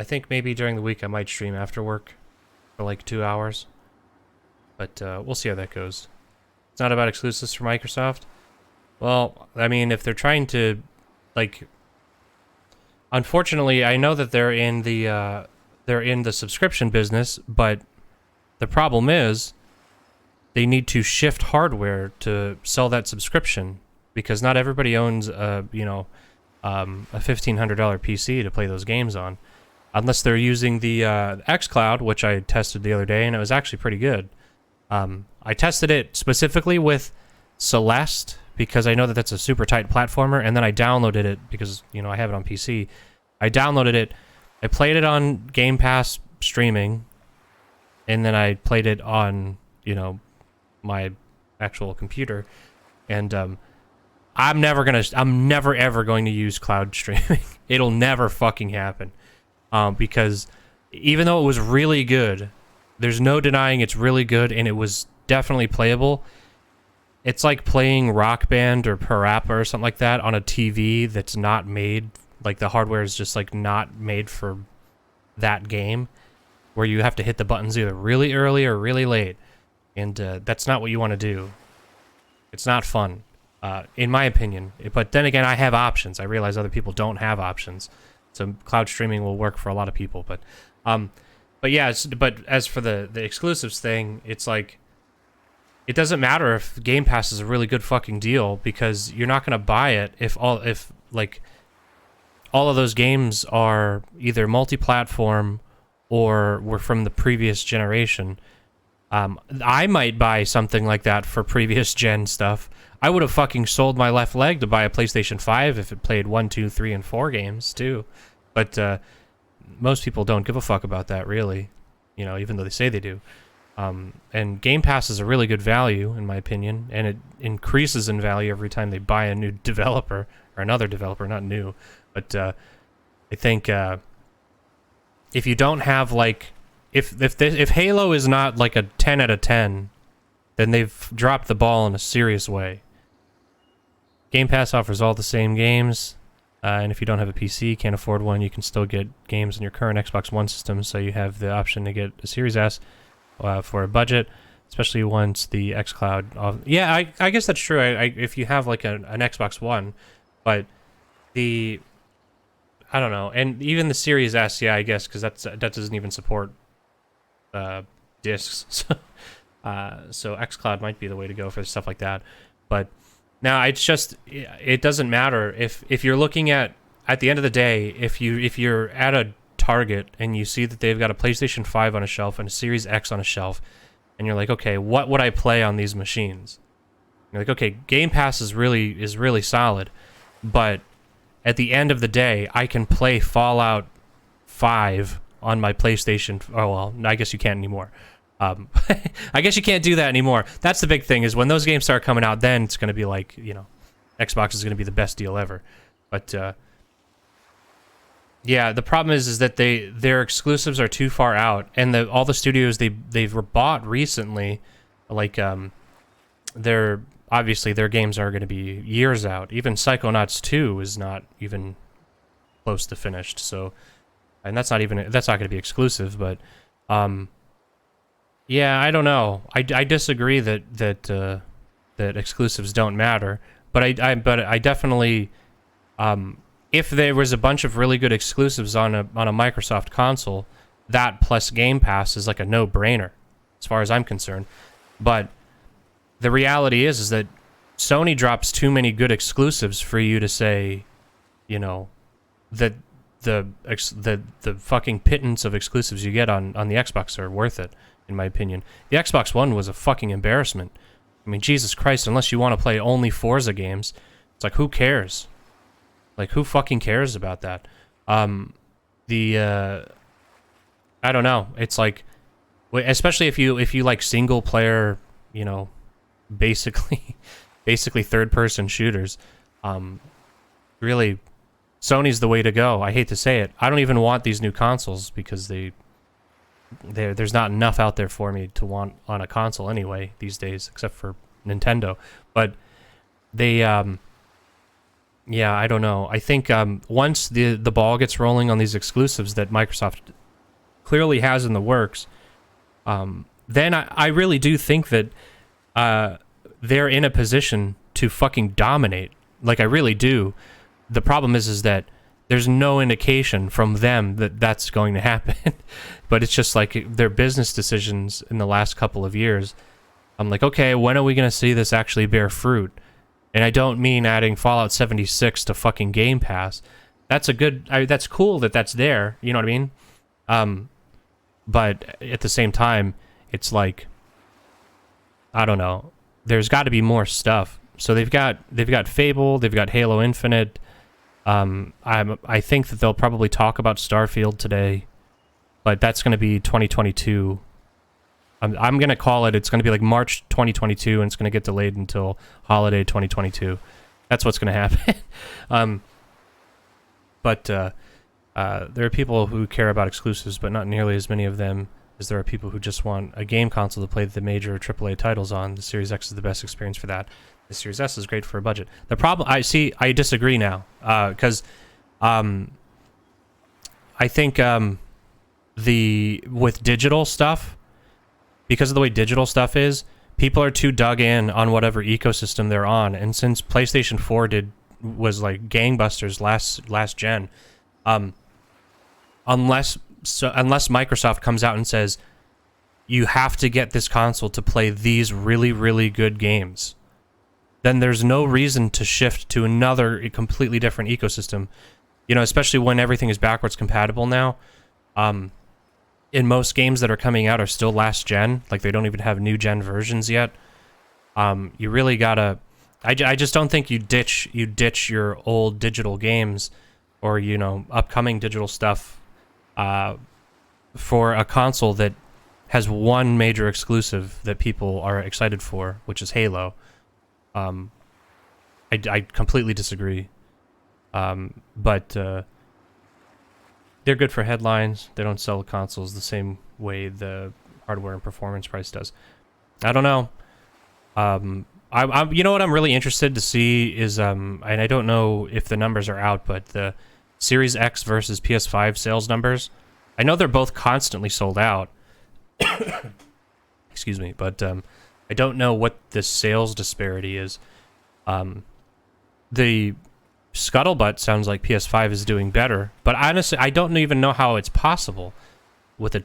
think maybe during the week I might stream after work for like 2 hours. But we'll see how that goes. It's not about exclusives for Microsoft. Well, I mean, if they're trying to, like, unfortunately, I know that they're in the subscription business, but the problem is they need to shift hardware to sell that subscription because not everybody owns a $1,500 PC to play those games on, unless they're using the xCloud, which I tested the other day, and it was actually pretty good. I tested it specifically with Celeste because I know that that's a super tight platformer, and then I downloaded it because, you know, I have it on PC. I downloaded it, I played it on Game Pass streaming, and then I played it on, you know, my actual computer, and I'm never ever going to use cloud streaming. It'll never fucking happen, because even though it was really good, there's no denying it's really good, and it was definitely playable. It's like playing Rock Band or Parappa or something like that on a TV that's not made, like the hardware is just like not made for that game, where you have to hit the buttons either really early or really late, and that's not what you want to do. It's not fun, in my opinion. But then again, I have options. I realize other people don't have options, so cloud streaming will work for a lot of people. But yeah, but as for the exclusives thing, it's like, it doesn't matter if Game Pass is a really good fucking deal, because you're not gonna buy it if all of those games are either multi-platform or were from the previous generation. I might buy something like that for previous gen stuff. I would have fucking sold my left leg to buy a PlayStation 5 if it played 1, 2, 3, and 4 games too. But most people don't give a fuck about that, really. You know, even though they say they do. And Game Pass is a really good value, in my opinion, and it increases in value every time they buy a new developer, or another developer, not new. But I think if you don't have, like, if Halo is not like a 10 out of 10, then they've dropped the ball in a serious way. Game Pass offers all the same games, and if you don't have a PC, can't afford one, you can still get games in your current Xbox One system, so you have the option to get a Series S for a budget, especially once the xCloud... Yeah, I guess that's true. If you have like an Xbox One, but the... I don't know, and even the Series S, yeah, I guess, because that doesn't even support discs, so xCloud might be the way to go for stuff like that. But now it's just, it doesn't matter if you're looking at the end of the day, if you're at a Target and you see that they've got a PlayStation 5 on a shelf and a Series X on a shelf, and you're like, okay, what would I play on these machines? You're like, okay, Game Pass is really solid, but at the end of the day, I can play Fallout 5 on my PlayStation. Oh, well, I guess you can't anymore. I guess you can't do that anymore. That's the big thing, is when those games start coming out, then it's going to be like, you know, Xbox is going to be the best deal ever. But, yeah, the problem is that their exclusives are too far out, and all the studios they've bought recently, like, obviously their games are going to be years out. Even Psychonauts 2 is not even close to finished, so, and that's not going to be exclusive, but yeah, I don't know. I disagree that exclusives don't matter, but I definitely if there was a bunch of really good exclusives on a Microsoft console, that plus Game Pass is like a no-brainer, as far as I'm concerned. But the reality is that Sony drops too many good exclusives for you to say, you know, that the fucking pittance of exclusives you get on the Xbox are worth it, in my opinion. The Xbox One was a fucking embarrassment. I mean, Jesus Christ, unless you want to play only Forza games, it's like, who cares? Like, who fucking cares about that? I don't know. It's like, especially if you like single player, you know, basically third-person shooters, really, Sony's the way to go. I hate to say it. I don't even want these new consoles because there's not enough out there for me to want on a console anyway these days, except for Nintendo. But they, yeah, I don't know. I think once the ball gets rolling on these exclusives that Microsoft clearly has in the works, then I really do think that they're in a position to fucking dominate. Like, I really do. The problem is that there's no indication from them that that's going to happen. But it's just like their business decisions in the last couple of years. I'm like, okay, when are we going to see this actually bear fruit? And I don't mean adding Fallout 76 to fucking Game Pass. That's that's cool that that's there. You know what I mean? But at the same time, it's like, I don't know. There's got to be more stuff. So they've got Fable, they've got Halo Infinite. I think that they'll probably talk about Starfield today, but that's going to be 2022. I'm going to call it. It's going to be like March 2022, and it's going to get delayed until holiday 2022. That's what's going to happen. But there are people who care about exclusives, but not nearly as many of them as there are people who just want a game console to play the major AAA titles on. The Series X is the best experience for that. The Series S is great for a budget. The problem, I disagree now, because I think with digital stuff, because of the way digital stuff is, people are too dug in on whatever ecosystem they're on. And since PlayStation 4 was like gangbusters last gen, unless Microsoft comes out and says, you have to get this console to play these really, really good games, then there's no reason to shift to another completely different ecosystem. You know, especially when everything is backwards compatible now. In most games that are coming out are still last gen, like they don't even have new gen versions yet. You really gotta. I just don't think you ditch your old digital games, or you know, upcoming digital stuff, for a console that has one major exclusive that people are excited for, which is Halo. I completely disagree. But they're good for headlines. They don't sell consoles the same way the hardware and performance price does. I don't know. You know what I'm really interested to see is, and I don't know if the numbers are out, but the Series X versus PS5 sales numbers. I know they're both constantly sold out. Excuse me, but I don't know what the sales disparity is. The scuttlebutt sounds like PS5 is doing better, but honestly, I don't even know how it's possible with it,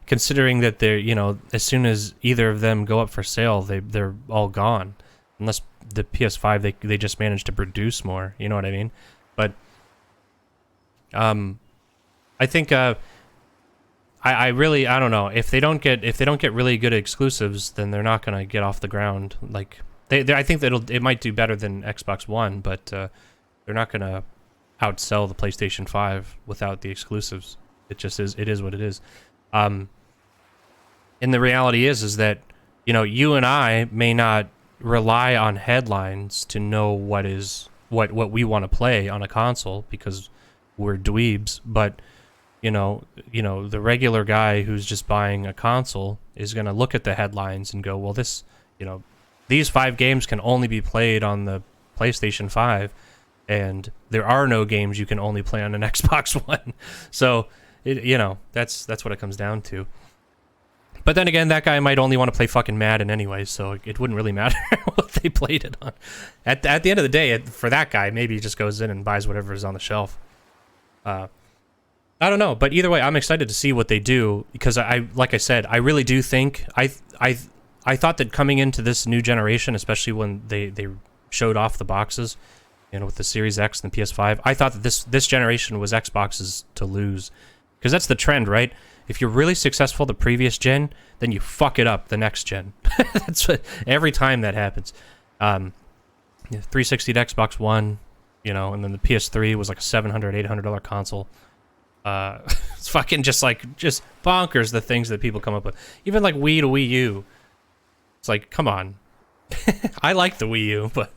considering that they're, you know, as soon as either of them go up for sale, they're all gone, unless the PS5 they just managed to produce more. You know what I mean? But I think I really, I don't know, if they don't get really good exclusives, then they're not gonna get off the ground. Like I think that it might do better than Xbox One, but they're not gonna outsell the PlayStation 5 without the exclusives. It just is. It is what it is. And the reality is that, you know, you and I may not rely on headlines to know what we want to play on a console because we're dweebs, but you know, the regular guy who's just buying a console is going to look at the headlines and go, well, this, you know, these 5 games can only be played on the PlayStation 5, and there are no games you can only play on an Xbox One. So, you know, that's what it comes down to. But then again, that guy might only want to play fucking Madden anyway, so it wouldn't really matter what they played it on. At the end of the day, for that guy, maybe he just goes in and buys whatever is on the shelf. I don't know, but either way, I'm excited to see what they do because like I said, I really do think I thought that coming into this new generation, especially when they showed off the boxes, you know, with the Series X and the PS5, I thought that this generation was Xbox's to lose because that's the trend, right? If you're really successful the previous gen, then you fuck it up the next gen. That's what every time that happens. 360 to Xbox One, you know, and then the PS3 was like a $700, $800 console. It's fucking just bonkers the things that people come up with. Even like Wii to Wii U. It's like, come on. I like the Wii U, but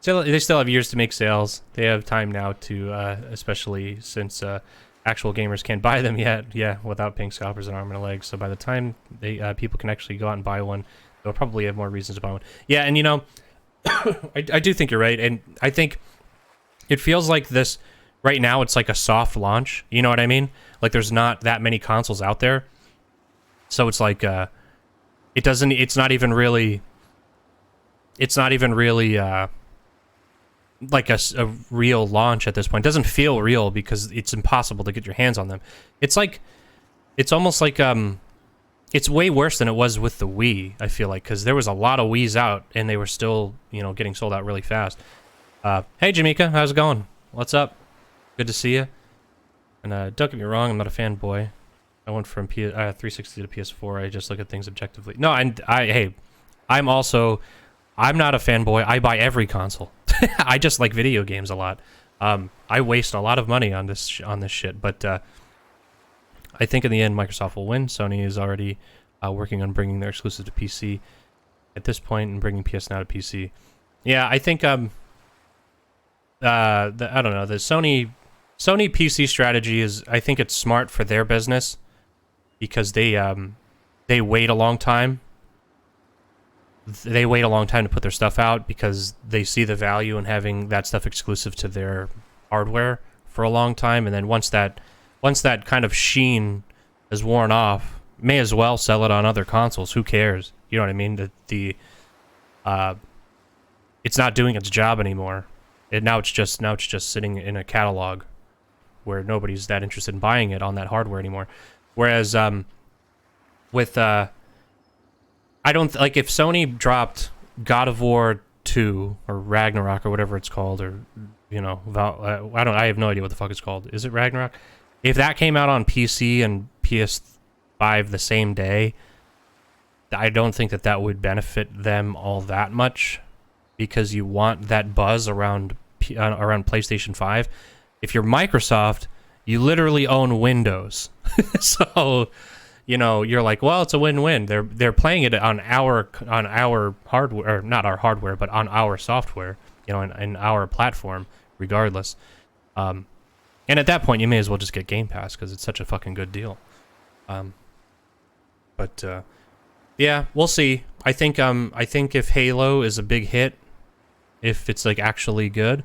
they still have years to make sales. They have time now to, especially since actual gamers can't buy them yet, without paying scalpers an arm and a leg. So by the time people can actually go out and buy one, they'll probably have more reasons to buy one. Yeah, and you know, I do think you're right, and I think it feels like this right now. It's like a soft launch. You know what I mean? Like there's not that many consoles out there, so it's like it's not even really like a real launch at this point. It doesn't feel real because it's impossible to get your hands on them. It's almost like it's way worse than it was with the Wii, I feel like, because there was a lot of Wiis out and they were still, you know, getting sold out really fast. Hey Jamaica, how's it going? What's up? Good to see you. And don't get me wrong, I'm not a fanboy. I went from 360 to PS4. I just look at things objectively. No, I'm not a fanboy. I buy every console. I just like video games a lot. I waste a lot of money on this shit, but I think in the end Microsoft will win. Sony is already working on bringing their exclusive to PC at this point and bringing PS Now to PC. Yeah, I think I don't know, the Sony PC strategy is, I think it's smart for their business because they wait a long time. They wait a long time to put their stuff out because they see the value in having that stuff exclusive to their hardware for a long time, and then once that kind of sheen is worn off, may as well sell it on other consoles. Who cares? You know what I mean? It's not doing its job anymore. Now it's just sitting in a catalog where nobody's that interested in buying it on that hardware anymore. Whereas with I don't like if Sony dropped God of War 2 or Ragnarok or whatever it's called, or you know, I have no idea what the fuck it's called. Is it Ragnarok? If that came out on PC and PS5 the same day, I don't think that would benefit them all that much because you want that buzz around PlayStation 5. If you're Microsoft, you literally own Windows, so. You know, you're like, well, it's a win-win. They're playing it on our hardware, or not our hardware, but on our software. You know, in our platform, regardless. And at that point, you may as well just get Game Pass because it's such a fucking good deal. Yeah, we'll see. I think if Halo is a big hit, if it's like actually good,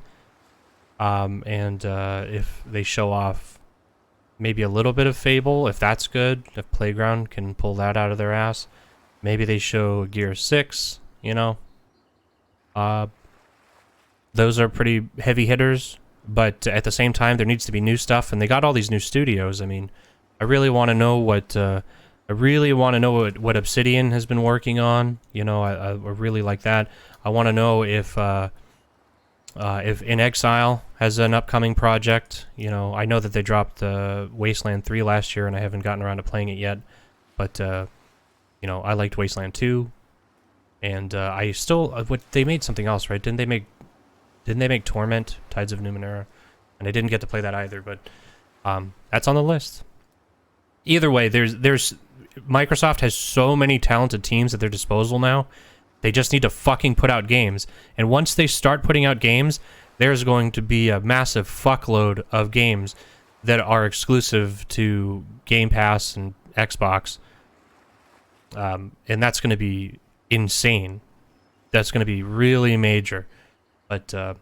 and if they show off. Maybe a little bit of Fable, if that's good, if Playground can pull that out of their ass. Maybe they show Gear 6, you know. Those are pretty heavy hitters, but at the same time, there needs to be new stuff, and they got all these new studios. I mean, I really want to know what Obsidian has been working on. You know, I really like that. I want to know if In Exile has an upcoming project. You know, I know that they dropped Wasteland 3 last year, and I haven't gotten around to playing it yet. But, you know, I liked Wasteland 2. And I still... they made something else, right? Didn't they make Torment, Tides of Numenera? And I didn't get to play that either, but that's on the list. Either way, there's Microsoft has so many talented teams at their disposal now. They just need to fucking put out games. And once they start putting out games, there's going to be a massive fuckload of games that are exclusive to Game Pass and Xbox. And that's going to be insane. That's going to be really major. But, and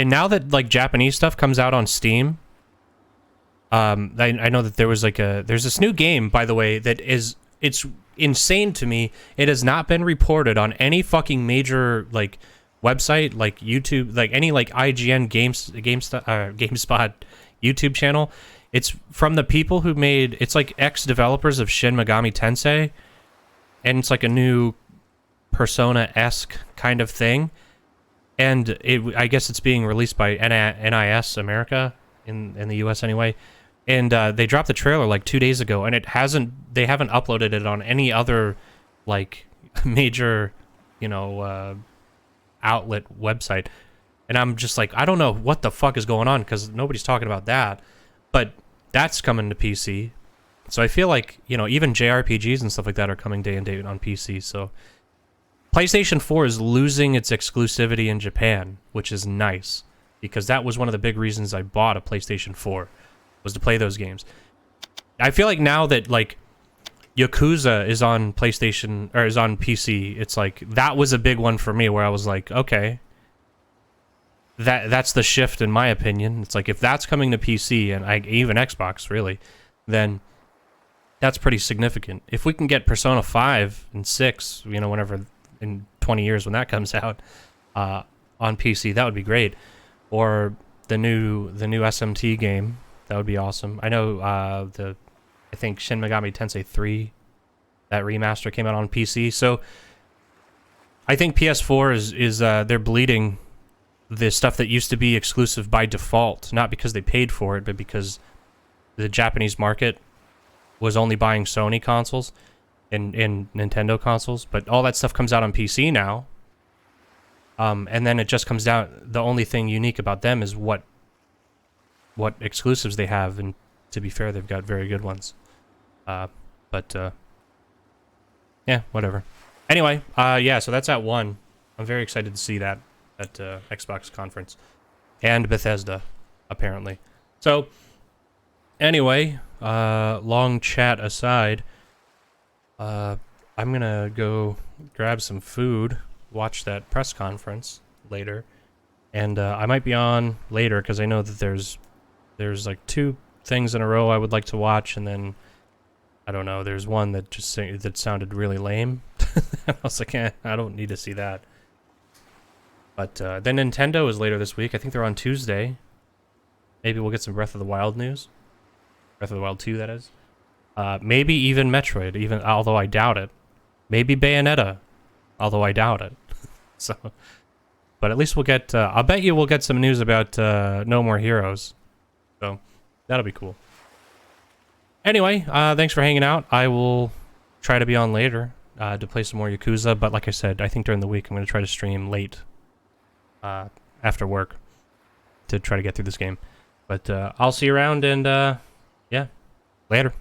now that, like, Japanese stuff comes out on Steam, I know that there was like there's this new game, by the way, it's insane to me. It has not been reported on any fucking major like website, like YouTube, like any like IGN GameSpot YouTube channel. It's from the people who made, it's like ex-developers of Shin Megami Tensei, and it's like a new Persona-esque kind of thing. And I guess it's being released by NIS America in the US anyway. And they dropped the trailer like 2 days ago, and they haven't uploaded it on any other like major, outlet website. And I'm just like, I don't know what the fuck is going on, because nobody's talking about that. But that's coming to PC. So I feel like, even JRPGs and stuff like that are coming day and date on PC. So PlayStation 4 is losing its exclusivity in Japan, which is nice, because that was one of the big reasons I bought a PlayStation 4, was to play those games. I feel like now that like Yakuza is on PlayStation, or is on PC, it's like that was a big one for me, where I was like, okay, that's the shift in my opinion. It's like, if that's coming to PC and even Xbox really, then that's pretty significant. If we can get Persona 5 and 6, whenever in 20 years when that comes out on PC, that would be great. Or the new SMT game, that would be awesome. I know I think Shin Megami Tensei 3, that remaster came out on PC. So I think PS4 is they're bleeding the stuff that used to be exclusive by default, not because they paid for it, but because the Japanese market was only buying Sony consoles and Nintendo consoles. But all that stuff comes out on PC now. And then it just comes down, the only thing unique about them is what exclusives they have, and to be fair, they've got very good ones. But yeah, whatever. Anyway, yeah, so that's at 1. I'm very excited to see that at Xbox conference. And Bethesda, apparently. So, anyway, long chat aside, I'm gonna go grab some food, watch that press conference later, and I might be on later, because I know that there's like 2 things in a row I would like to watch, and then I don't know, there's one that that sounded really lame. I was like, I don't need to see that. But then Nintendo is later this week. I think they're on Tuesday. Maybe we'll get some Breath of the Wild news. Breath of the Wild 2, that is. Maybe even Metroid, although I doubt it. Maybe Bayonetta, although I doubt it. So, but at least we'll get, I'll bet you we'll get some news about No More Heroes. So, that'll be cool. Anyway, thanks for hanging out. I will try to be on later to play some more Yakuza, but like I said, I think during the week I'm going to try to stream late after work to try to get through this game. But I'll see you around, and yeah, later.